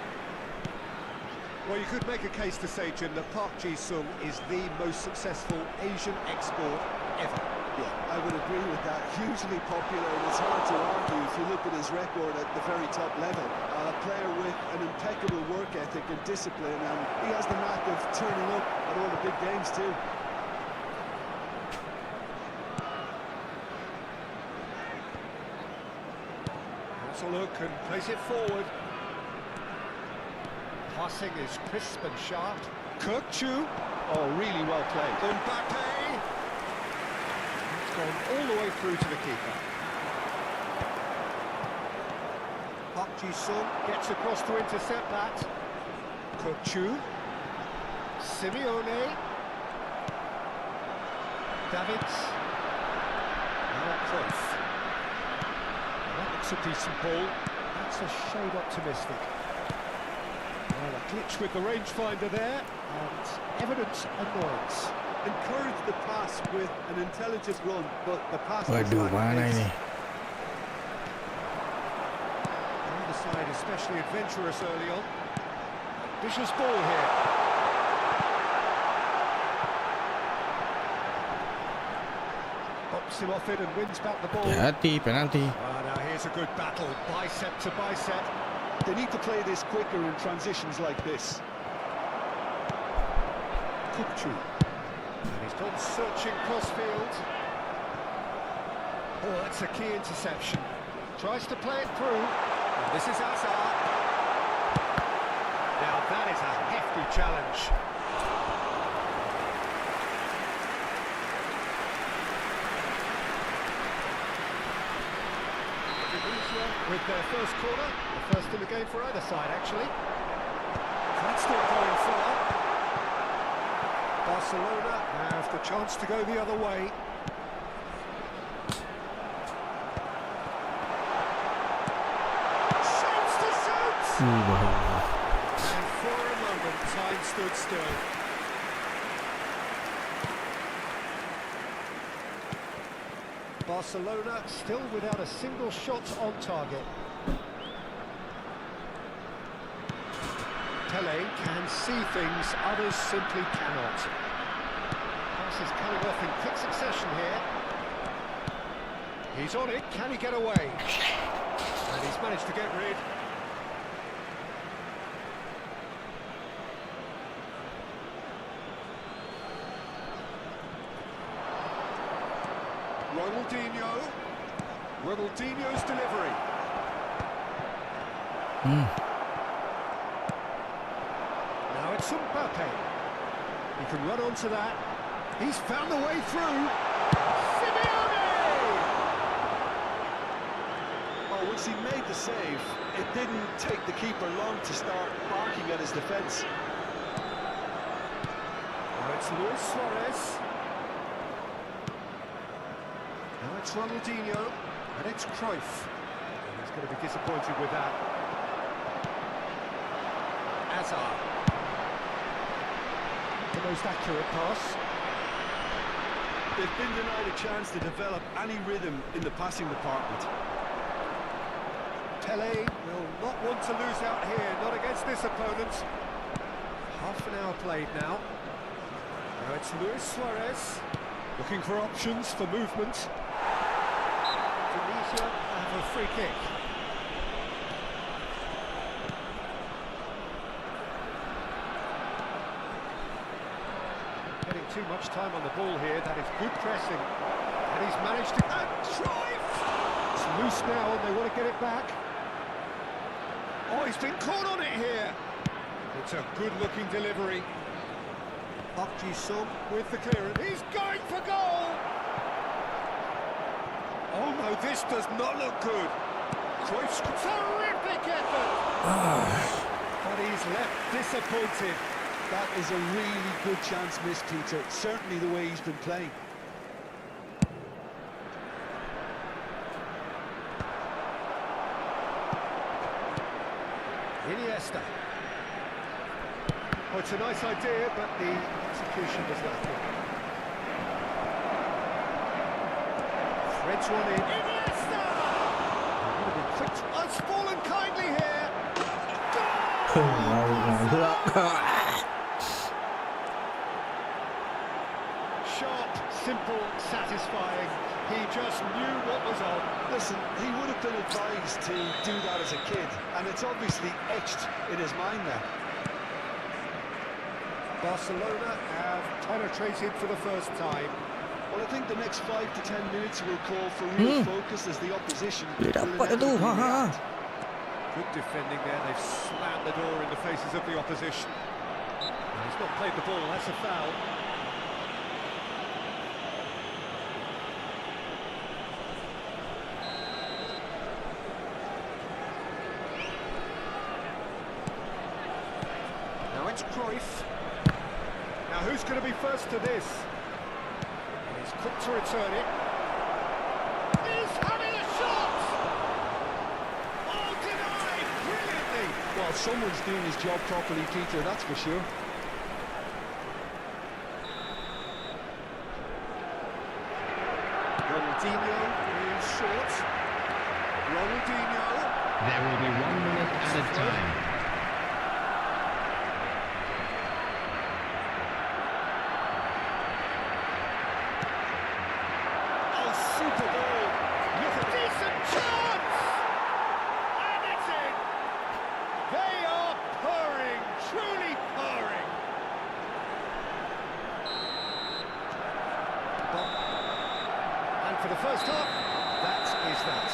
Well, you could make a case to say, Jim, that Park Ji-sung is the most successful Asian export ever. Yeah, I would agree with that. Hugely popular, and it's hard to argue if you look at his record at the very top level. A player with an impeccable work ethic and discipline, and he has the knack of turning up at all the big games too. Let's a look and plays it forward. Passing is crisp and sharp. Kirk-Chu. Oh, really well played. Mbappe. It's gone all the way through to the keeper. Park Ji-sung gets across to intercept that. Kirk-Chu. Simeone. Davids. Now Cruyff. That looks a decent ball. That's a shade optimistic. Well, a glitch with the rangefinder there, and evident annoyance. Encourage the pass with an intelligent run, but the pass was Waduh, mana pace. ini? Neither side especially adventurous early on. Vicious ball here. Pops him off it and wins back the ball. Hati, penalti. Now here's a good battle, bicep to bicep. They need to play this quicker in transitions like this. Kirk-Chu. And he's gone searching crossfield. Oh, that's a key interception. Tries to play it through. And this is Hazard. Now that is a hefty challenge. With their first corner, the first in the game for either side, actually. That's still going far. Barcelona have the chance to go the other way. Shoots to shoot! And for a moment, time stood still. Barcelona still without a single shot on target. Pele can see things others simply cannot. Pass is coming off in quick succession here. He's on it, can he get away? And he's managed to get rid. Ronaldinho's delivery. Now it's Mbappe. He can run onto that. He's found the way through. Simeone! Oh, once he made the save, it didn't take the keeper long to start barking at his defence. Now it's Luis Suarez. Now it's Ronaldinho, and it's Cruyff. He's going to be disappointed with that. Hazard. the most accurate pass. They've been denied a chance to develop any rhythm in the passing department. Pele will not want to lose out here, not against this opponent. Half an hour played now. Now it's Luis Suarez, looking for options for movement. Tunisia have a free kick. Getting too much time on the ball here, that is good pressing. And he's managed to... And Cruyff! It's loose now and they want to get it back. Oh, he's been caught on it here. It's a good-looking delivery. Park Ji-sung with the clearance. He's going for goal! Oh no, this does not look good. Cruyff's terrific effort! But he's left disappointed. That is a really good chance missed, Peter. Certainly the way he's been playing. Iniesta. Oh, it's a nice idea, but the execution was lacking. Threads one in. Iniesta! Would have been quick. Oh, it's fallen kindly here. Sharp, simple, satisfying. He just knew what was on. Listen, he would have been advised to do that as a kid, and it's obviously etched in his mind now. Barcelona have penetrated for the first time. Well, I think the next 5 to 10 minutes will call for real focus as the opposition will inevitably react. Good defending there. They've slammed the door in the faces of the opposition. He's not played the ball. That's a foul. Now it's Cruyff. Now who's going to be first to this? He's quick to return it. He's having a shot! Oh, denied! Brilliantly! Well, someone's doing his job properly, Peter, that's for sure. Ronaldinho is short. Ronaldinho. There will be 1 minute added time. Oh, super ball. With a decent chance! And it's in! They are purring, truly purring. And for the first half, that is that.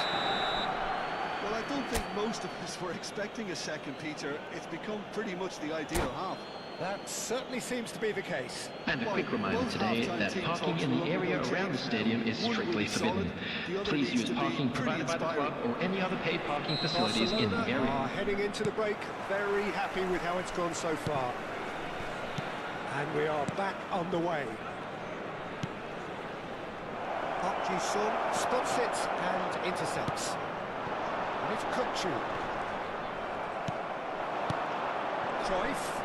Well, I don't think most of us were expecting a second, Peter. It's become pretty much the ideal half. That certainly seems to be the case. And a quick reminder today that parking in the area around the stadium is strictly forbidden. Please use parking provided by the club or any other paid parking facilities in the Barcelona area. are heading into the break, very happy with how it's gone so far. And we are back on the way. Park Ji-sung spots it and intercepts. And it's Kukçu. Cruyff.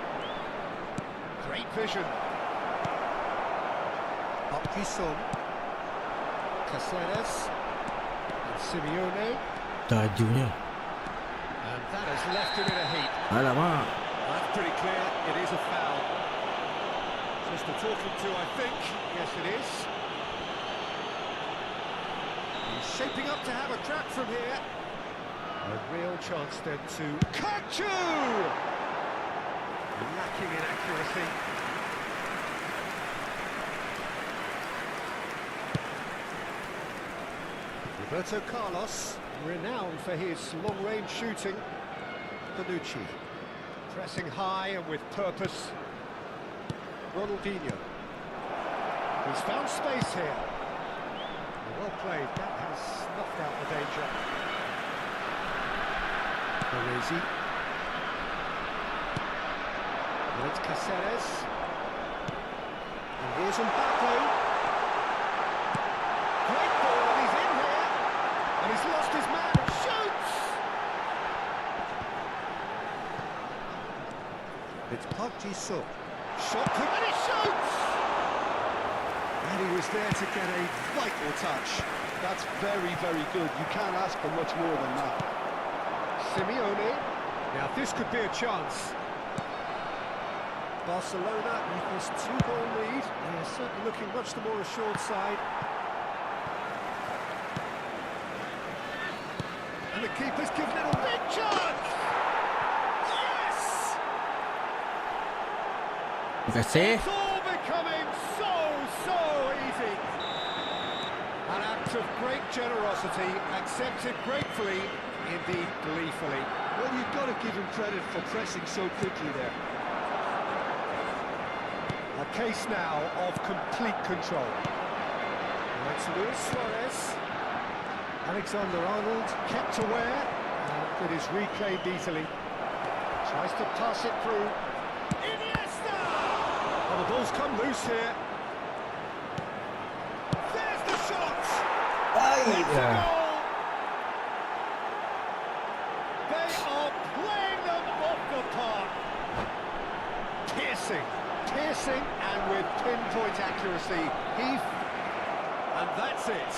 Great vision. Park Ji-sung. Caceres. And Simeone. Tajunya. And that has left him in a heap. Alamak. That's pretty clear, it is a foul. Just a talking to, I think. Yes, it is. He's shaping up to have a crack from here. A real chance then to Kukçu! Lacking in accuracy. Roberto Carlos, renowned for his long-range shooting. Bonucci, pressing high and with purpose. Ronaldinho. He's found space here. Well played, that has snuffed out the danger. Baresi. Well, it's Caceres. And here's Mbappe. Great ball, and he's in here. And he's lost his man. Shoots! It's Park Ji-sung. Shot put and he shoots! And he was there to get a vital touch. That's very, very good. You can't ask for much more than that. Simeone. Now this could be a chance. Barcelona with this 2-goal lead. They're certainly looking much the more assured side. And the keeper's given it a big chance! Yes! Kasih. It's all becoming so easy. An act of great generosity, accepted gratefully, indeed gleefully. Well, you've got to give him credit for pressing so quickly there. A case now of complete control. Now it's Luis Suarez. Alexander-Arnold kept aware, and it is reclaimed easily. Tries to pass it through. Iniesta! Oh, the ball's come loose here. There's the shot! It's a goal! They are playing them off the park. Piercing, and with pinpoint accuracy. And that's it.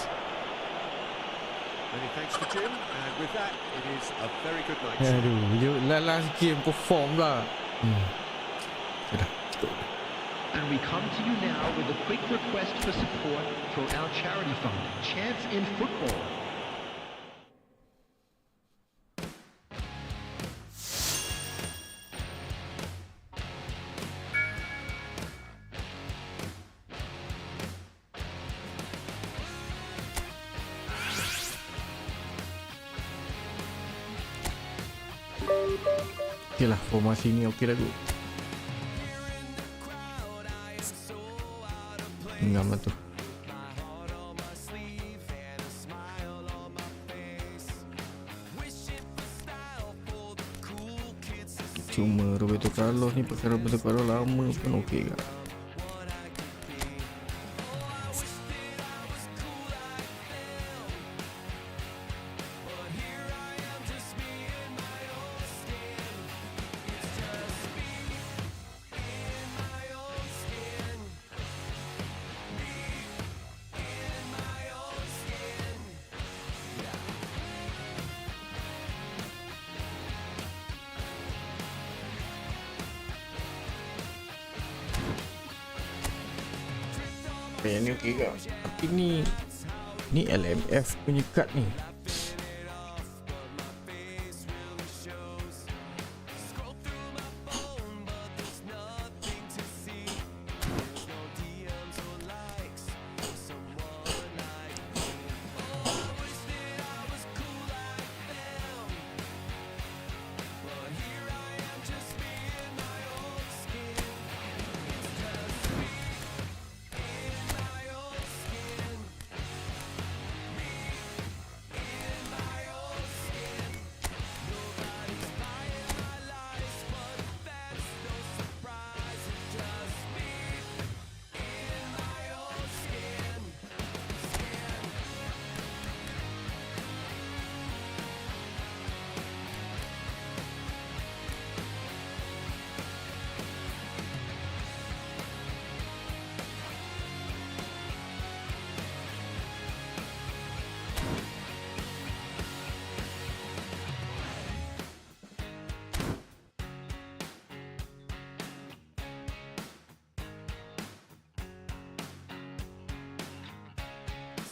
Many thanks to Jim, and with that, it is a very good night. Aduh, last game perform lah. Sudah, cukup. And we come to you now with a quick request for support for our charity fund, Chance in Football. Okey lah, formasi ni okey dah tu. Enggak lah tu. Cuma Roberto Carlos ni, pakai Roberto Carlos lama pun okey kan. Ni okey kan. Tapi ni LMF punya kad ni.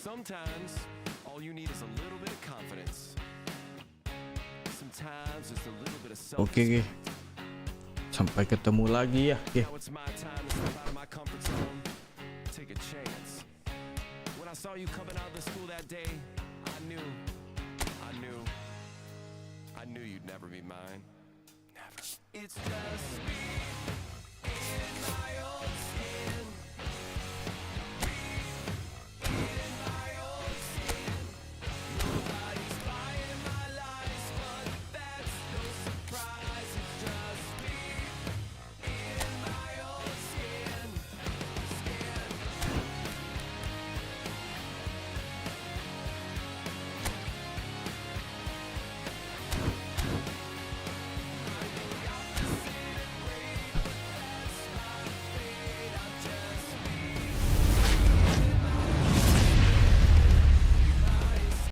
Sometimes, all you need is a little bit of confidence. Sometimes, just a little bit of Okey. Sampai ketemu lagi ya. Okey. Now it's my time to step out of my comfort zone, take a chance. When I saw you coming out of the school that day, I knew you'd never be mine. Never. It's just me.